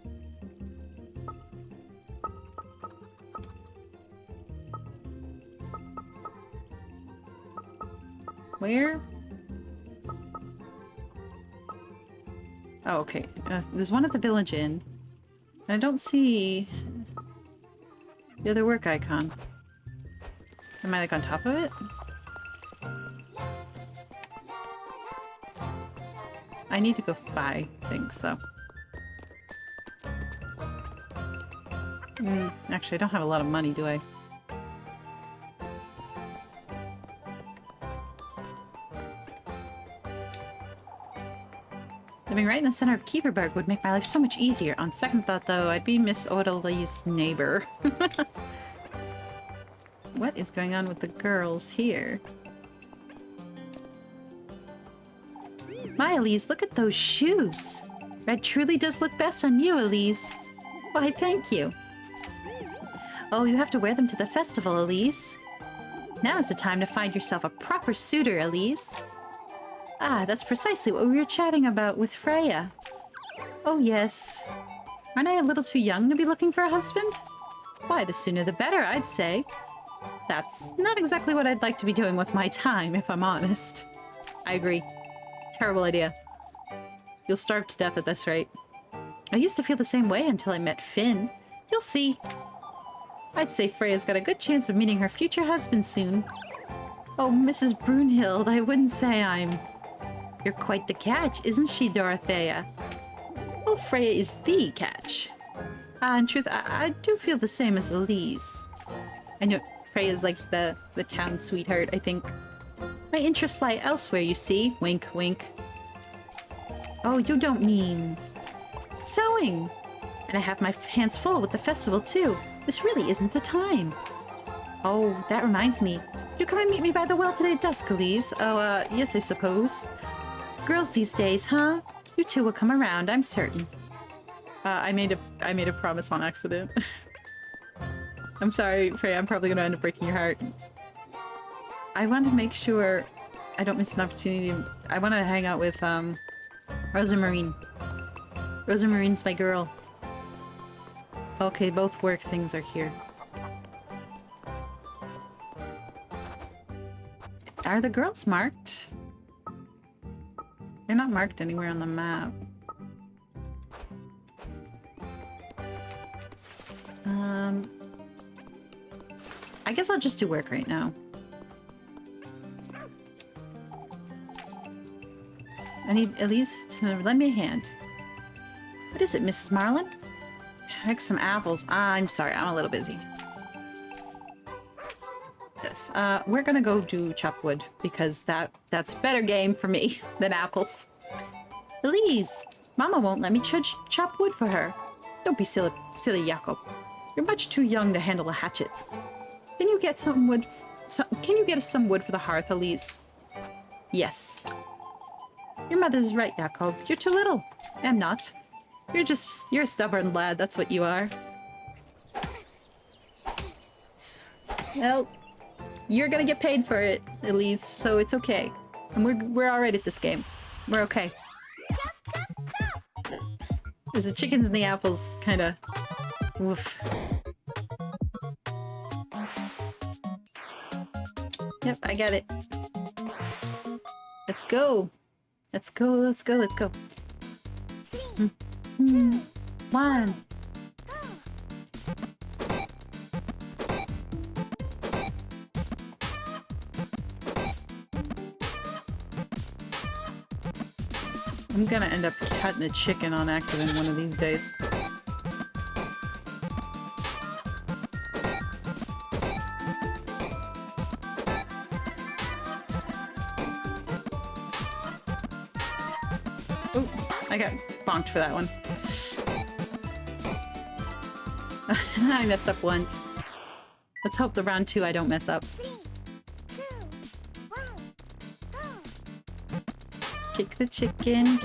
Where? Oh, okay. There's one at the village inn. And I don't see the other work icon. Am I like on top of it? I need to go buy things though. Actually, I don't have a lot of money, do I? Living right in the center of Keeperberg would make my life so much easier. On second thought, though, I'd be Miss Odalie's neighbor. What is going on with the girls here? My, Elise, look at those shoes. Red truly does look best on you, Elise. Why, thank you. Oh, you have to wear them to the festival, Elise. Now is the time to find yourself a proper suitor, Elise. Ah, that's precisely what we were chatting about with Freya. Oh, yes. Aren't I a little too young to be looking for a husband? Why, the sooner the better, I'd say. That's not exactly what I'd like to be doing with my time, if I'm honest. I agree. Terrible idea. You'll starve to death at this rate. I used to feel the same way until I met Finn. You'll see. I'd say Freya's got a good chance of meeting her future husband soon. Oh, Mrs. Brunhild, I wouldn't say I'm... You're quite the catch, isn't she, Dorothea? Well, Freya is the catch. In truth, I do feel the same as Elise. I know Freya's like the town sweetheart, I think. My interests lie elsewhere, you see. Wink, wink. Oh, you don't mean... Sewing! And I have my hands full with the festival, too. This really isn't the time. Oh, that reminds me. You come and meet me by the well today at dusk, Elise? Oh, yes, I suppose. Girls these days, huh? You two will come around, I'm certain. I made a promise on accident. I'm sorry, Freya, I'm probably gonna end up breaking your heart. I want to make sure I don't miss an opportunity. I want to hang out with, Rosa Marine. Rosa Marine's my girl. Okay, both work things are here. Are the girls marked? They're not marked anywhere on the map. I guess I'll just do work right now. I need at least to lend me a hand. What is it, Mrs. Marlin? Heck, some apples. I'm sorry, I'm a little busy. Yes, we're gonna go do chop wood because that's better game for me than apples. Elise, Mama won't let me chop wood for her. Don't be silly, Jakob. You're much too young to handle a hatchet. Can you get some wood? Can you get us some wood for the hearth, Elise? Yes. Your mother's right, Jakob. You're too little. I'm not. You're a stubborn lad, that's what you are. Well, You're gonna get paid for it, Elise, so it's okay. And we're alright at this game. We're okay. There's the chickens and the apples, kinda. Woof. Yep, I got it. Let's go. Let's go, let's go, let's go. One. I'm gonna end up cutting a chicken on accident one of these days. Oh, I got bonked for that one. I messed up once. Let's hope the round 2 I don't mess up. Kick the chicken,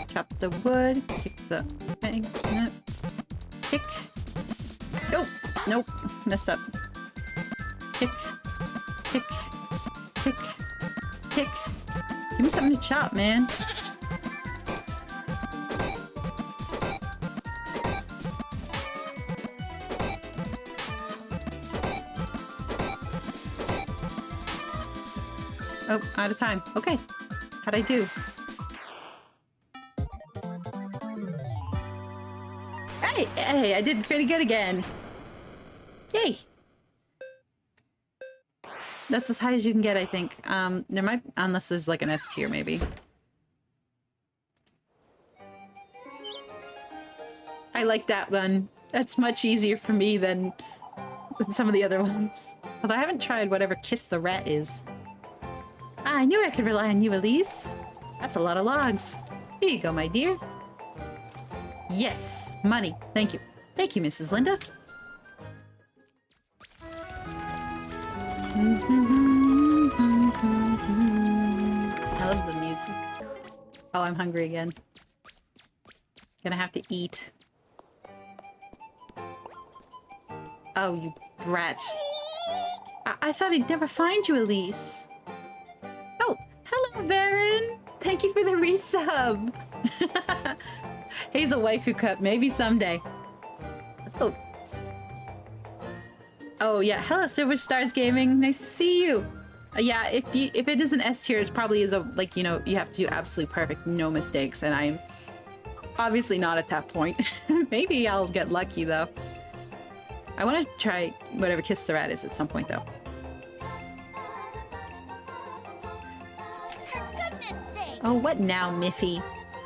chop the wood, kick the thing, kick. Oh, nope, messed up. Kick, kick, kick, kick. Give me something to chop, man. Oh, out of time. Okay. How'd I do? Hey, I did pretty good again. Yay. That's as high as you can get, I think. There might, unless there's like an S tier, maybe. I like that one. That's much easier for me than some of the other ones. Although I haven't tried whatever Kiss the Rat is. I knew I could rely on you, Elise. That's a lot of logs. Here you go, my dear. Yes, money. Thank you. Thank you, Mrs. Linda. I love the music. Oh, I'm hungry again. Gonna have to eat. Oh, you brat. I thought I'd never find you, Elise. Oh, hello, Baron. Thank you for the resub. Hazel waifu cup, maybe someday. Oh. Oh yeah, hello, Silver Stars Gaming. Nice to see you. Yeah, if it is an S tier, it probably is a, like, you know, you have to do absolutely perfect, no mistakes, and I'm obviously not at that point. Maybe I'll get lucky though. I want to try whatever Kiss the Rat is at some point though. Oh, what now, Miffy?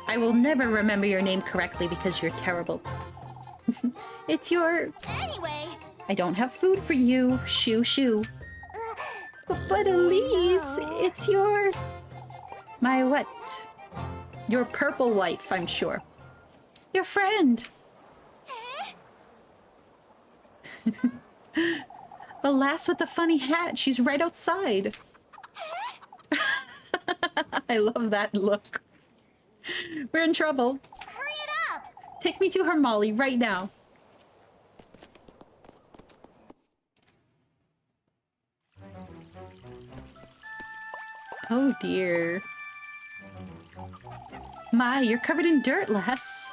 I will never remember your name correctly because you're terrible. It's your... Anyway. I don't have food for you. Shoo, shoo. But Elise, it's your... My what? Your purple wife, I'm sure. Your friend. The lass with the funny hat. She's right outside. I love that look. We're in trouble. Hurry it up! Take me to her, Molly, right now. Oh dear. My, you're covered in dirt, lass.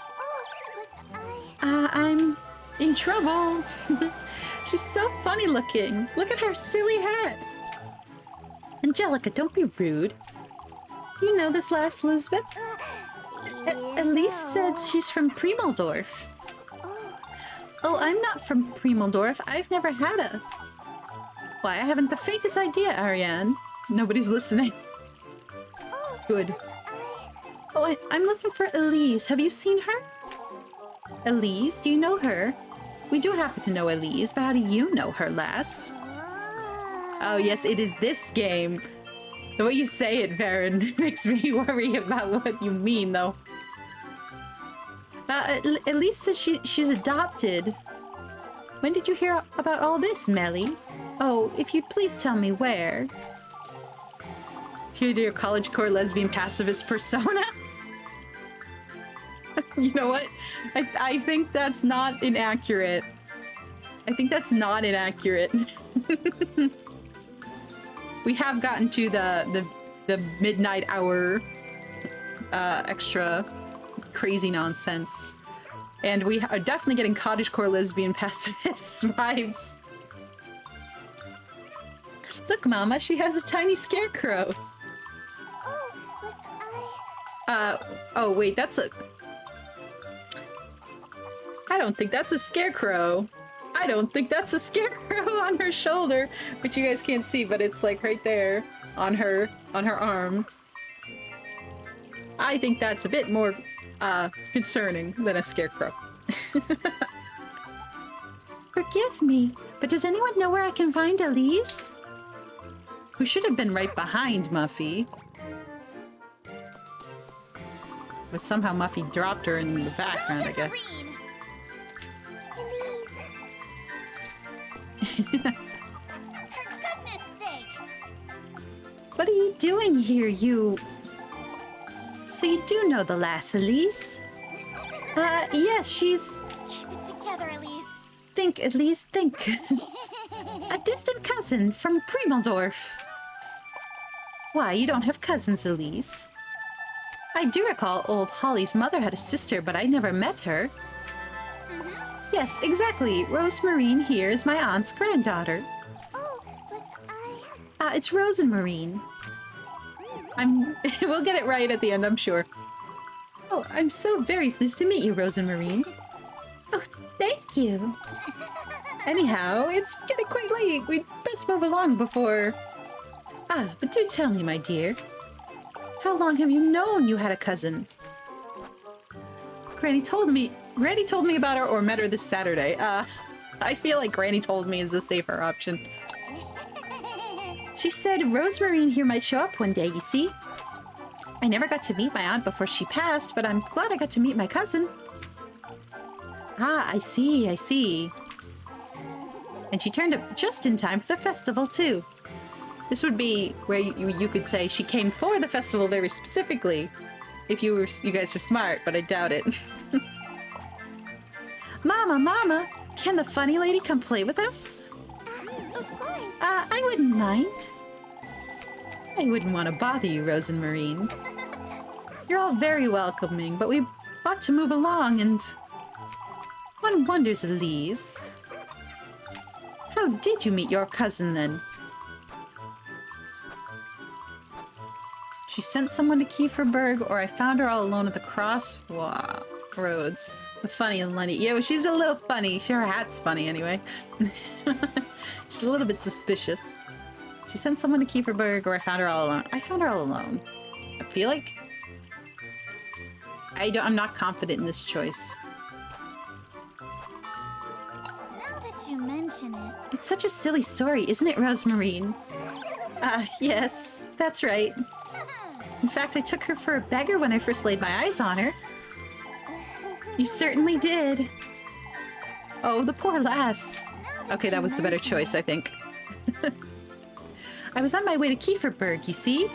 Oh, but I'm in trouble. She's so funny looking. Look at her silly hat. Angelica, don't be rude. You know this lass, Lisbeth? Elise said she's from Premeldorf. Oh, I'm not from Premeldorf. I've never had a... Why, I haven't the faintest idea, Ariane. Nobody's listening. Good. Oh, I'm looking for Elise. Have you seen her? Elise, do you know her? We do happen to know Elise, but how do you know her, lass? Oh, yes, it is this game. The way you say it, Varen, makes me worry about what you mean, though. Elise says she's adopted. When did you hear about all this, Melly? Oh, if you'd please tell me where. Due to your college core lesbian pacifist persona? You know what? I think that's not inaccurate. I think that's not inaccurate. We have gotten to the midnight hour extra crazy nonsense. And we are definitely getting cottagecore lesbian pacifist vibes. Look, Mama, she has a tiny scarecrow. Oh, but Oh, wait, that's a... I don't think that's a scarecrow. I don't think that's a scarecrow on her shoulder, which you guys can't see, but it's like right there on her arm. I think that's a bit more concerning than a scarecrow. Forgive me, but does anyone know where I can find Elise? Who should have been right behind Muffy. But somehow Muffy dropped her in the background, I guess. For goodness sake! What are you doing here, you... So you do know the lass, Elise? Yes, she's... Keep it together, Elise. Think, Elise, think. A distant cousin from Primeldorf. Why, you don't have cousins, Elise? I do recall old Holly's mother had a sister, but I never met her. Yes, exactly. Rose Marine here is my aunt's granddaughter. Oh, but It's Rose and Marine. We'll get it right at the end, I'm sure. Oh, I'm so very pleased to meet you, Rose and Marine. Oh, thank you. Anyhow, it's getting quite late. We'd best move along before... but do tell me, my dear. How long have you known you had a cousin? Granny told me about her or met her this Saturday. I feel like Granny told me is a safer option. She said Rosemarine here might show up one day, you see? I never got to meet my aunt before she passed, but I'm glad I got to meet my cousin. I see, I see. And she turned up just in time for the festival, too. This would be where you could say she came for the festival very specifically, if you guys were smart, but I doubt it. Mama, can the funny lady come play with us? of course. I wouldn't mind. I wouldn't want to bother you, Rose and Marine. You're all very welcoming, but we've got to move along, and one wonders, Elise. How did you meet your cousin, then? She sent someone to Kieferberg, or I found her all alone at the crossroads. The funny Lenny. Yeah, well, she's a little funny. Her hat's funny, anyway. She's a little bit suspicious. She sent someone to Kieferberg, or I found her all alone. I found her all alone. I feel like... I'm not confident in this choice. Now that you mention it... It's such a silly story, isn't it, Rosemarine? Yes, that's right. In fact, I took her for a beggar when I first laid my eyes on her. You certainly did. Oh, the poor lass. Okay, that was the better choice, I think. I was on my way to Kieferberg, you see?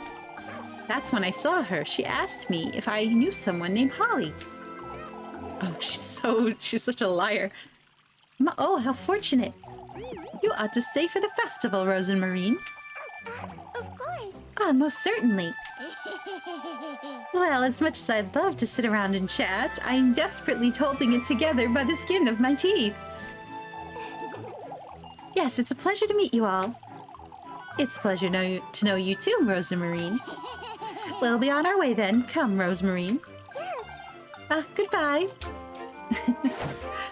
That's when I saw her. She asked me if I knew someone named Holly. Oh, she's such a liar. Oh, how fortunate. You ought to stay for the festival, Rose and Marine. Of course. Most certainly. Well, as much as I'd love to sit around and chat, I'm desperately holding it together by the skin of my teeth. Yes, it's a pleasure to meet you all. It's a pleasure to know you too, Rosemarine. We'll be on our way then. Come, Rosemarine. Yes. Goodbye.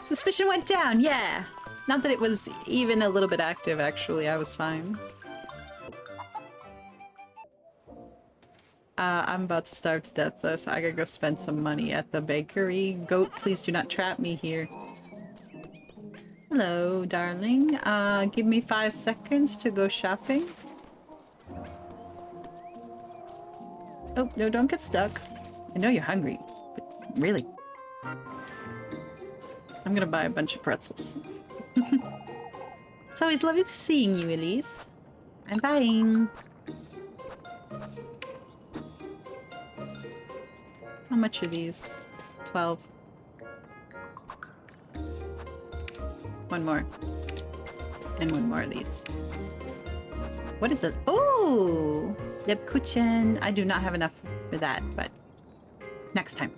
Suspicion went down, yeah. Not that it was even a little bit active, actually. I was fine. I'm about to starve to death, though, so I gotta go spend some money at the bakery. Goat, please do not trap me here. Hello, darling. Give me 5 seconds to go shopping. Oh, no, don't get stuck. I know you're hungry, but really. I'm gonna buy a bunch of pretzels. It's always lovely seeing you, Elise. I'm buying. How much are these? 12. One more. And one more of these. What is it? Oh! Lebkuchen. I do not have enough for that, but next time.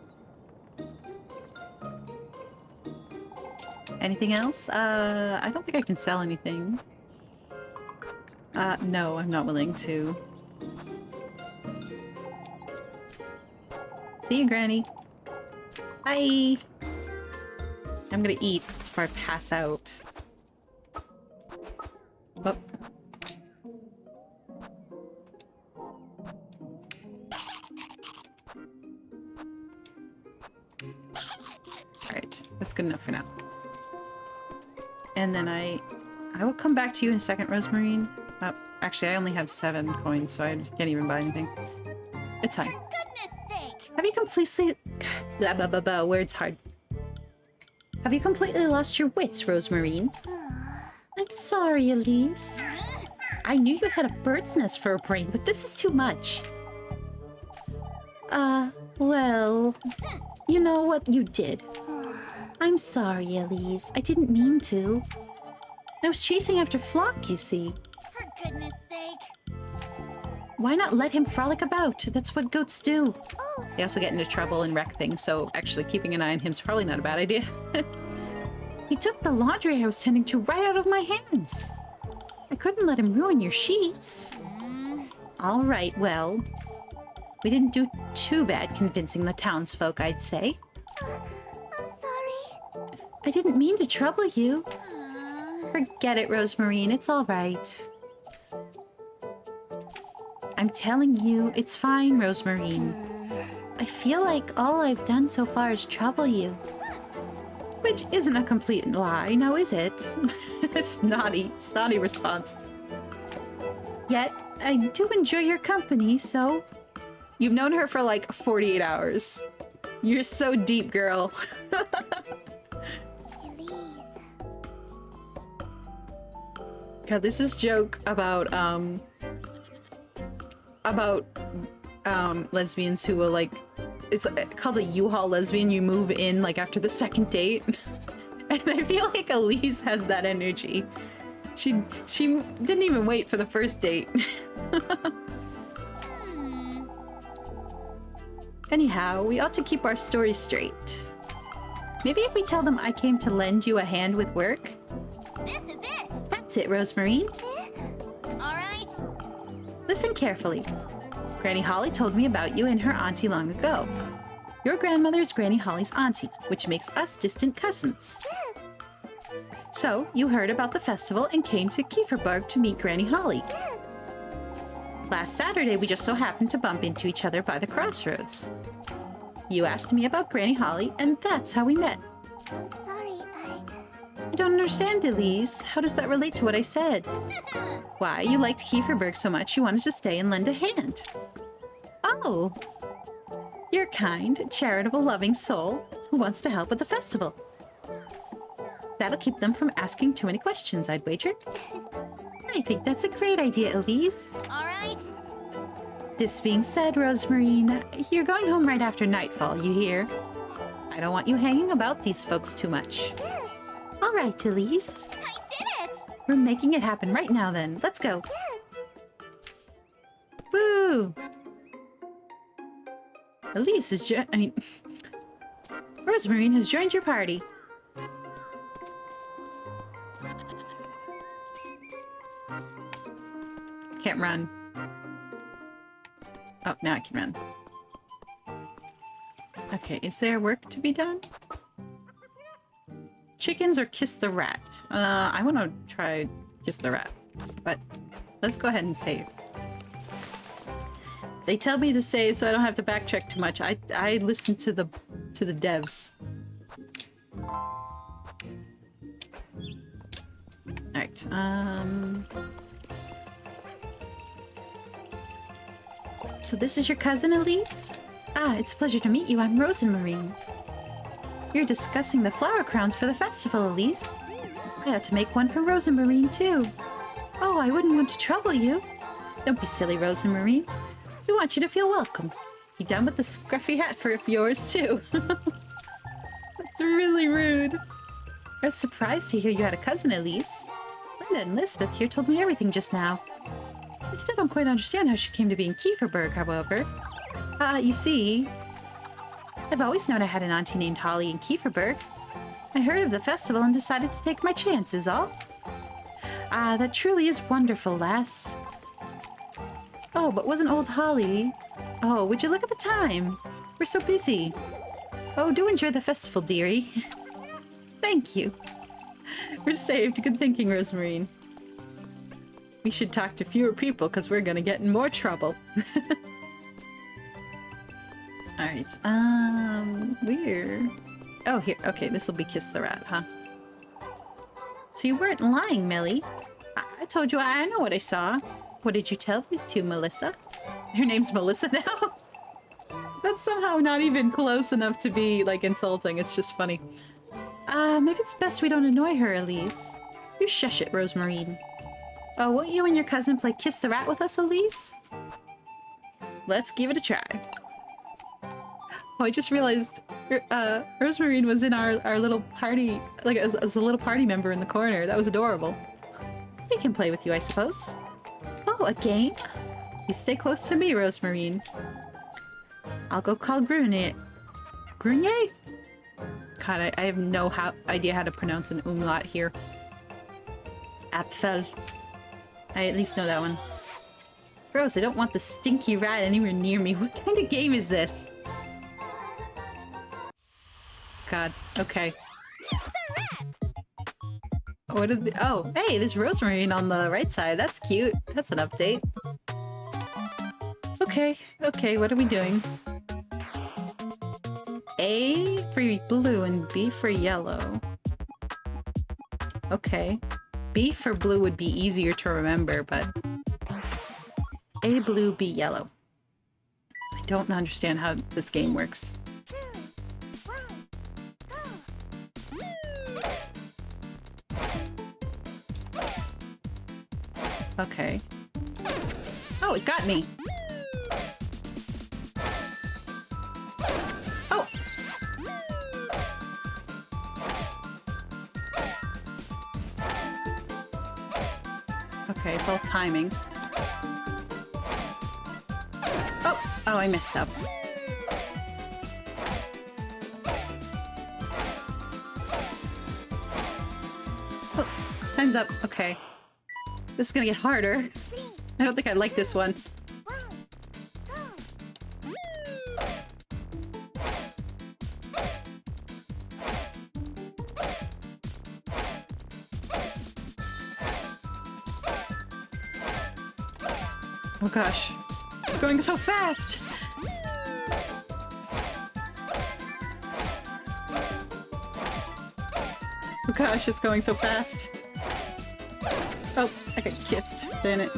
Anything else? I don't think I can sell anything. No, I'm not willing to. See you, Granny. Bye! I'm gonna eat before I pass out. Oh. Alright, that's good enough for now. And then I will come back to you in a second, Rosemarine. Actually, I only have 7 coins, so I can't even buy anything. It's fine. For goodness sake! Have you completely... Blah, blah, blah, blah. Words hard. Have you completely lost your wits, Rosemarine? I'm sorry, Elise. I knew you had a bird's nest for a brain, but this is too much. Well... You know what you did. I'm sorry, Elise. I didn't mean to. I was chasing after Flock, you see. For goodness sake! Why not let him frolic about? That's what goats do. Oh, They also get into trouble and wreck things, so actually keeping an eye on him is probably not a bad idea. He took the laundry I was tending to right out of my hands. I couldn't let him ruin your sheets. All right, well, we didn't do too bad convincing the townsfolk, I'd say. I'm sorry. I didn't mean to trouble you. Forget it, Rosemarine. It's all right. I'm telling you, it's fine, Rosemarine. I feel like all I've done so far is trouble you. Which isn't a complete lie, now is it? Snotty response. Yet, I do enjoy your company, so... You've known her for like 48 hours. You're so deep, girl. Elise. God, this is joke about lesbians who will like, it's called a U-Haul lesbian. You move in like after the second date. And I feel like Elise has that energy. She didn't even wait for the first date. Anyhow, we ought to keep our stories straight. Maybe if we tell them I came to lend you a hand with work? This is it! That's it, Rosemarine. Alright. Listen carefully. Granny Holly told me about you and her auntie long ago. Your grandmother is Granny Holly's auntie, which makes us distant cousins. Yes. So, you heard about the festival and came to Kieferberg to meet Granny Holly. Yes. Last Saturday, we just so happened to bump into each other by the crossroads. You asked me about Granny Holly, and that's how we met. I'm sorry, I don't understand, Elise. How does that relate to what I said? Why, you liked Kieferberg so much you wanted to stay and lend a hand. Oh. You're a kind, charitable, loving soul who wants to help with the festival. That'll keep them from asking too many questions, I'd wager. I think that's a great idea, Elise. Alright. This being said, Rosemarine, you're going home right after nightfall, you hear? I don't want you hanging about these folks too much. Yes. All right, Elise. I did it! We're making it happen right now then. Let's go. Yes. Woo! Elise is Rosemarine has joined your party. Can't run. Oh, now I can run. Okay, is there work to be done? Chickens or kiss the rat? I want to try kiss the rat, but let's go ahead and save. They tell me to save so I don't have to backtrack too much. I listen to the devs. Alright, so this is your cousin, Elise? Ah, it's a pleasure to meet you. I'm Rosemarine. You're discussing the flower crowns for the festival, Elise. I ought to make one for Rosemarine, too. Oh, I wouldn't want to trouble you. Don't be silly, Rosemarine. We want you to feel welcome. You done with the scruffy hat for yours, too. That's really rude. I was surprised to hear you had a cousin, Elise. Linda and Lisbeth here told me everything just now. I still don't quite understand how she came to be in Kieferberg, however. You see, I've always known I had an auntie named Holly in Kieferberg. I heard of the festival and decided to take my chances, all. Ah, that truly is wonderful, lass. Oh, but wasn't old Holly... Oh, would you look at the time? We're so busy. Oh, do enjoy the festival, dearie. Thank you. We're saved. Good thinking, Rosemarine. We should talk to fewer people because we're gonna get in more trouble. Alright, we're... Oh, here. Okay, this will be Kiss the Rat, huh? So you weren't lying, Millie. I told you I know what I saw. What did you tell these two, Melissa? Her name's Melissa now? That's somehow not even close enough to be, like, insulting. It's just funny. Maybe it's best we don't annoy her, Elise. You shush it, Rosemarine. Oh, won't you and your cousin play Kiss the Rat with us, Elise? Let's give it a try. Oh, I just realized Rosemarine was in our little party, like as a little party member in the corner. That was adorable. We can play with you, I suppose. Oh, a game? You stay close to me, Rosemarine. I'll go call Grunier. Grunier? God, I have no idea how to pronounce an umlaut here. Apfel. I at least know that one. Gross, I don't want the stinky rat anywhere near me. What kind of game is this? God, okay. What did the— oh, hey, there's Rosemarine on the right side. That's cute. That's an update. Okay, okay, what are we doing? A for blue and B for yellow. Okay. B for blue would be easier to remember, but... A blue, B yellow. I don't understand how this game works. Okay. Oh, it got me! Oh! Okay, it's all timing. Oh! Oh, I messed up. Oh, time's up. Okay. This is gonna get harder. I don't think I like this one. Oh gosh. It's going so fast! Oh gosh, it's going so fast. Oh, I got kissed. Damn it.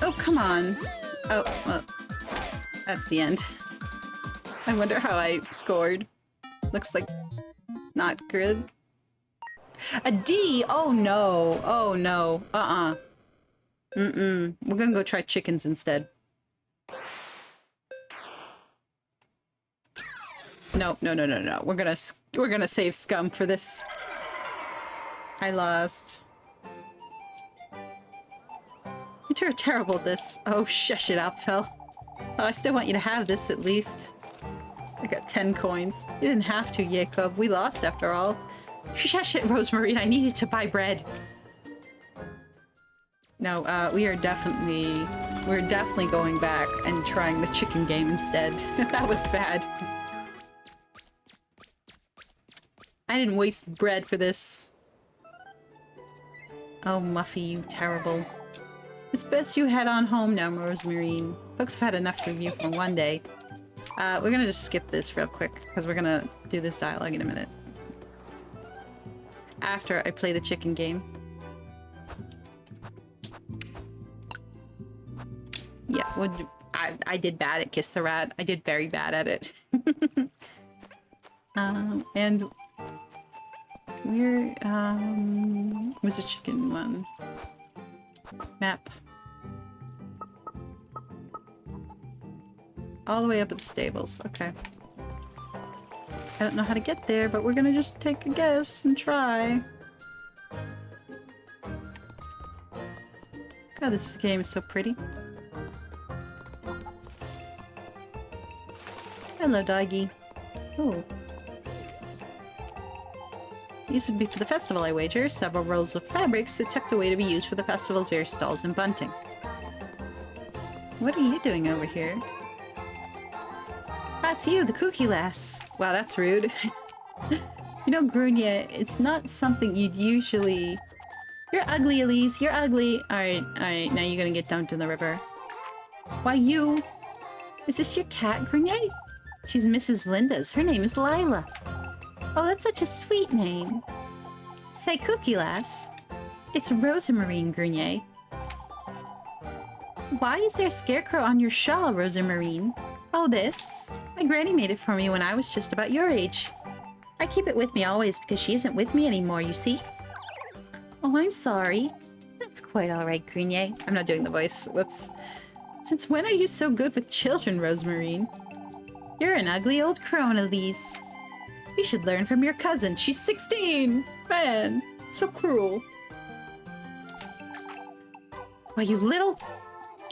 Oh, come on. Oh, well, that's the end. I wonder how I scored. Looks like not good. A D! Oh no. Oh no. Mm-mm. We're gonna go try chickens instead. No. We're gonna save scum for this. I lost. You two are terrible at this. Oh, shush it up, Phil. Oh, I still want you to have this at least. I got 10 coins. You didn't have to, Jacob. We lost after all. Shush it, Rosemarine. I needed to buy bread. No, we're definitely going back and trying the chicken game instead. That was bad. I didn't waste bread for this. Oh, Muffy, you terrible. It's best you head on home now, Rosemarine. Folks have had enough to review for one day. We're gonna just skip this real quick, because we're gonna do this dialogue in a minute. After I play the chicken game. Yeah, I did bad at Kiss the Rat. I did very bad at it. And... we're, where's the chicken one? Map. All the way up at the stables. Okay. I don't know how to get there, but we're gonna just take a guess and try. Oh, this game is so pretty. Hello, doggy. Oh. These would be for the festival, I wager. Several rolls of fabrics tucked away to be used for the festival's various stalls and bunting. What are you doing over here? That's you, the kooky lass. Wow, that's rude. You know, Grunya, it's not something you'd usually... You're ugly, Elise. You're ugly. Alright, alright. Now you're gonna get dumped in the river. Why, you... Is this your cat, Grunya? She's Mrs. Linda's. Her name is Lila. Oh, that's such a sweet name. Say, Cookie Lass. It's Rosamarine, Grenier. Why is there a scarecrow on your shawl, Rosamarine? Oh, this? My granny made it for me when I was just about your age. I keep it with me always because she isn't with me anymore, you see? Oh, I'm sorry. That's quite all right, Grenier. I'm not doing the voice. Whoops. Since when are you so good with children, Rosamarine? You're an ugly old crone, Elise. You should learn from your cousin. She's 16! Man, so cruel. Why, you little...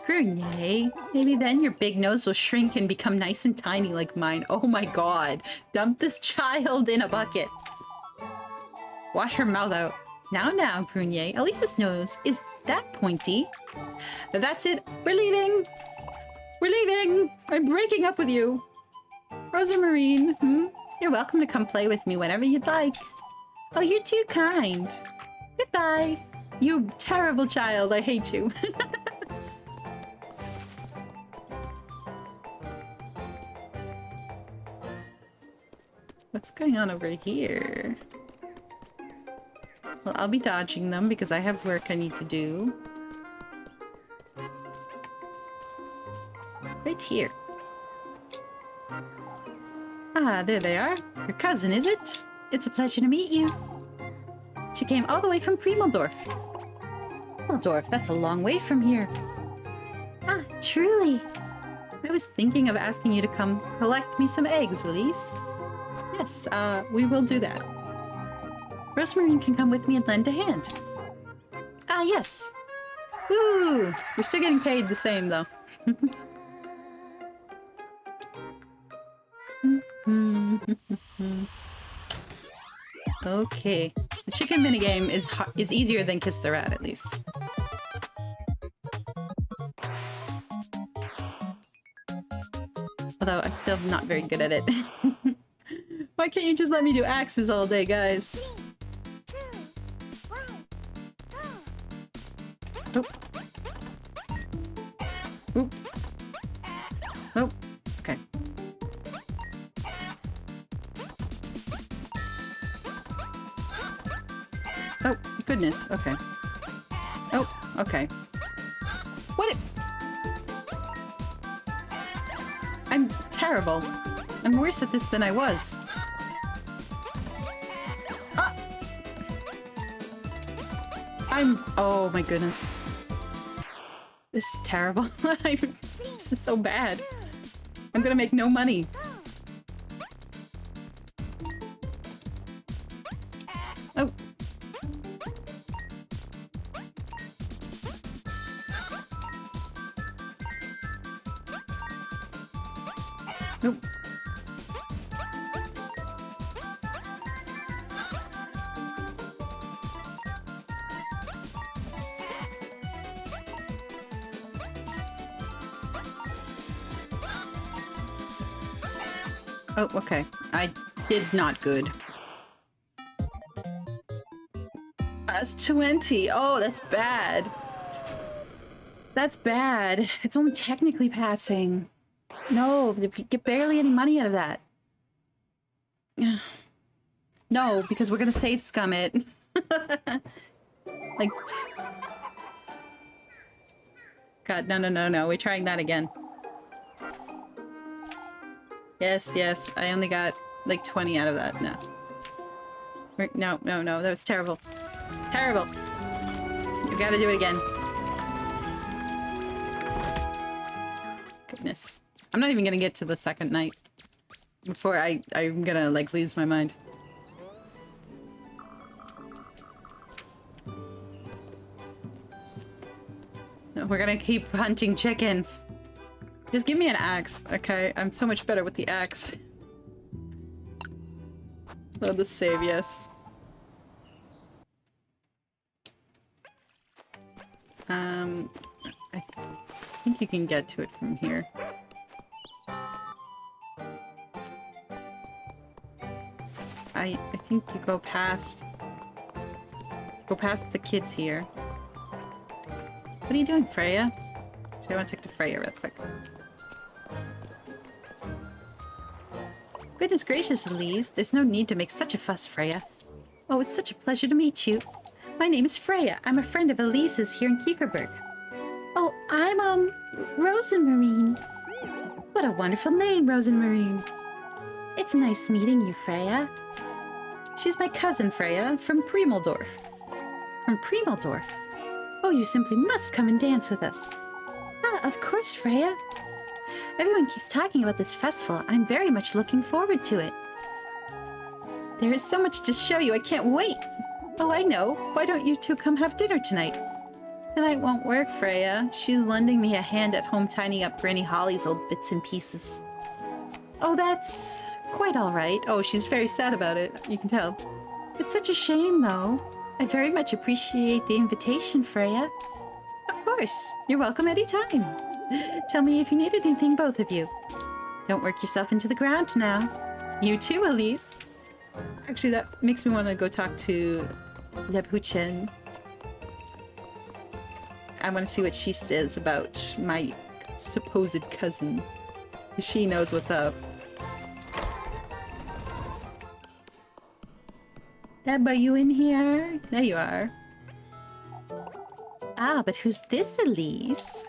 Grenier. Maybe then your big nose will shrink and become nice and tiny like mine. Oh my god. Dump this child in a bucket. Wash her mouth out. Now, now, Grenier. Elise's nose is that pointy. That's it. We're leaving. We're leaving. I'm breaking up with you. Rosamarine, You're welcome to come play with me whenever you'd like. Oh, you're too kind. Goodbye. You terrible child. I hate you. What's going on over here? Well, I'll be dodging them because I have work I need to do. Right here. Ah, there they are. Your cousin, is it? It's a pleasure to meet you. She came all the way from Primeldorf. Primeldorf, that's a long way from here. Ah, truly. I was thinking of asking you to come collect me some eggs, Elise. Yes, we will do that. Rosamarine can come with me and lend a hand. Ah, yes. Woo! We're still getting paid the same, though. Okay. The chicken minigame is easier than Kiss the Rat, at least. Although I'm still not very good at it. Why can't you just let me do axes all day, guys? Oh. Oop. Oh. Okay. Oh, goodness. Okay. Oh, okay. What? I'm terrible. I'm worse at this than I was. Oh my goodness. This is terrible. This is so bad. I'm gonna make no money. Oh. Nope. Oh, okay. I did not good. That's 20. Oh, that's bad. That's bad. It's only technically passing. No, you get barely any money out of that. No, because we're gonna save scum it. Like... God, no, no, no, no. We're trying that again. Yes, yes. I only got like 20 out of that. No. No, no, no. That was terrible. Terrible. You gotta do it again. Goodness. I'm not even gonna get to the second night before I'm gonna like lose my mind. We're gonna keep hunting chickens. Just give me an axe, okay? I'm so much better with the axe. Load the save, yes. I think you can get to it from here. I think you go past the kids here. What are you doing, Freya? Actually, I want to talk to Freya real quick. Goodness gracious, Elise. There's no need to make such a fuss, Freya. Oh, it's such a pleasure to meet you. My name is Freya. I'm a friend of Elise's here in Kiekerberg. Oh, I'm, Rosenmarine. What a wonderful name, Rosenmarine. It's nice meeting you, Freya. She's my cousin, Freya, from Primeldorf. From Primeldorf? Oh, you simply must come and dance with us. Ah, of course, Freya. Everyone keeps talking about this festival. I'm very much looking forward to it. There is so much to show you. I can't wait. Oh, I know. Why don't you two come have dinner tonight? Tonight won't work, Freya. She's lending me a hand at home tidying up Granny Holly's old bits and pieces. Oh, that's quite all right. Oh, she's very sad about it. You can tell. It's such a shame, though. I very much appreciate the invitation, Freya. Of course. You're welcome anytime. Tell me if you need anything, both of you. Don't work yourself into the ground now. You too, Elise. Actually, that makes me want to go talk to Lebuchen. I want to see what she says about my supposed cousin. She knows what's up. Deb, are you in here? There you are. Ah, but who's this, Elise?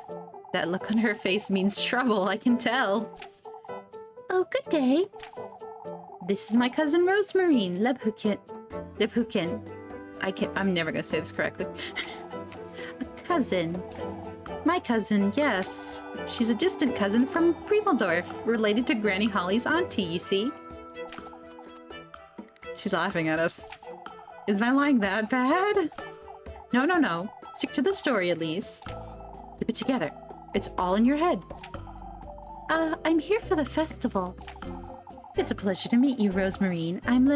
That look on her face means trouble, I can tell. Oh, good day. This is my cousin Rosemarine, Lebuchen. I'm never gonna say this correctly. A cousin. My cousin, yes. She's a distant cousin from Primeldorf, related to Granny Holly's auntie, you see. She's laughing at us. Is my lying that bad? No. Stick to the story, at least. Keep it together. It's all in your head. I'm here for the festival. It's a pleasure to meet you, Rosemarine. I'm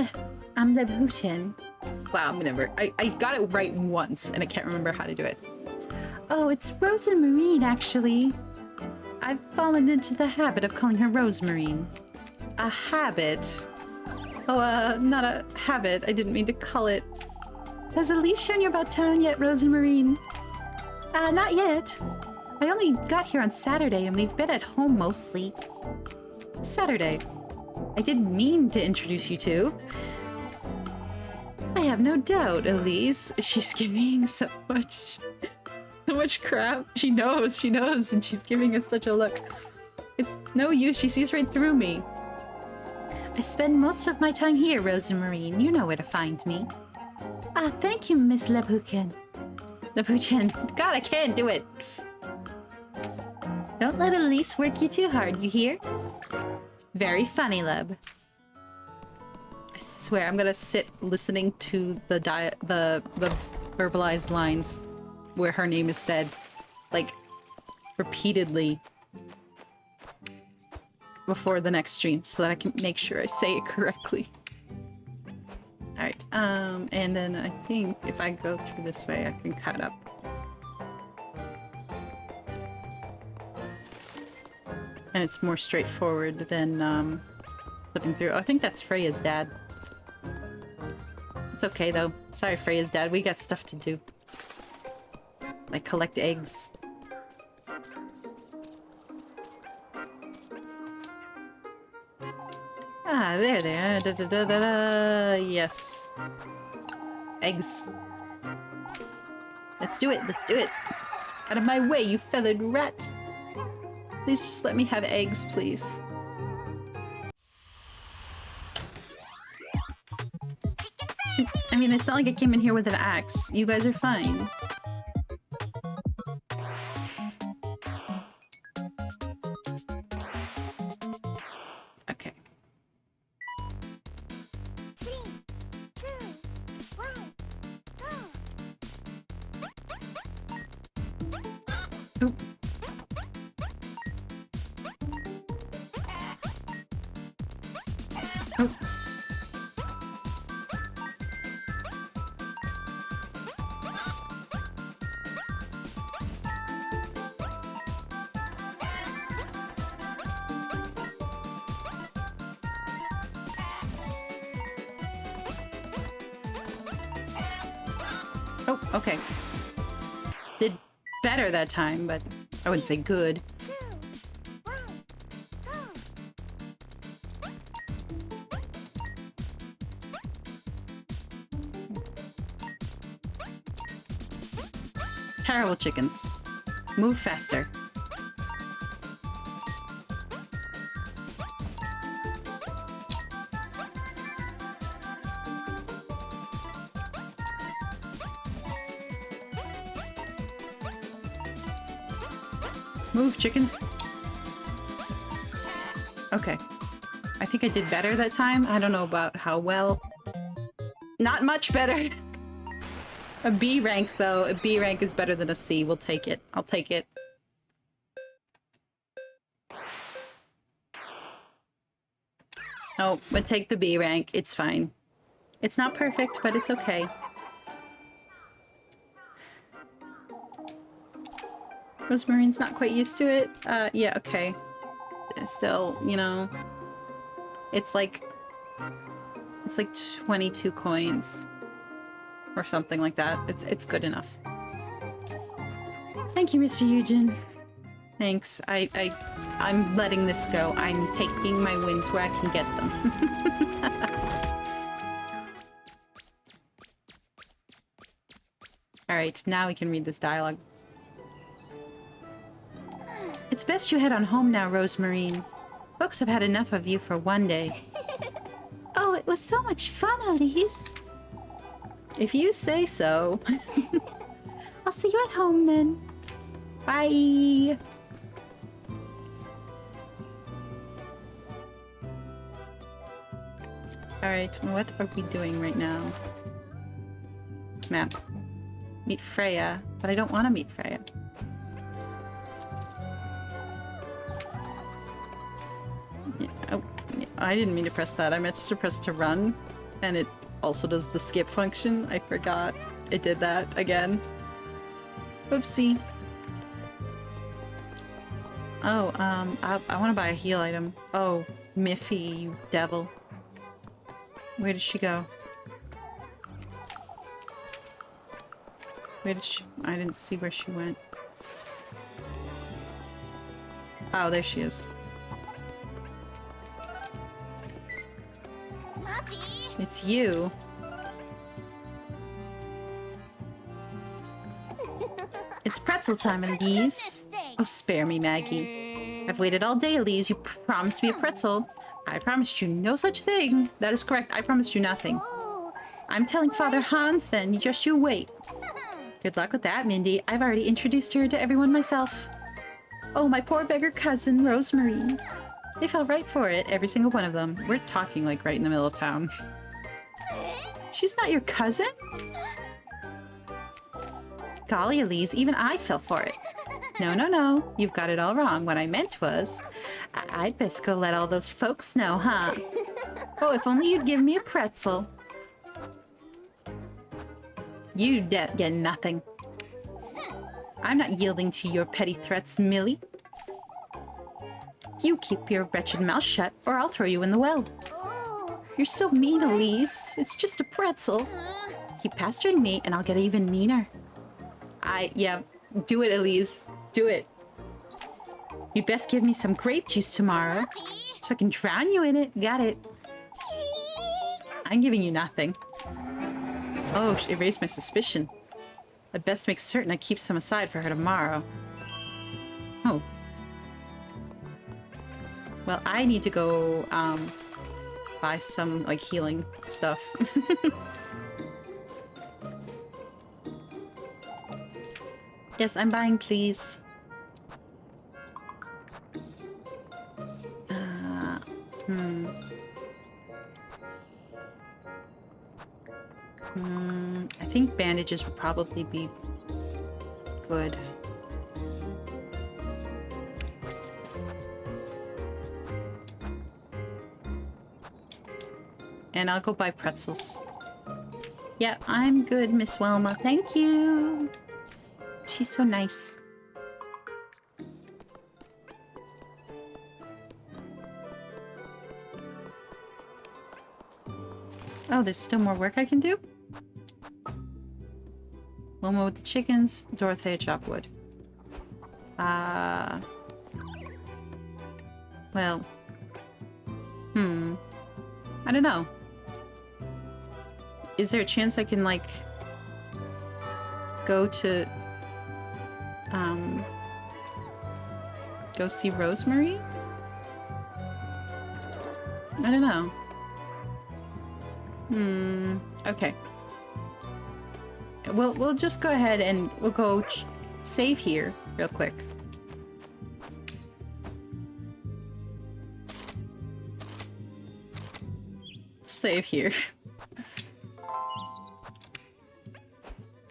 Lebuchen. Wow, I got it right once, and I can't remember how to do it. Oh, it's Rosemarine, actually. I've fallen into the habit of calling her Rosemarine. A habit? Oh, not a habit. I didn't mean to call it. Has Elise shown you about town yet, Rosemarine? Not yet. I only got here on Saturday, and we've been at home mostly. Saturday. I didn't mean to introduce you to. I have no doubt, Elise. She's giving so much crap. She knows, and she's giving us such a look. It's no use, she sees right through me. I spend most of my time here, Rosemarine. You know where to find me. Thank you, Miss Lebuchen. God, I can't do it. Don't let Elise work you too hard, you hear? Very funny, Leb. I swear, I'm gonna sit listening to the verbalized lines where her name is said, like, repeatedly before the next stream, so that I can make sure I say it correctly. Alright, and then I think if I go through this way, I can cut up. And it's more straightforward than, flipping through. Oh, I think that's Freya's dad. It's okay, though. Sorry, Freya's dad. We got stuff to do. Like collect eggs. Ah, there they are. Da, da, da, da, da. Yes. Eggs. Let's do it. Let's do it. Out of my way, you feathered rat. Please just let me have eggs, please. I mean, it's not like I came in here with an axe. You guys are fine. Okay. Oop. Oh. Oh, okay. Did better that time, but I wouldn't say good. Terrible chickens. Move faster. Move, chickens. Okay. I think I did better that time. I don't know about how well. Not much better. A B rank, though. A B rank is better than a C. We'll take it. I'll take it. Oh, but take the B rank. It's fine. It's not perfect, but it's okay. Rosemarine's not quite used to it. Yeah, okay. Still, you know, it's like 22 coins or something like that. It's good enough. Thank you, Mr. Eugen. Thanks. I'm letting this go. I'm taking my wins where I can get them. All right, now we can read this dialogue. It's best you head on home now, Rosemarine. Folks have had enough of you for one day. Oh, it was so much fun, Elise. If you say so. I'll see you at home then. Bye. Alright, what are we doing right now? Map. Meet Freya, but I don't want to meet Freya. Yeah, oh, yeah, I didn't mean to press that. I meant to press to run, and it also does the skip function. I forgot it did that again. Oopsie. Oh, I want to buy a heal item. Oh, Miffy, you devil. Where did she go? Where did she... I didn't see where she went. Oh, there she is. Muffy. It's you. It's pretzel time, Elise. Oh, spare me, Maggie. I've waited all day, Elise. You promised me a pretzel. I promised you no such thing. That is correct. I promised you nothing. I'm telling Father Hans then. Just you wait. Good luck with that, Mindy. I've already introduced her to everyone myself. Oh, my poor beggar cousin, Rosemarine. They fell right for it, every single one of them. We're talking like right in the middle of town. She's not your cousin? Golly, Elise, even I fell for it. No, no, no. You've got it all wrong. What I meant was, I'd best go let all those folks know, huh? Oh, if only you'd give me a pretzel. You get nothing. I'm not yielding to your petty threats, Millie. You keep your wretched mouth shut, or I'll throw you in the well. You're so mean, Elise. It's just a pretzel. Keep pestering me, and I'll get even meaner. Yeah, do it, Elise. Do it. You'd best give me some grape juice tomorrow, so I can drown you in it. Got it. I'm giving you nothing. Oh, it raised my suspicion. I'd best make certain I keep some aside for her tomorrow. Oh. Well, I need to go, buy some, like, healing stuff. Yes, I'm buying, please. I think bandages would probably be good. And I'll go buy pretzels. Yeah, I'm good, Miss Wilma. Thank you. She's so nice. Oh, there's still more work I can do? Wilma with the chickens, Dorothea chop wood. Well. I don't know. Is there a chance I can, like, go to, go see Rosemary? I don't know. Okay. We'll just go ahead and we'll go save here real quick. Save here.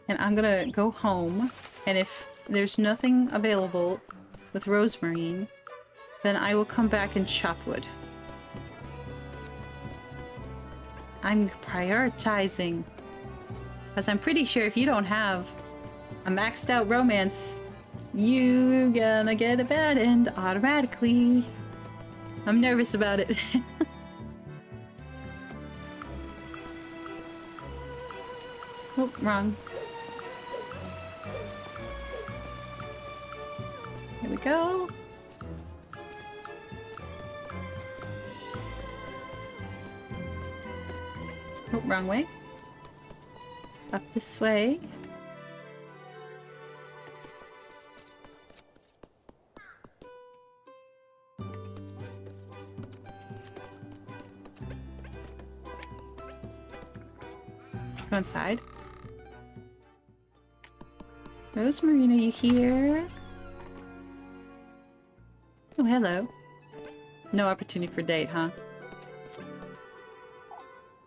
And I'm gonna go home, and if there's nothing available with Rosemary, then I will come back and chop wood. I'm prioritizing. Because I'm pretty sure if you don't have a maxed out romance, you're gonna get a bad end automatically. I'm nervous about it. Oh, wrong. Here we go. Oh, wrong way. Up this way. Go inside. Rosemary, are you here? Oh, hello. No opportunity for date, huh?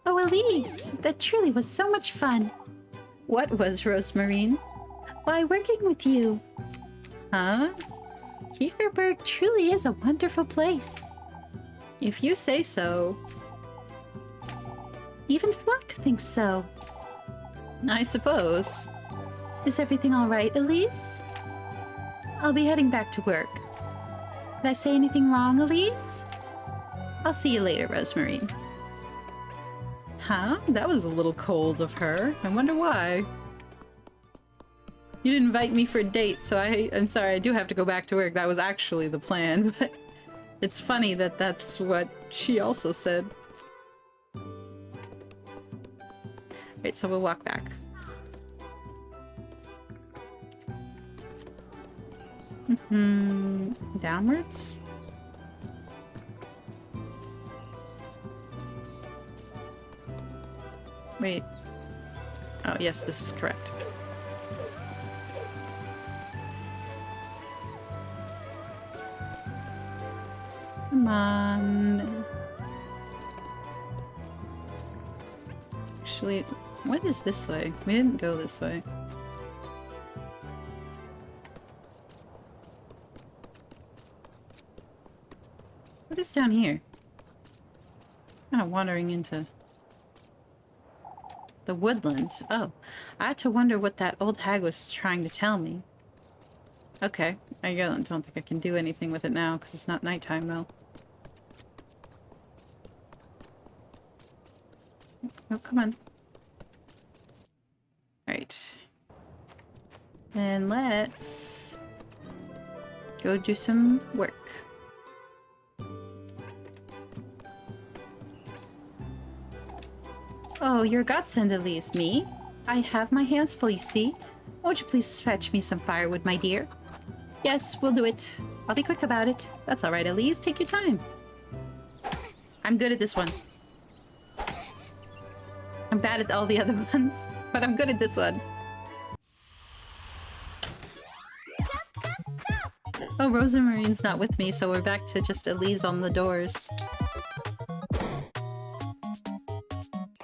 Oh, Elise! That truly was so much fun! What was, Rosemary? Why, working with you. Huh? Kieferberg truly is a wonderful place. If you say so. Even Fluck thinks so. I suppose. Is everything all right, Elise? I'll be heading back to work. Did I say anything wrong, Elise? I'll see you later, Rosemary. Huh? That was a little cold of her. I wonder why. You didn't invite me for a date, so I'm sorry, I do have to go back to work. That was actually the plan, but it's funny that that's what she also said. Right, so we'll walk back. Downwards? Wait. Oh, yes, this is correct. Come on. Actually, what is this way? We didn't go this way. What is down here? Kind of wandering into the woodland. Oh, I had to wonder what that old hag was trying to tell me. Okay, I don't think I can do anything with it now because it's not nighttime though. Oh, come on. Alright. Then let's go do some work. Oh, you're a godsend, Elise. Me? I have my hands full, you see. Won't you please fetch me some firewood, my dear? Yes, we'll do it. I'll be quick about it. That's alright, Elise. Take your time. I'm good at this one. I'm bad at all the other ones, but I'm good at this one. Oh, Rosemarine's not with me, so we're back to just Elise on the doors.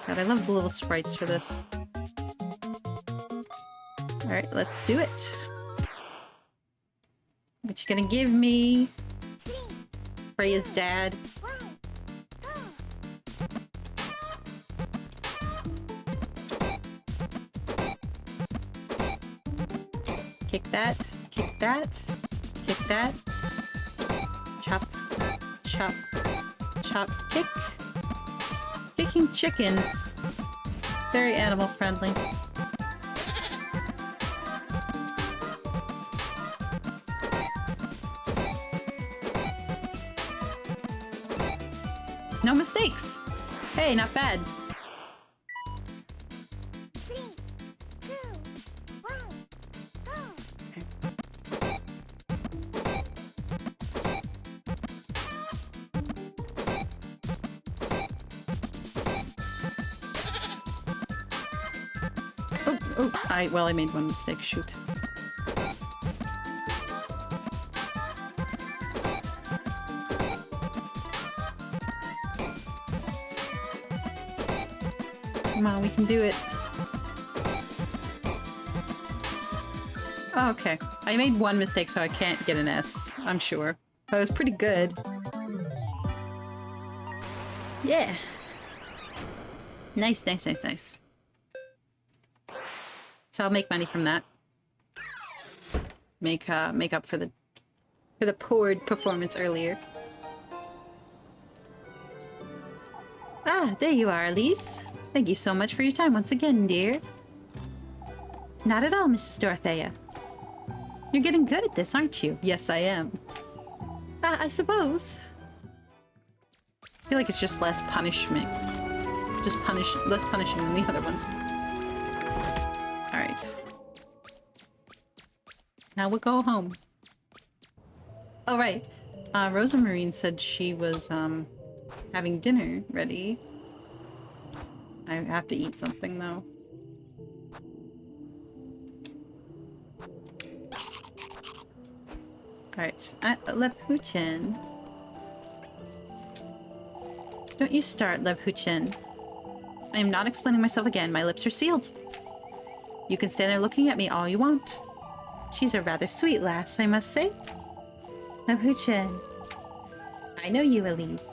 God, I love the little sprites for this. Alright, let's do it. What you gonna give me? Freya's dad. Kick that. Kick that. Kick that. Chop. Chop. Chop. Kick. Kicking chickens. Very animal friendly. No mistakes! Hey, not bad. 3, 2, 1, go! Oh, I made one mistake, shoot. Come on, we can do it. Oh, okay. I made one mistake, so I can't get an S, I'm sure. But it was pretty good. Yeah. Nice, nice, nice, nice. So I'll make money from that. Make up for the poor performance earlier. Ah, there you are, Elise. Thank you so much for your time once again, dear. Not at all, Mrs. Dorothea. You're getting good at this, aren't you? Yes, I am. I suppose. I feel like it's just less punishment. Just less punishing than the other ones. Alright. Now we'll go home. Oh, right. Rosamarine said she was, having dinner ready. I have to eat something, though. Alright. Lepuchen. Don't you start, Lepuchen. I am not explaining myself again. My lips are sealed. You can stand there looking at me all you want. She's a rather sweet lass, I must say. Lepuchen. I know you, Elise.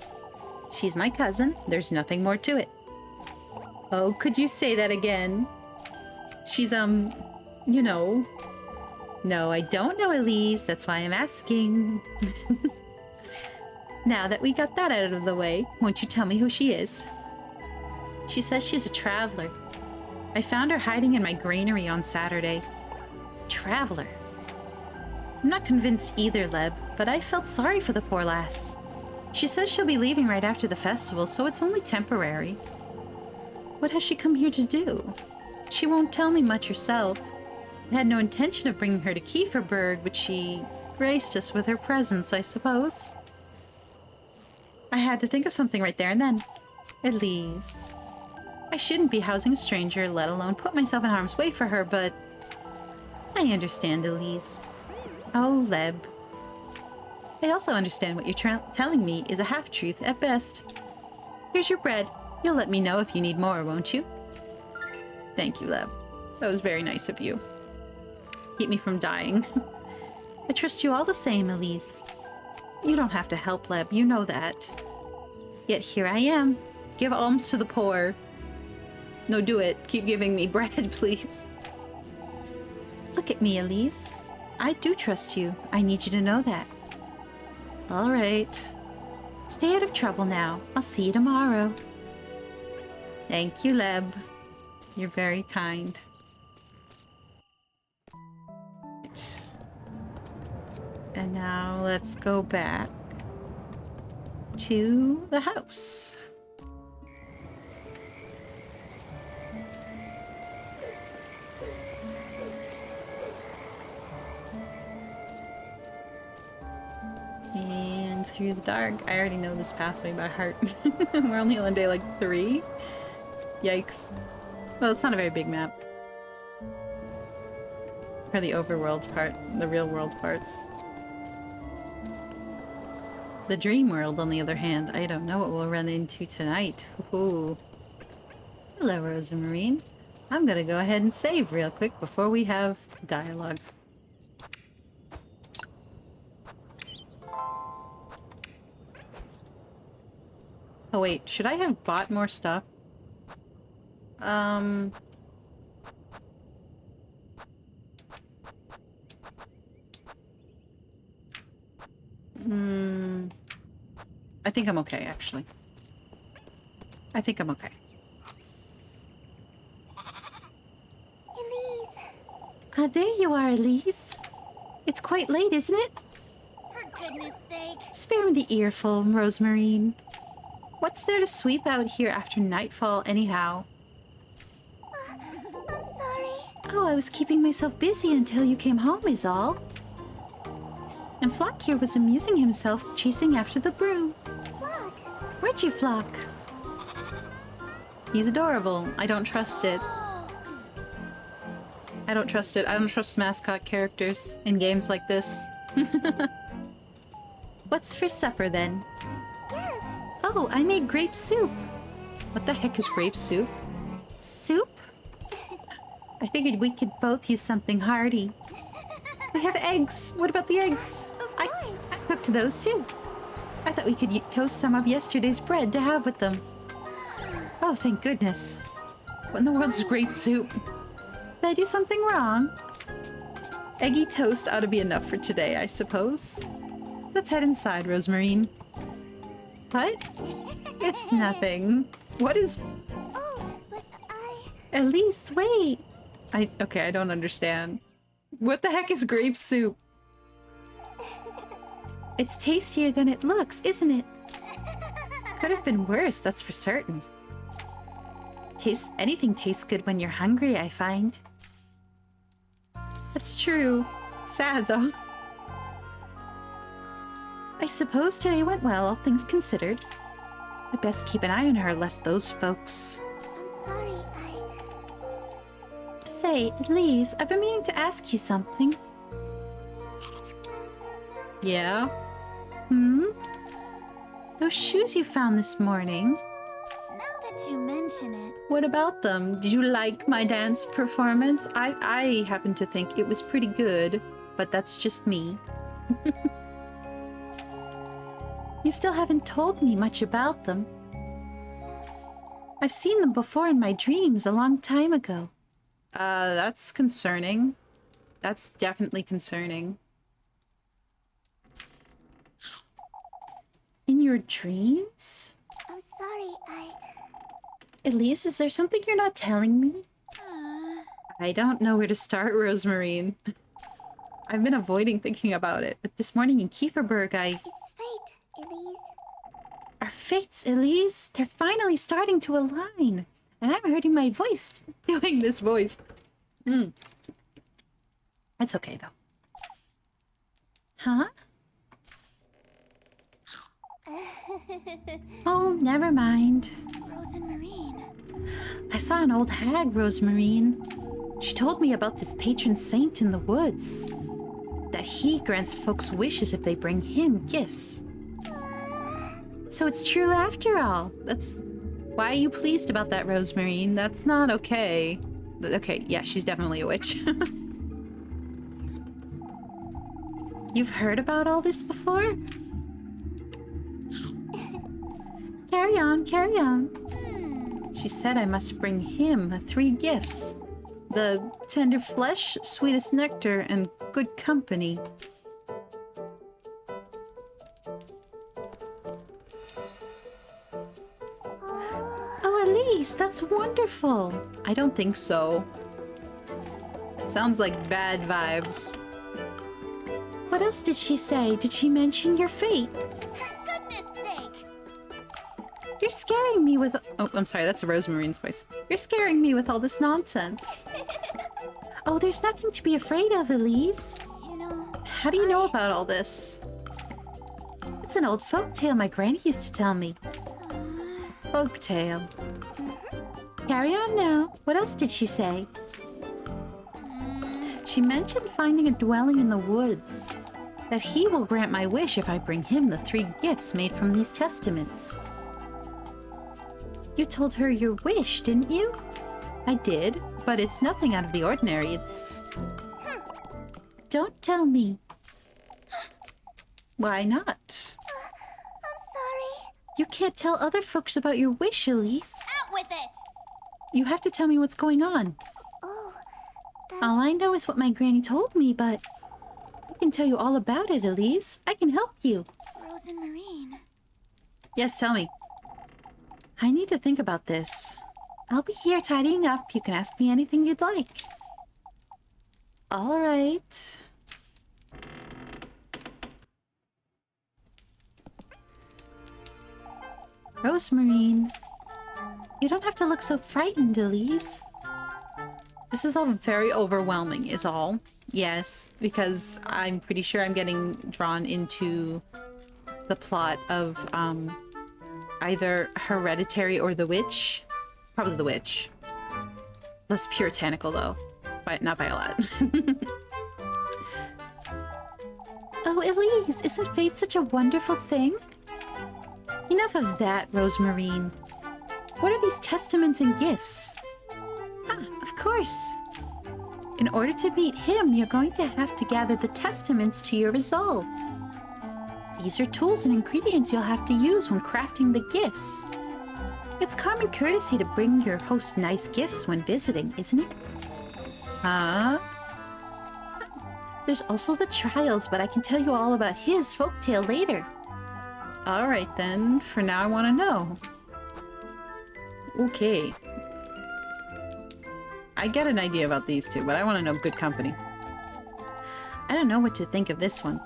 She's my cousin. There's nothing more to it. Oh, could you say that again? She's, you know. No, I don't know, Elise. That's why I'm asking. Now that we got that out of the way, won't you tell me who she is? She says she's a traveler. I found her hiding in my granary on Saturday. Traveler. I'm not convinced either, Leb, but I felt sorry for the poor lass. She says she'll be leaving right after the festival, so it's only temporary. What has she come here to do? She won't tell me much herself. I had no intention of bringing her to Kieferberg, but she graced us with her presence, I suppose. I had to think of something right there and then. Elise. I shouldn't be housing a stranger, let alone put myself in harm's way for her, but... I understand, Elise. Oh, Leb. I also understand what you're telling me is a half-truth at best. Here's your bread. You'll let me know if you need more, won't you? Thank you, Leb. That was very nice of you. Keep me from dying. I trust you all the same, Elise. You don't have to help, Leb, you know that. Yet here I am. Give alms to the poor. No, do it. Keep giving me bread, please. Look at me, Elise. I do trust you. I need you to know that. All right. Stay out of trouble now. I'll see you tomorrow. Thank you, Leb. You're very kind. Right. And now let's go back to the house. And through the dark. I already know this pathway by heart. We're only on day like 3. Yikes. Well, it's not a very big map. For the overworld part, the real world parts. The dream world, on the other hand, I don't know what we'll run into tonight. Ooh. Hello, Rosamarine. I'm gonna go ahead and save real quick before we have dialogue. Oh wait, should I have bought more stuff? I think I'm okay, actually. I think I'm okay. Elise, Ah, there you are, Elise. It's quite late, isn't it? for goodness sake. Spare me the earful, Rosemarine. What's there to sweep out here after nightfall, anyhow? I'm sorry. Oh, I was keeping myself busy until you came home, is all. And Flock here was amusing himself chasing after the broom. Look. Where'd you, Flock? He's adorable. I don't trust it. I don't trust it. I don't trust mascot characters in games like this. What's for supper, then? Yes. Oh, I made grape soup. What the heck is grape soup? Soup? I figured we could both use something hearty. I have eggs. What about the eggs? Of I course. cooked those too. I thought we could toast some of yesterday's bread to have with them. Oh, thank goodness. What in the world is grape soup? Did I do something wrong? Eggy toast ought to be enough for today, I suppose. Let's head inside, Rosemarine. What? It's nothing. What is... Oh, but Elise, wait. Okay, I don't understand. What the heck is grape soup? It's tastier than it looks, isn't it? Could have been worse, that's for certain. Anything tastes good when you're hungry, I find. That's true. Sad, though. I suppose today went well, all things considered. I best keep an eye on her, lest those folks... I'm sorry, Say, Elise, I've been meaning to ask you something. Yeah? Those shoes you found this morning... Now that you mention it. What about them? Did you like my dance performance? I happen to think it was pretty good, but that's just me. You still haven't told me much about them. I've seen them before in my dreams a long time ago. That's concerning. That's definitely concerning. In your dreams? I'm sorry, Elise, is there something you're not telling me? I don't know where to start, Rosemarine. I've been avoiding thinking about it, but this morning in Kieferberg, It's fate, Elise. Our fates, Elise, they're finally starting to align. And I'm hurting my voice doing this voice. That's okay, though. Huh? Oh, never mind. Rose and Marine. I saw an old hag, Rosemarine. She told me about this patron saint in the woods. That he grants folks wishes if they bring him gifts. So it's true after all. That's... Why are you pleased about that, Rosemarine? That's not okay. Okay, yeah, she's definitely a witch. You've heard about all this before? Carry on, carry on. She said I must bring him 3 gifts. The tender flesh, sweetest nectar, and good company. Oh, Elise, that's wonderful. I don't think so. Sounds like bad vibes. What else did she say? Did she mention your fate? For goodness sake. You're scaring me with... Oh, I'm sorry, that's Rosemarine's voice. You're scaring me with all this nonsense. Oh, there's nothing to be afraid of, Elise. You know... How do you know about all this? It's an old folk tale my granny used to tell me. Folk tale. Carry on now. What else did she say? She mentioned finding a dwelling in the woods. That he will grant my wish if I bring him the 3 gifts made from these testaments. You told her your wish, didn't you? I did, but it's nothing out of the ordinary. It's... Don't tell me. Why not? I'm sorry. You can't tell other folks about your wish, Elise. Out with it! You have to tell me what's going on. Oh, All I know is what my granny told me, but I can tell you all about it, Elise. I can help you. and Marine. Yes, tell me. I need to think about this. I'll be here tidying up. You can ask me anything you'd like. All right. Rosemarine. You don't have to look so frightened, Elise. This is all very overwhelming, is all. Yes, because I'm pretty sure I'm getting drawn into the plot of, either Hereditary or The Witch. Probably The Witch. Less puritanical, though. But not by a lot. Oh, Elise, isn't fate such a wonderful thing? Enough of that, Rosemarine. What are these testaments and gifts? Ah, of course. In order to meet him, you're going to have to gather the testaments to your resolve. These are tools and ingredients you'll have to use when crafting the gifts. It's common courtesy to bring your host nice gifts when visiting, isn't it? Huh? There's also the trials, but I can tell you all about his folktale later. Alright then, for now I want to know. Okay. I get an idea about these two, but I want to know good company. I don't know what to think of this one.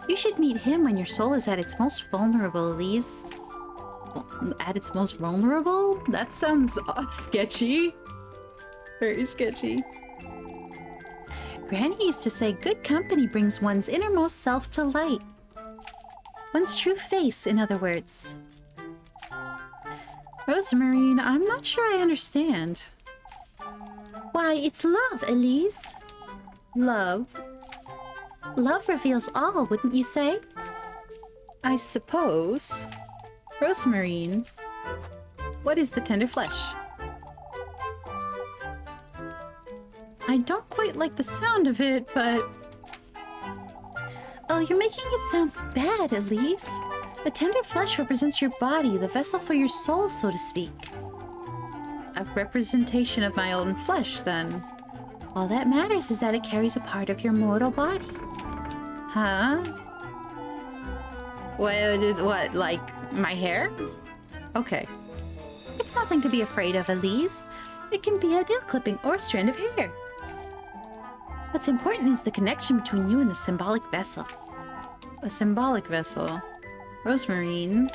You should meet him when your soul is at its most vulnerable, Elise. At its most vulnerable? That sounds sketchy. Very sketchy. Granny used to say good company brings one's innermost self to light. One's true face, in other words. Rosemarine, I'm not sure I understand. Why, it's love, Elise. Love? Love reveals all, wouldn't you say? I suppose. Rosemarine, what is the tender flesh? I don't quite like the sound of it, but... Oh, you're making it sound bad, Elise. The tender flesh represents your body, the vessel for your soul, so to speak. A representation of my own flesh, then. All that matters is that it carries a part of your mortal body. Huh? What, like my hair? Okay. It's nothing to be afraid of, Elise. It can be a nail clipping or a strand of hair. What's important is the connection between you and the symbolic vessel. A symbolic vessel. Rosemarine.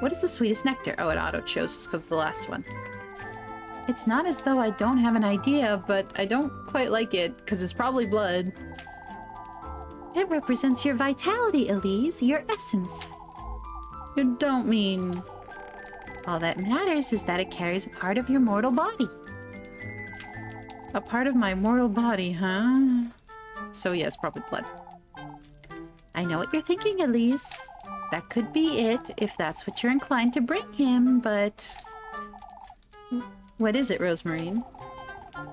What is the sweetest nectar? Oh, it auto-chose us because it's the last one. It's not as though I don't have an idea, but I don't quite like it because it's probably blood. It represents your vitality, Elise, your essence. You don't mean... All that matters is that it carries a part of your mortal body. A part of my mortal body, huh? So yeah, it's probably blood. I know what you're thinking, Elise. That could be it, if that's what you're inclined to bring him, but... What is it, Rosemarine?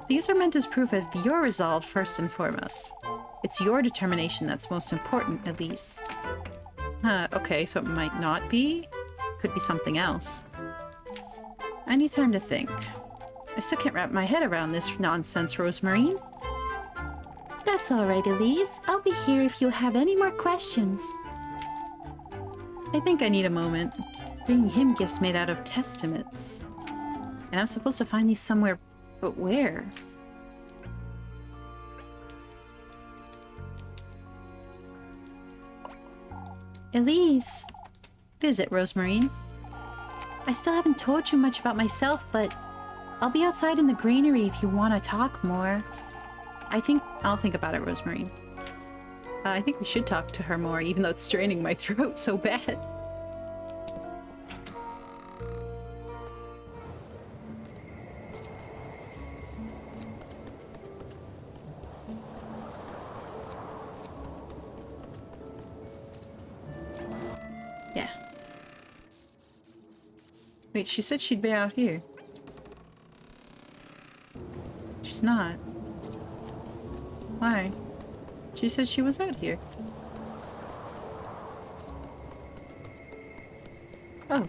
These are meant as proof of your resolve first and foremost. It's your determination that's most important, Elise. Okay, so it might not be? Could be something else. I need time to think. I still can't wrap my head around this nonsense, Rosemarine. That's all right, Elise. I'll be here if you have any more questions. I think I need a moment. Bringing him gifts made out of testaments. And I'm supposed to find these somewhere, but where? Elise! What is it, Rosemarine? I still haven't told you much about myself, but I'll be outside in the granary if you want to talk more. I'll think about it, Rosemarine. I think we should talk to her more, even though it's straining my throat so bad. Yeah. Wait, she said she'd be out here. She's not. Why? She said she was out here. Oh,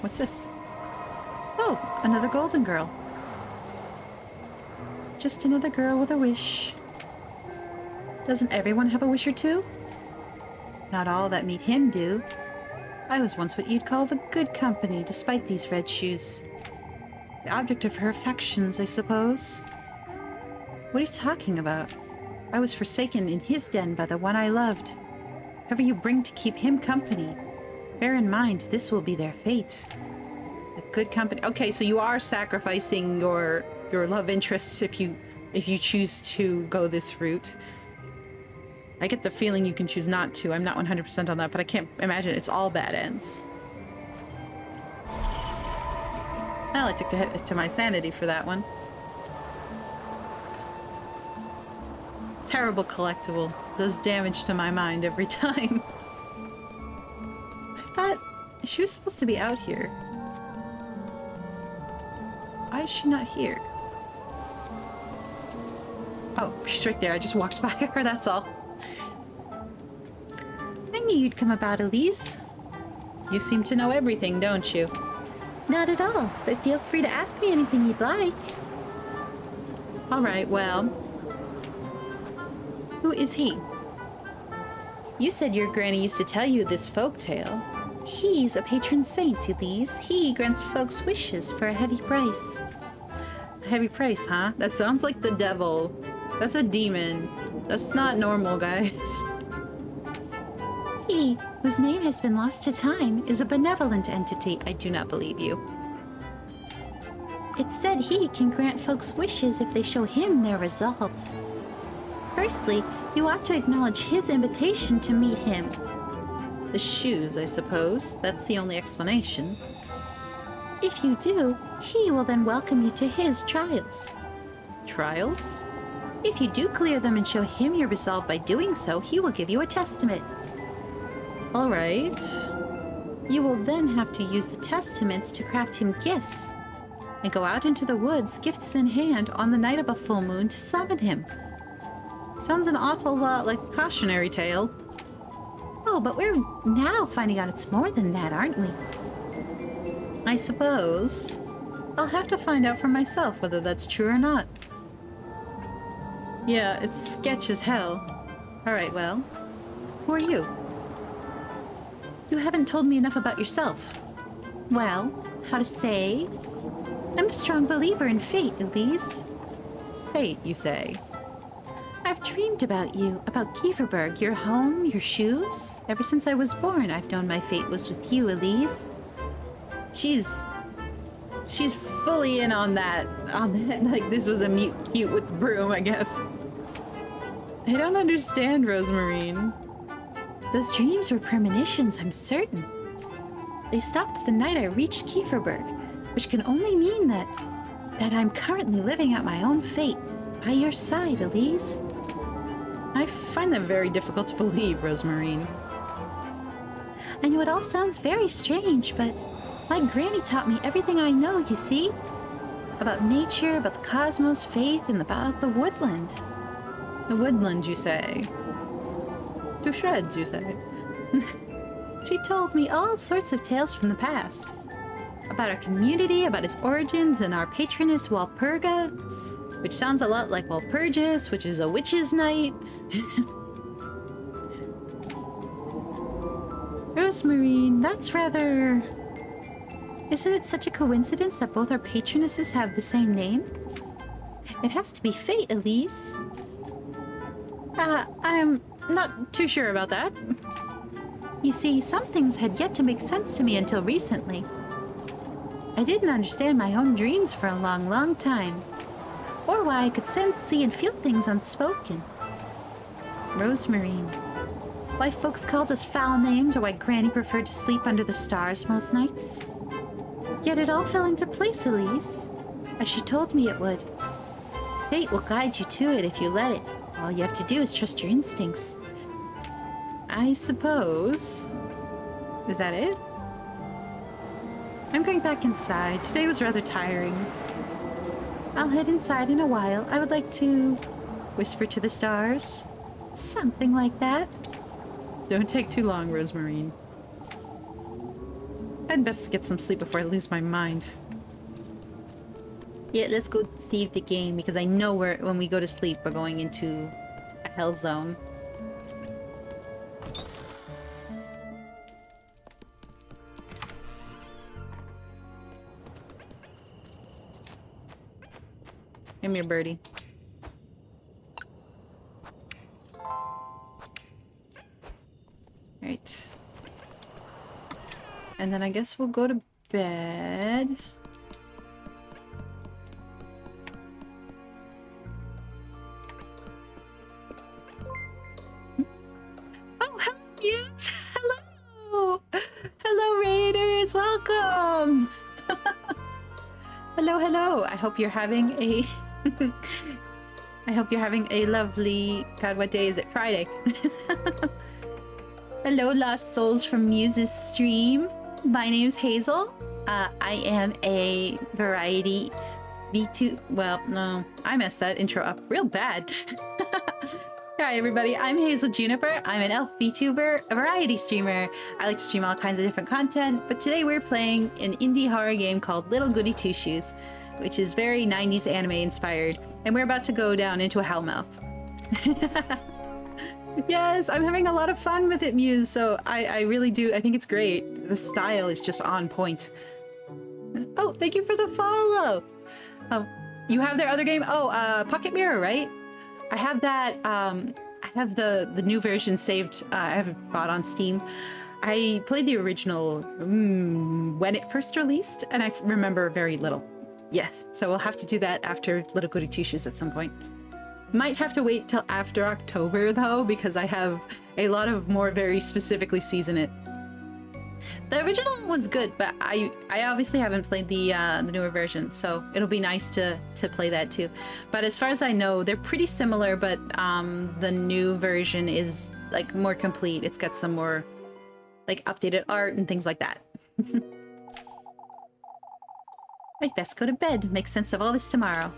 what's this? Oh, another golden girl. Just another girl with a wish. Doesn't everyone have a wish or two? Not all that meet him do. I was once what you'd call the good company, despite these red shoes. The object of her affections, I suppose. What are you talking about? I was forsaken in his den by the one I loved. Whatever you bring to keep him company, bear in mind this will be their fate. A good company. Okay, so you are sacrificing your love interests if you choose to go this route. I get the feeling you can choose not to. I'm not 100% on that, but I can't imagine it's all bad ends. Well, I took to my sanity for that one. Terrible collectible. Does damage to my mind every time. I thought she was supposed to be out here. Why is she not here? Oh, she's right there. I just walked by her, that's all. I knew you'd come about, Elise. You seem to know everything, don't you? Not at all, but feel free to ask me anything you'd like. Alright, well... Who is he? You said your granny used to tell you this folk tale. He's a patron saint, Elise. He grants folks wishes for a heavy price. A heavy price, huh? That sounds like the devil. That's a demon. That's not normal, guys. He, whose name has been lost to time, is a benevolent entity. I do not believe you. It's said he can grant folks wishes if they show him their resolve. Firstly, you ought to acknowledge his invitation to meet him. The shoes, I suppose. That's the only explanation. If you do, he will then welcome you to his trials. Trials? If you do clear them and show him your resolve by doing so, he will give you a testament. Alright. You will then have to use the testaments to craft him gifts, and go out into the woods, gifts in hand, on the night of a full moon to summon him. Sounds an awful lot like a cautionary tale. Oh, but we're now finding out it's more than that, aren't we? I suppose. I'll have to find out for myself whether that's true or not. Yeah, it's sketch as hell. Alright, well, who are you? You haven't told me enough about yourself. Well, how to say? I'm a strong believer in fate, Elise. Fate, you say? I've dreamed about you, about Kieferberg, your home, your shoes. Ever since I was born, I've known my fate was with you, Elise. She's fully in on that. Like this was a mute cute with the broom, I guess. I don't understand, Rosemarine. Those dreams were premonitions, I'm certain. They stopped the night I reached Kieferberg, which can only mean that I'm currently living out my own fate by your side, Elise. I find that very difficult to believe, Rosemarine. I know it all sounds very strange, but my granny taught me everything I know, you see? About nature, about the cosmos, faith, and about the woodland. The woodland, you say? To shreds, you say? She told me all sorts of tales from the past. About our community, about its origins, and our patroness Walpurga, which sounds a lot like Walpurgis, which is a witch's night. Rosemarine, that's rather... Isn't it such a coincidence that both our patronesses have the same name? It has to be fate, Elise. I'm not too sure about that. You see, some things had yet to make sense to me until recently. I didn't understand my own dreams for a long, long time. Or why I could sense, see, and feel things unspoken. Rosemarine. Why folks called us foul names, or why Granny preferred to sleep under the stars most nights. Yet it all fell into place, Elise, as she told me it would. Fate will guide you to it if you let it. All you have to do is trust your instincts. I suppose. Is that it? I'm going back inside. Today was rather tiring. I'll head inside in a while. I would like to whisper to the stars. Something like that. Don't take too long, Rosemarine. I'd best get some sleep before I lose my mind. Yeah, let's go save the game, because I know when we go to sleep, we're going into a hell zone. Come here, birdie. Right. And then I guess we'll go to bed. Oh, hello, Muse! Hello! Hello, Raiders! Welcome! Hello, hello! I hope you're having a... I hope you're having a lovely... God, what day is it? Friday. Hello, lost souls from Muse's stream. My name's Hazel. I am a variety V2... Well, no. I messed that intro up real bad. Hi, everybody. I'm Hazel Juniper. I'm an elf Vtuber, a variety streamer. I like to stream all kinds of different content, but today we're playing an indie horror game called Little Goody Two Shoes, which is very 90s anime inspired, and we're about to go down into a hellmouth. Yes, I'm having a lot of fun with it, Muse, so I really do. I think it's great. The style is just on point. Oh, thank you for the follow. Oh, you have their other game? Oh, Pocket Mirror, right? I have that, I have the new version saved. I haven't bought on Steam. I played the original when it first released, and I remember very little. Yes, so we'll have to do that after Little Goody Two Shoes at some point. Might have to wait till after October, though, because I have a lot of more very specifically season it. The original was good, but I obviously haven't played the newer version, so it'll be nice to play that too. But as far as I know, they're pretty similar, but the new version is like more complete. It's got some more like updated art and things like that. I'd best go to bed, make sense of all this tomorrow.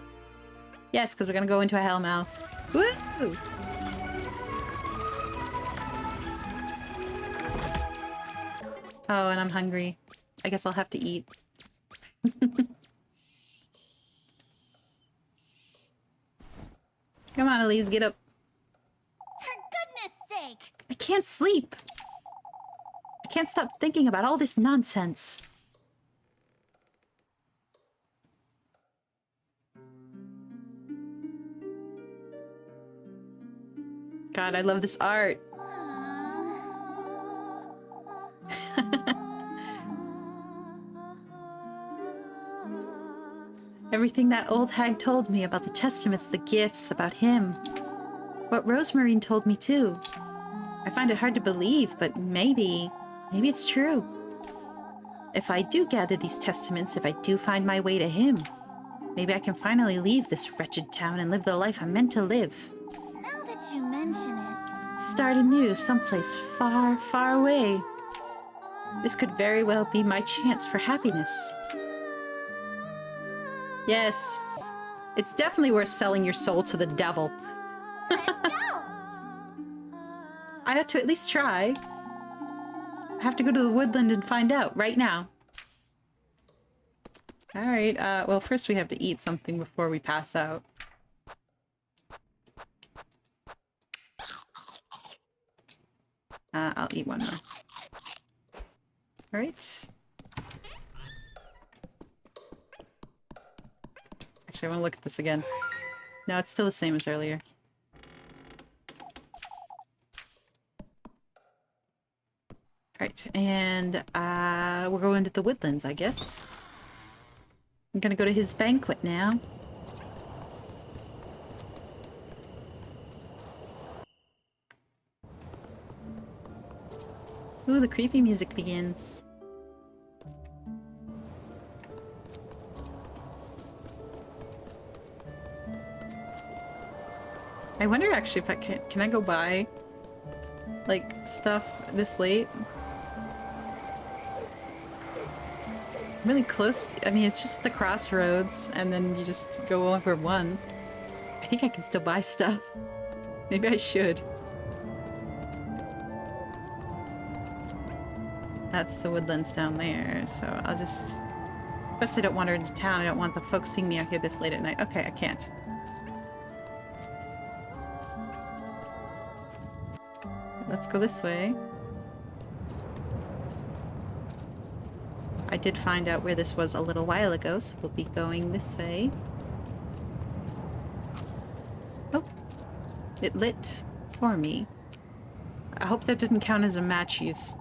Yes, because we're gonna go into a hellmouth. Woo! Oh, and I'm hungry. I guess I'll have to eat. Come on, Elise, get up. For goodness sake! I can't sleep. I can't stop thinking about all this nonsense. God, I love this art. Everything that old hag told me about the testaments, the gifts, about him. What Rosemarine told me too. I find it hard to believe, but maybe it's true. If I do gather these testaments, if I do find my way to him, maybe I can finally leave this wretched town and live the life I'm meant to live. Now that you mention it... Start anew someplace far, far away. This could very well be my chance for happiness. Yes, it's definitely worth selling your soul to the devil. Let's go! I have to at least try. I have to go to the woodland and find out right now. Alright, well first we have to eat something before we pass out. I'll eat one more. Alright. Actually, I want to look at this again. No, it's still the same as earlier. Alright, and we're going to the woodlands, I guess. I'm gonna go to his banquet now. Ooh, the creepy music begins. I wonder actually if I can I go buy like stuff this late? Really close to, I mean, it's just at the crossroads and then you just go over one. I think I can still buy stuff. Maybe I should. That's the woodlands down there, so I'll just... Plus I don't wander into town, I don't want the folks seeing me out here this late at night. Okay, I can't. Let's go this way. I did find out where this was a little while ago, so we'll be going this way. It lit for me. I hope that didn't count as a match use.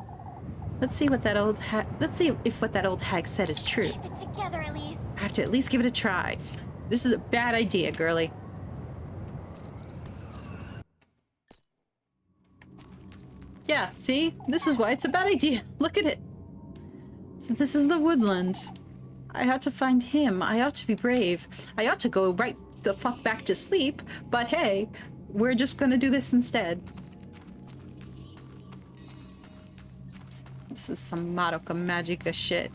Let's see what that old let's see if what that old hag said is true. Keep it together, Elise. I have to at least give it a try. This is a bad idea, girly. Yeah, see? This is why it's a bad idea. Look at it. So this is the woodland. I ought to find him. I ought to be brave. I ought to go right the fuck back to sleep. But hey, we're just gonna do this instead. This is some Madoka Magica shit.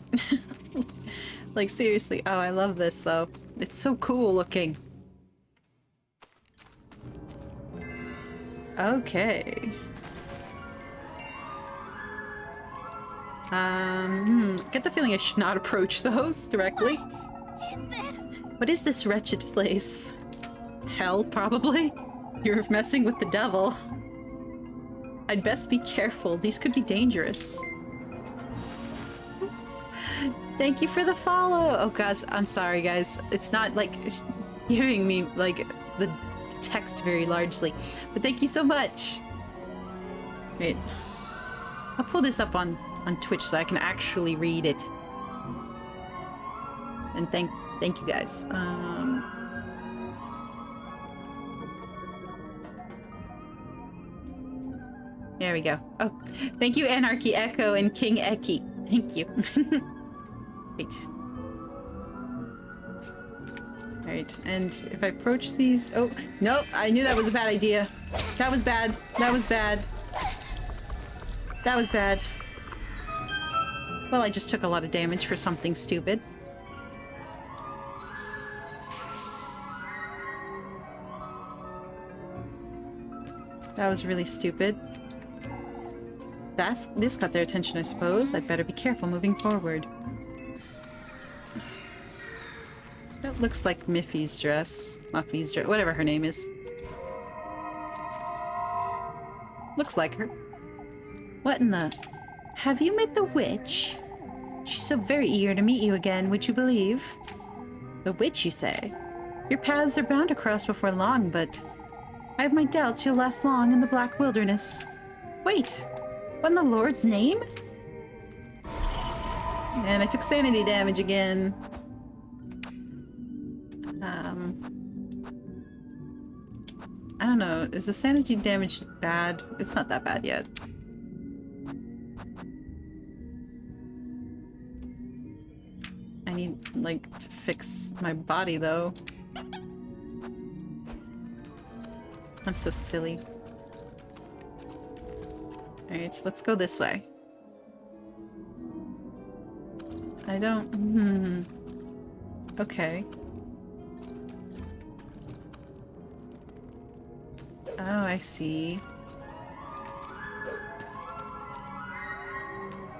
Like, seriously. Oh, I love this, though. It's so cool looking. Okay. Get the feeling I should not approach those directly. What is this? What is this wretched place? Hell, probably? You're messing with the devil. I'd best be careful. These could be dangerous. Thank you for the follow. Oh, guys, I'm sorry, guys. It's not, like, giving me, like, the text very largely. But thank you so much. Wait. I'll pull this up on Twitch so I can actually read it. And thank you, guys. There we go. Oh, thank you, Anarchy Echo and King Eki. Thank you. Wait. Alright, and if I approach these... Oh, nope, I knew that was a bad idea. That was bad. That was bad. That was bad. Well, I just took a lot of damage for something stupid. That was really stupid. This got their attention, I suppose. I'd better be careful moving forward. That looks like Miffy's dress. Muffy's dress. Whatever her name is. Looks like her. What in the... Have you met the witch? She's so very eager to meet you again, would you believe? The witch, you say? Your paths are bound to cross before long, but... I have my doubts you'll last long in the Black Wilderness. Wait! What in the Lord's name? And I took sanity damage again. I don't know. Is the sanity damage bad? It's not that bad yet. I need, like, to fix my body, though. I'm so silly. Alright, let's go this way. I don't... Okay. Oh, I see.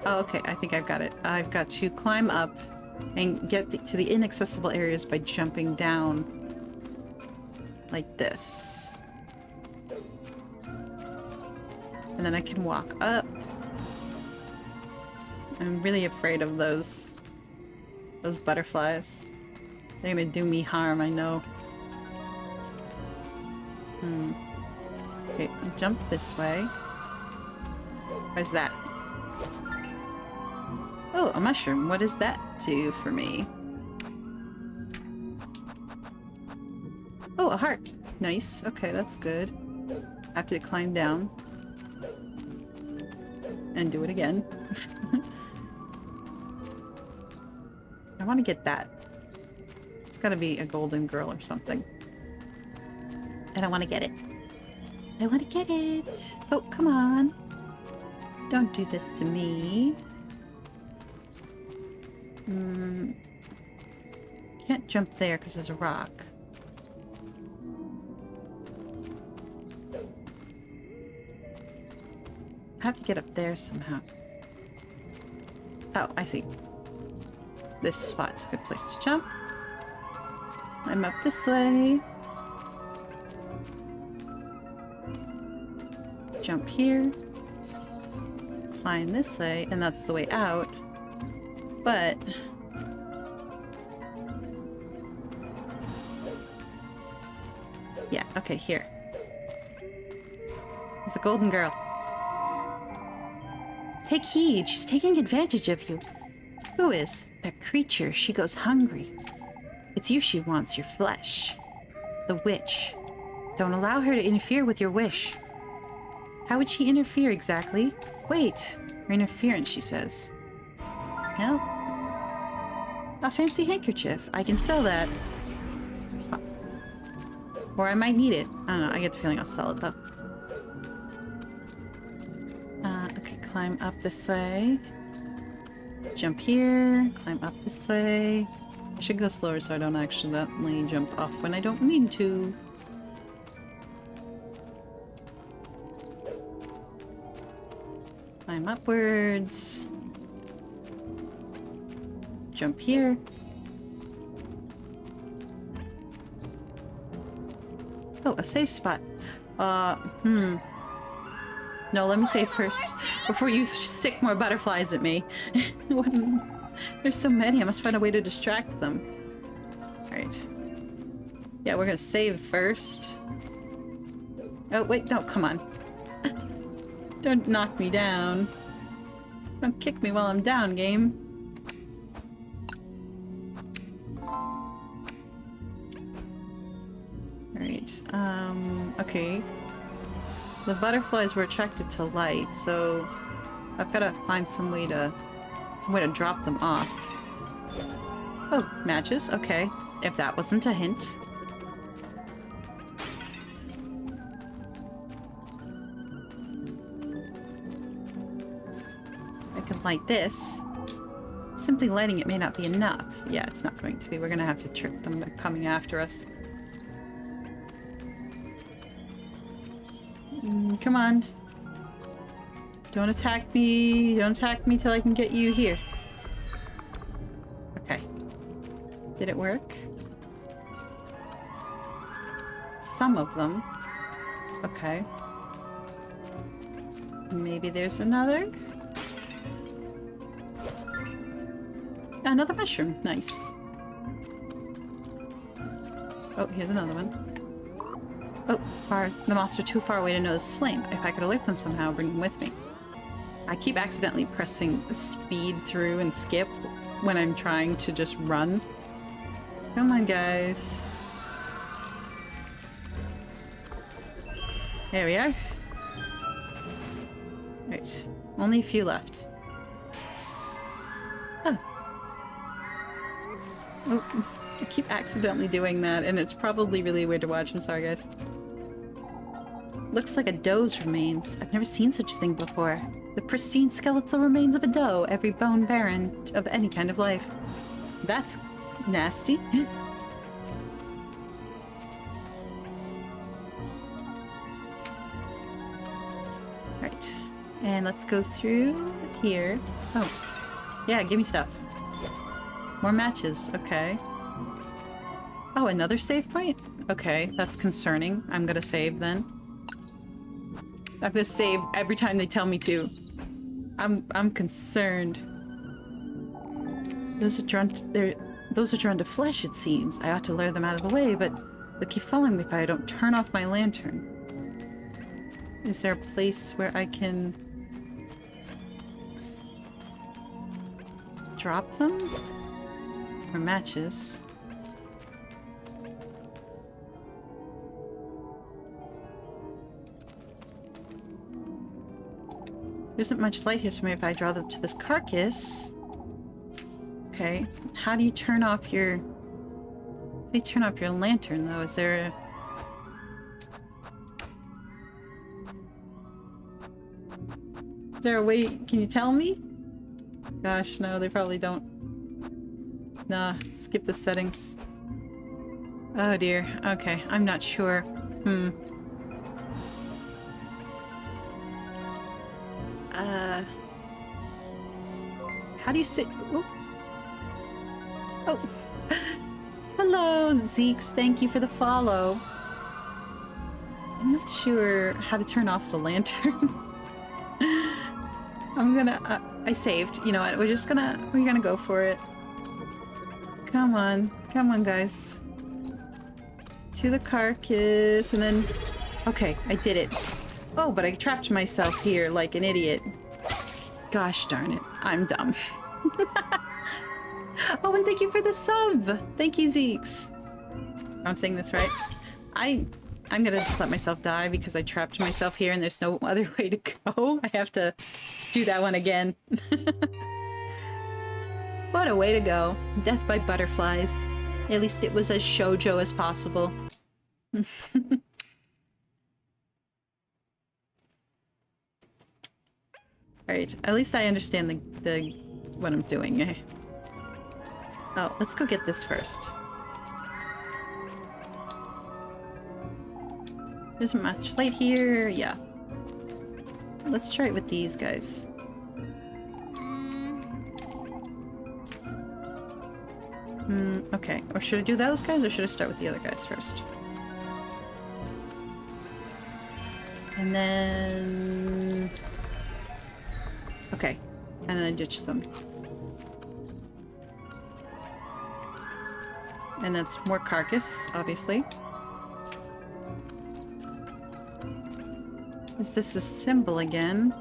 Oh, okay, I think I've got it. I've got to climb up and get to the inaccessible areas by jumping down like this. And then I can walk up. I'm really afraid of those butterflies. They're gonna do me harm, I know. Okay, jump this way. Where's that? Oh, a mushroom. What does that do for me? Oh, a heart. Nice. Okay, that's good. I have to climb down. And do it again. I want to get that. It's gotta be a golden girl or something. And I want to get it. I want to get it. Oh, come on. Don't do this to me. Can't jump there because there's a rock. I have to get up there somehow. Oh, I see. This spot's a good place to jump. I'm up this way. Jump here. Climb this way, and that's the way out. But... yeah, okay, here. It's a golden girl. Take heed, she's taking advantage of you. Who is? That creature, she goes hungry. It's you she wants, your flesh. The witch. Don't allow her to interfere with your wish. How would she interfere exactly? Wait, her interference, she says. No. A fancy handkerchief. I can sell that. Or I might need it. I don't know, I get the feeling I'll sell it though. Okay, climb up this way. Jump here, climb up this way. I should go slower so I don't accidentally jump off when I don't mean to. Climb upwards. Jump here. Oh, a safe spot. No, let me save first before you sick more butterflies at me. There's so many, I must find a way to distract them. Alright. Yeah, we're gonna save first. Oh, wait, no, come on. Don't knock me down. Don't kick me while I'm down, game. Alright, okay. The butterflies were attracted to light, so I've gotta find some way to drop them off. Oh, matches, okay. If that wasn't a hint. I can light this. Simply lighting it may not be enough. Yeah, it's not going to be. We're gonna have to trick them into coming after us. Come on. Don't attack me. Don't attack me till I can get you here. Okay. Did it work? Some of them. Okay. Maybe there's another? Another mushroom. Nice. Oh, here's another one. Oh, the moths are too far away to notice flame. If I could alert them somehow, bring them with me. I keep accidentally pressing speed through and skip when I'm trying to just run. Come on, guys. There we are. Right. Only a few left. Oh. Oh. I keep accidentally doing that, and it's probably really weird to watch. I'm sorry, guys. Looks like a doe's remains. I've never seen such a thing before. The pristine skeletal remains of a doe, every bone barren of any kind of life. That's nasty. Right. And let's go through here. Oh. Yeah, give me stuff. More matches. Okay. Oh, another save point? Okay, that's concerning. I'm gonna save then. I'm gonna save every time they tell me to. I'm concerned. Those are drawn to flesh, it seems. I ought to lure them out of the way, but they'll keep following me if I don't turn off my lantern. Is there a place where I can drop them? Or matches? There isn't much light here for me if I draw them to this carcass. Okay. How do you turn off your... How do you turn off your lantern, though? Is there a... Is there a way... Can you tell me? Gosh, no, they probably don't. Nah, skip the settings. Oh dear. Okay, I'm not sure. How do you sit? Ooh. Oh. Hello, Zeeks. Thank you for the follow. I'm not sure how to turn off the lantern. I'm gonna... I saved. You know what? We're gonna go for it. Come on. Come on, guys. To the carcass, and then... Okay, I did it. Oh, but I trapped myself here like an idiot. Gosh darn it. I'm dumb. Oh, and thank you for the sub! Thank you, Zeeks. I'm saying this right. I'm gonna just let myself die because I trapped myself here and there's no other way to go. I have to do that one again. What a way to go. Death by butterflies. At least it was as shoujo as possible. Alright, at least I understand what I'm doing. Oh, let's go get this first. There's a match light here, yeah. Let's try it with these guys. Okay. Or should I do those guys, or should I start with the other guys first? And then... Okay. And then I ditch them. And that's more carcass, obviously. Is this a symbol again?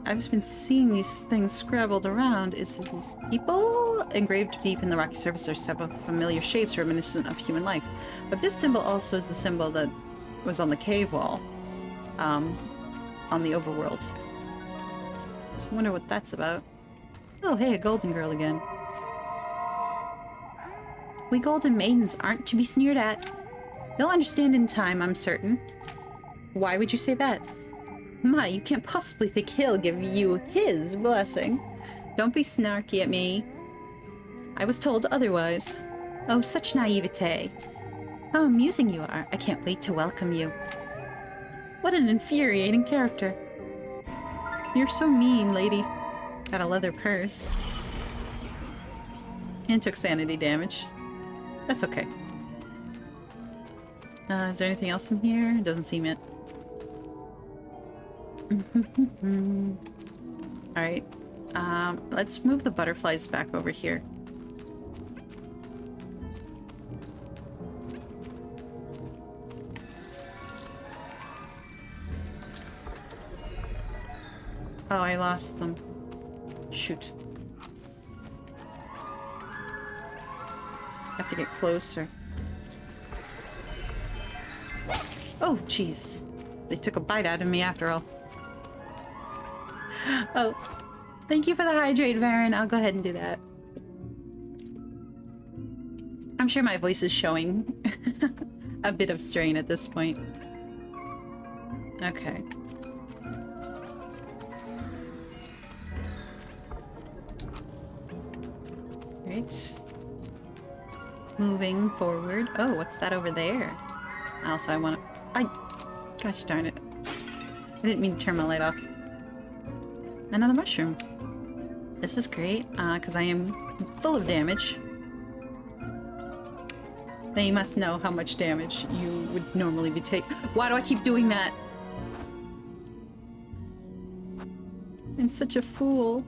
I've just been seeing these things scrabbled around. Is it these people? Engraved deep in the rocky surface are several familiar shapes reminiscent of human life. But this symbol also is the symbol that was on the cave wall. On the overworld. So I wonder what that's about. Oh, hey, a golden girl again. We golden maidens aren't to be sneered at. You'll understand in time, I'm certain. Why would you say that? My, you can't possibly think he'll give you his blessing. Don't be snarky at me. I was told otherwise. Oh, such naivete. How amusing you are. I can't wait to welcome you. What an infuriating character. You're so mean, lady. Got a leather purse. And took sanity damage. That's okay. Is there anything else in here? It doesn't seem it. Alright. Let's move the butterflies back over here. Oh, I lost them. Shoot. Have to get closer. Oh, jeez. They took a bite out of me after all. Oh, thank you for the hydrate, Varen. I'll go ahead and do that. I'm sure my voice is showing a bit of strain at this point. Okay. Right. Moving forward. Oh, what's that over there? Also, I want to... Gosh darn it. I didn't mean to turn my light off. Another mushroom. This is great, because I am full of damage. Then you must know how much damage you would normally be taking. Why do I keep doing that? I'm such a fool.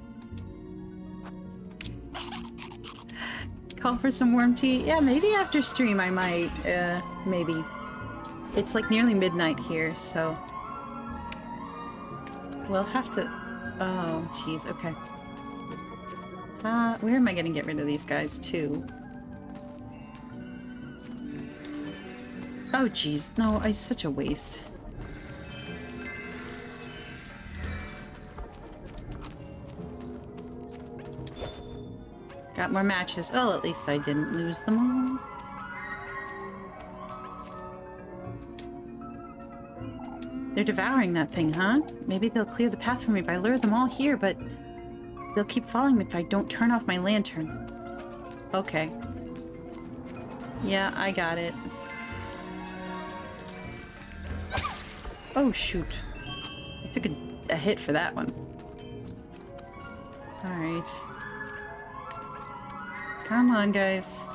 Call for some warm tea? Yeah, maybe after stream I might, maybe. It's like nearly midnight here, so... We'll have to... Oh, jeez, okay. Where am I gonna get rid of these guys, too? Oh, jeez. No, it's such a waste. Got more matches. Oh, at least I didn't lose them all. They're devouring that thing, huh? Maybe they'll clear the path for me if I lure them all here, but they'll keep following me if I don't turn off my lantern. Okay. Yeah, I got it. Oh, shoot. I took a hit for that one. Alright. Come on, guys.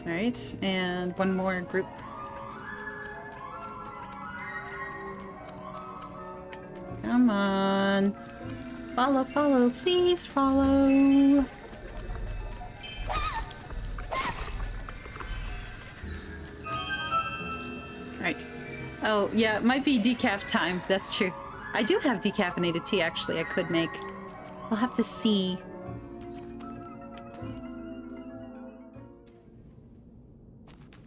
Alright, and one more group. Come on. Follow, follow, please follow. Oh, yeah, it might be decaf time. That's true. I do have decaffeinated tea, actually, I could make. We'll have to see.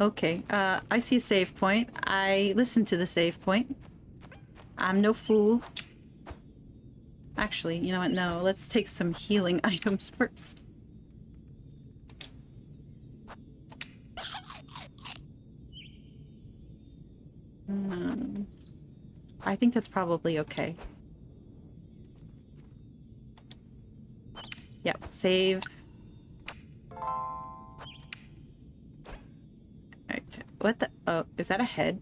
Okay, I see a save point. I listened to the save point. I'm no fool. Actually, you know what? No, let's take some healing items first. I think that's probably okay. Yep, save. Alright, what the- oh, is that a head?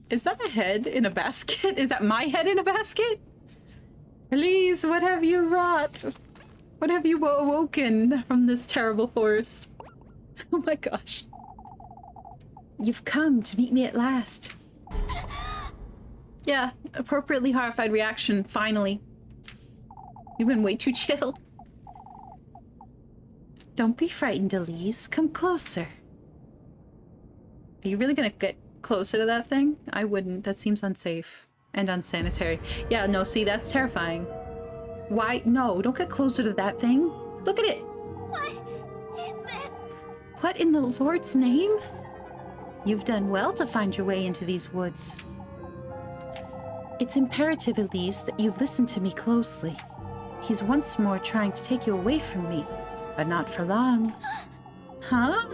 Is that a head in a basket? Is that my head in a basket? Elise, what have you wrought? What have you awoken from this terrible forest? Oh my gosh. You've come to meet me at last. Yeah, appropriately horrified reaction, finally. You've been way too chill. Don't be frightened, Elise. Come closer. Are you really gonna get closer to that thing? I wouldn't. That seems unsafe and unsanitary. Yeah, no, see, that's terrifying. Why? No, don't get closer to that thing. Look at it. What is this? What in the Lord's name? You've done well to find your way into these woods. It's imperative, Elise, that you listen to me closely. He's once more trying to take you away from me, but not for long. Huh?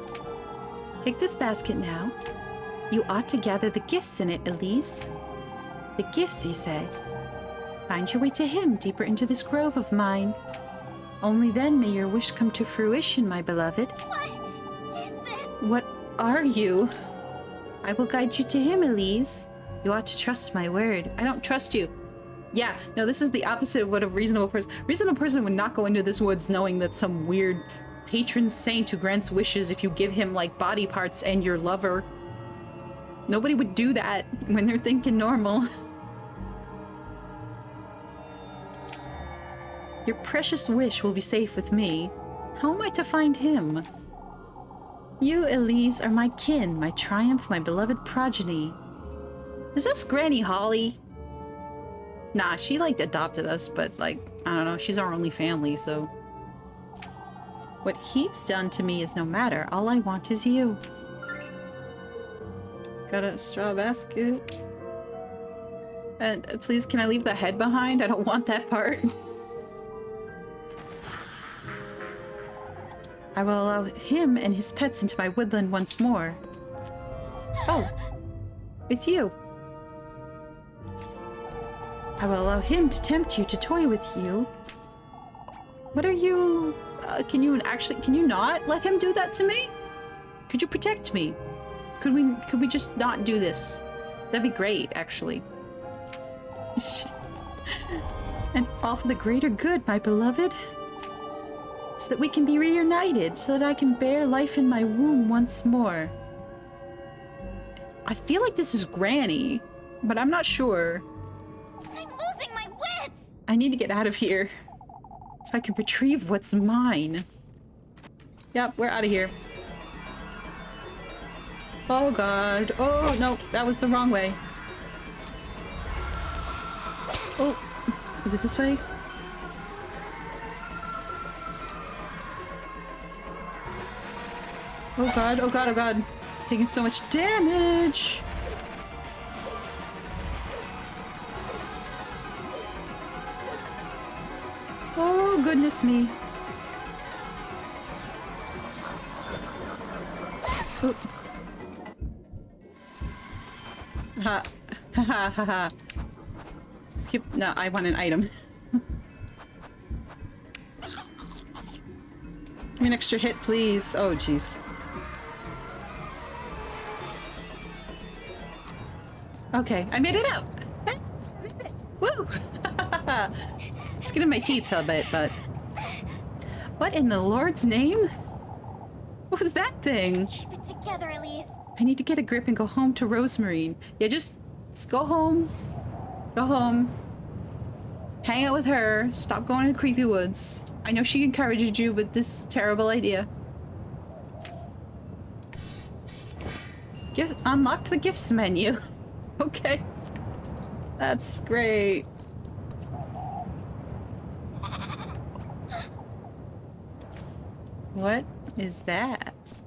Take this basket now. You ought to gather the gifts in it, Elise. The gifts, you say? Find your way to him deeper into this grove of mine. Only then may your wish come to fruition, my beloved. What is this? What are you? I will guide you to him, Elise. You ought to trust my word. I don't trust you. Yeah, no, this is the opposite of what a reasonable person would not go into this woods knowing that some weird patron saint who grants wishes if you give him, like, body parts and your lover. Nobody would do that when they're thinking normal. Your precious wish will be safe with me. How am I to find him? You, Elise, are my kin, my triumph, my beloved progeny. Is this Granny Holly? Nah, she, like, adopted us, but, like, I don't know, she's our only family, so... What he's done to me is no matter. All I want is you. Got a straw basket. And please, can I leave the head behind? I don't want that part. I will allow him and his pets into my woodland once more. Oh, it's you. I will allow him to tempt you to toy with you. What are you... can you not let him do that to me? Could you protect me? Could we just not do this? That'd be great, actually. And all for the greater good, my beloved. So that we can be reunited, so that I can bear life in my womb once more. I feel like this is Granny, but I'm not sure. I'm losing my wits! I need to get out of here, so I can retrieve what's mine. Yep, we're out of here. Oh god. Oh, no, that was the wrong way. Oh, is it this way? Oh god, oh god, oh god. Taking so much damage! Oh, goodness me. Oh. Ha. Ha ha ha ha. Skip. No, I want an item. Give me an extra hit, please. Oh, jeez. Okay, I made it out! I made it. Woo! Skin in my teeth a bit, but... What in the Lord's name? What was that thing? Keep it together, Elise. I need to get a grip and go home to Rosemary. Yeah, just go home. Go home. Hang out with her. Stop going to creepy woods. I know she encouraged you, but this is a terrible idea. Unlocked the gifts menu. Okay. That's great. What is that?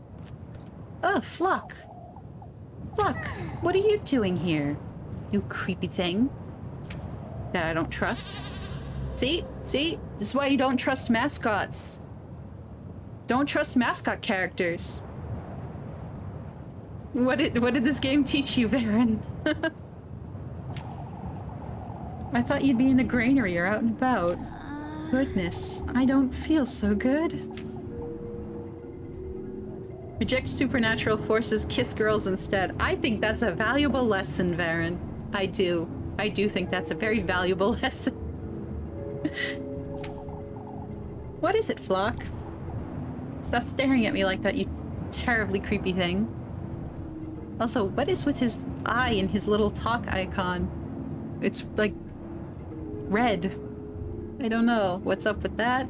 Oh, Flock. Flock, what are you doing here? You creepy thing. That I don't trust. See? See? This is why you don't trust mascots. Don't trust mascot characters. What did this game teach you, Varen? I thought you'd be in the granary or out and about. Goodness, I don't feel so good. Reject supernatural forces, kiss girls instead. I think that's a valuable lesson, Varen. I do. I do think that's a very valuable lesson. What is it, Flock? Stop staring at me like that, you terribly creepy thing. Also, what is with his eye and his little talk icon? It's like red. I don't know what's up with that.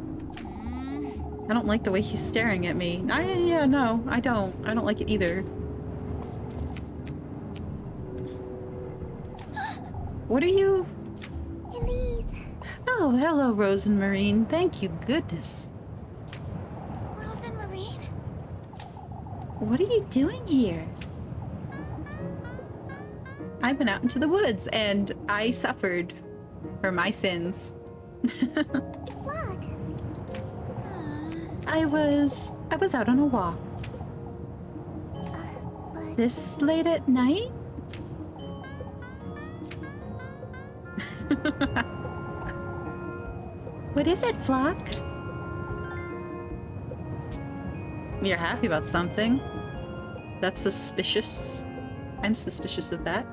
I don't like the way he's staring at me. Yeah, no, I don't. I don't like it either. What are you? Elise. Oh, hello, Rose and Marine. Thank you, goodness. Rose and Marine? What are you doing here? I went out into the woods and I suffered for my sins. Flock. I was out on a walk. But This late at night? What is it, Flock? You're happy about something. That's suspicious. I'm suspicious of that.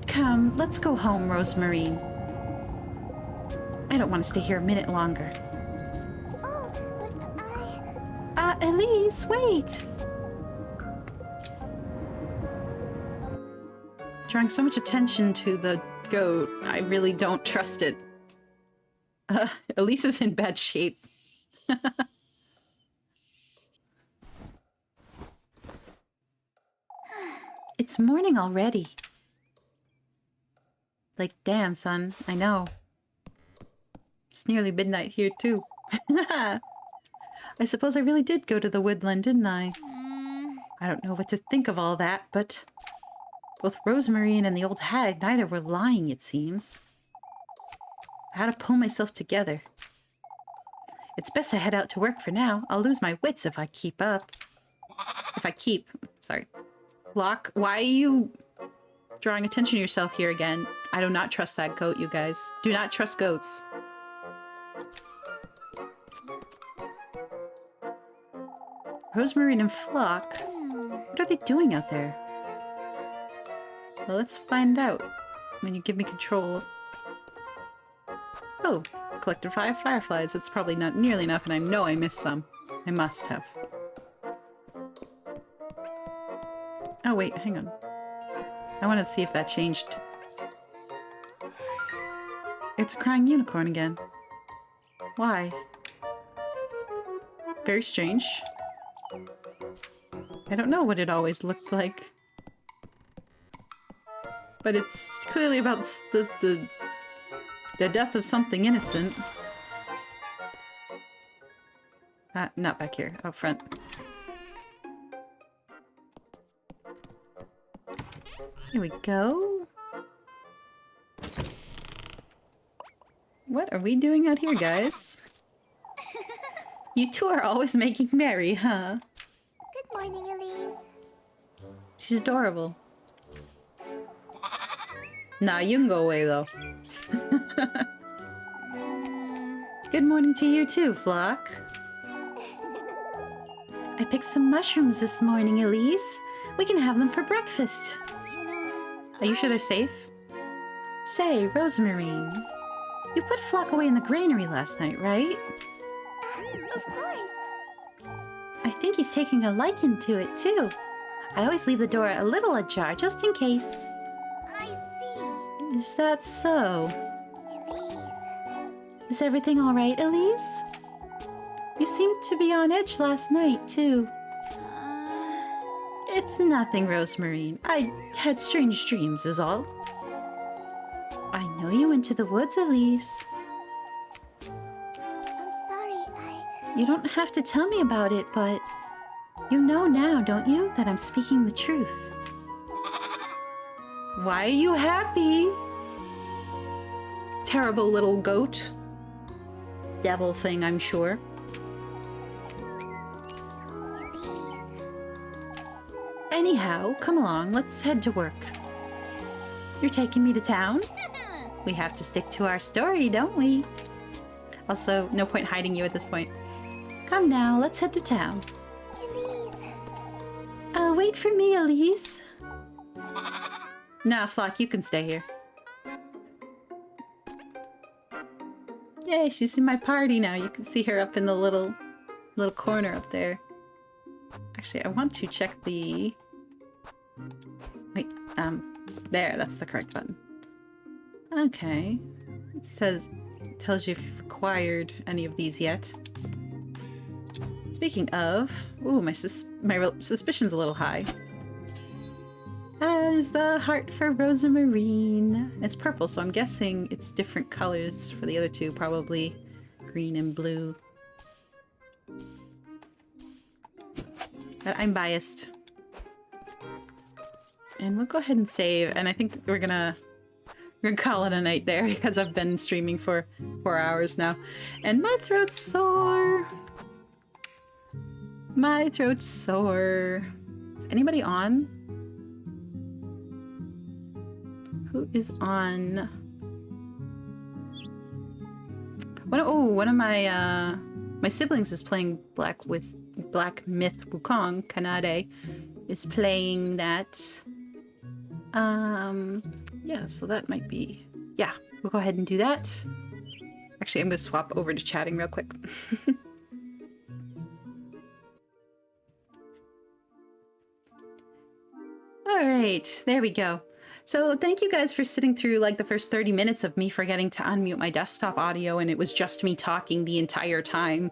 Come, let's go home, Rosemary. I don't want to stay here a minute longer. oh, but Elise, wait! Drawing so much attention to the goat, I really don't trust it. Elise is in bad shape. It's morning already. Like, damn, son, I know. It's nearly midnight here, too. I suppose I really did go to the woodland, didn't I? I don't know what to think of all that, but both Rosemary and the old hag, neither were lying, it seems. I had to pull myself together. It's best I head out to work for now. I'll lose my wits if I keep up. Sorry. Locke, why are you drawing attention to yourself here again? I do not trust that goat, you guys. Do not trust goats. Rosemary and Flock? What are they doing out there? Well, let's find out when you give me control. Oh, collected 5 fireflies. That's probably not nearly enough, and I know I missed some. I must have. Oh, wait, hang on. I want to see if that changed. It's a crying unicorn again. Why? Very strange. I don't know what it always looked like. But it's clearly about the death of something innocent. Not back here, out front. Here we go. What are we doing out here, guys? You two are always making merry, huh? good morning, Elise. She's adorable. Nah, you can go away, though. Good morning to you too, Flock. I picked some mushrooms this morning, Elise. We can have them for breakfast. You know, Are you sure they're safe? Say, Rosemary, you put Flock away in the granary last night, right? of course. I think he's taking a liking to it, too. I always leave the door a little ajar, just in case. I see. Is that so? Elise. Is everything all right, Elise? You seemed to be on edge last night, too. It's nothing, Rosemarine. I had strange dreams is all. I know you went to the woods, Elise. I'm sorry, You don't have to tell me about it, but you know now, don't you, that I'm speaking the truth. Why are you happy? Terrible little goat. Devil thing, I'm sure. Elise. Anyhow, come along, let's head to work. You're taking me to town? We have to stick to our story, don't we? Also, no point hiding you at this point. Come now, let's head to town. Elise. Wait for me, Elise. Nah, Flock, you can stay here. Yay, she's in my party now. You can see her up in the little corner up there. Actually, I want to check the... Wait, there, that's the correct button. Okay. Tells you if you've acquired any of these yet. Speaking of... Ooh, my suspicion's a little high. That is the heart for Rosemarine. It's purple, so I'm guessing it's different colors for the other two, probably green and blue. But I'm biased. And we'll go ahead and save, and I think we're gonna call it a night there because I've been streaming for 4 hours now. And my throat's sore. My throat's sore. Is anybody on? Who is on? One of my my siblings is playing Black Myth Wukong. Kanade is playing that. Yeah, so that might be... Yeah, we'll go ahead and do that. Actually, I'm gonna swap over to chatting real quick. Alright, there we go. So thank you guys for sitting through like the first 30 minutes of me forgetting to unmute my desktop audio and it was just me talking the entire time.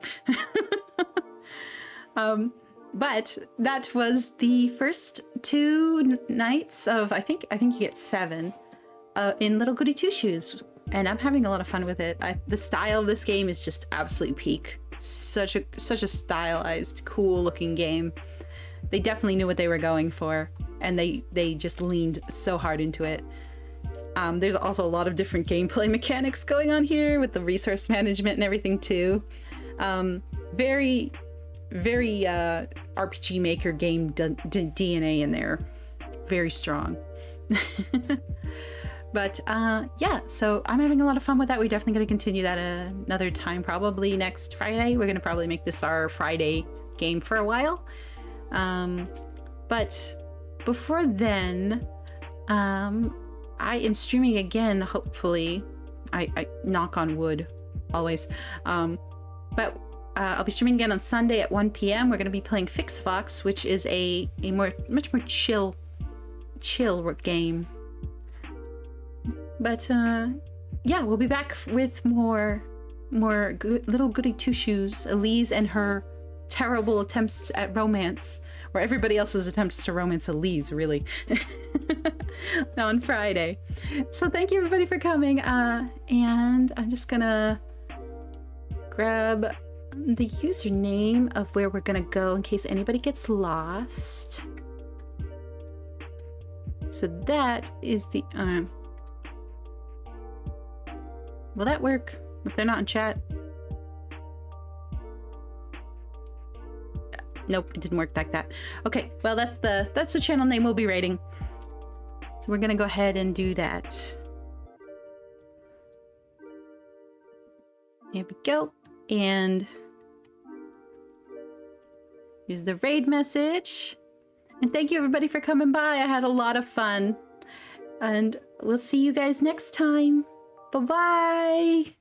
But that was the first 2 nights of, I think you get 7, in Little Goody Two Shoes. And I'm having a lot of fun with it. The style of this game is just absolute peak. Such a stylized, cool looking game. They definitely knew what they were going for. And they just leaned so hard into it. There's also a lot of different gameplay mechanics going on here with the resource management and everything too. Very RPG Maker game DNA in there. Very strong. But yeah, so I'm having a lot of fun with that. We're definitely going to continue that another time, probably next Friday. We're going to probably make this our Friday game for a while. But before then, I am streaming again, hopefully. I knock on wood, always. But I'll be streaming again on Sunday at 1 p.m. We're going to be playing Fix Fox, which is a much more chill game. But yeah, we'll be back with more Little Goody Two Shoes, Elise and her terrible attempts at romance, or everybody else's attempts to romance Elise, really, on Friday. So thank you everybody for coming, and I'm just gonna grab the username of where we're gonna go in case anybody gets lost. So that is the will that work if they're not in chat? Nope, it didn't work like that. Okay, well that's the channel name we'll be rating. So we're gonna go ahead and do that. Here we go. And here's the raid message. And thank you everybody for coming by. I had a lot of fun. And we'll see you guys next time. Bye-bye.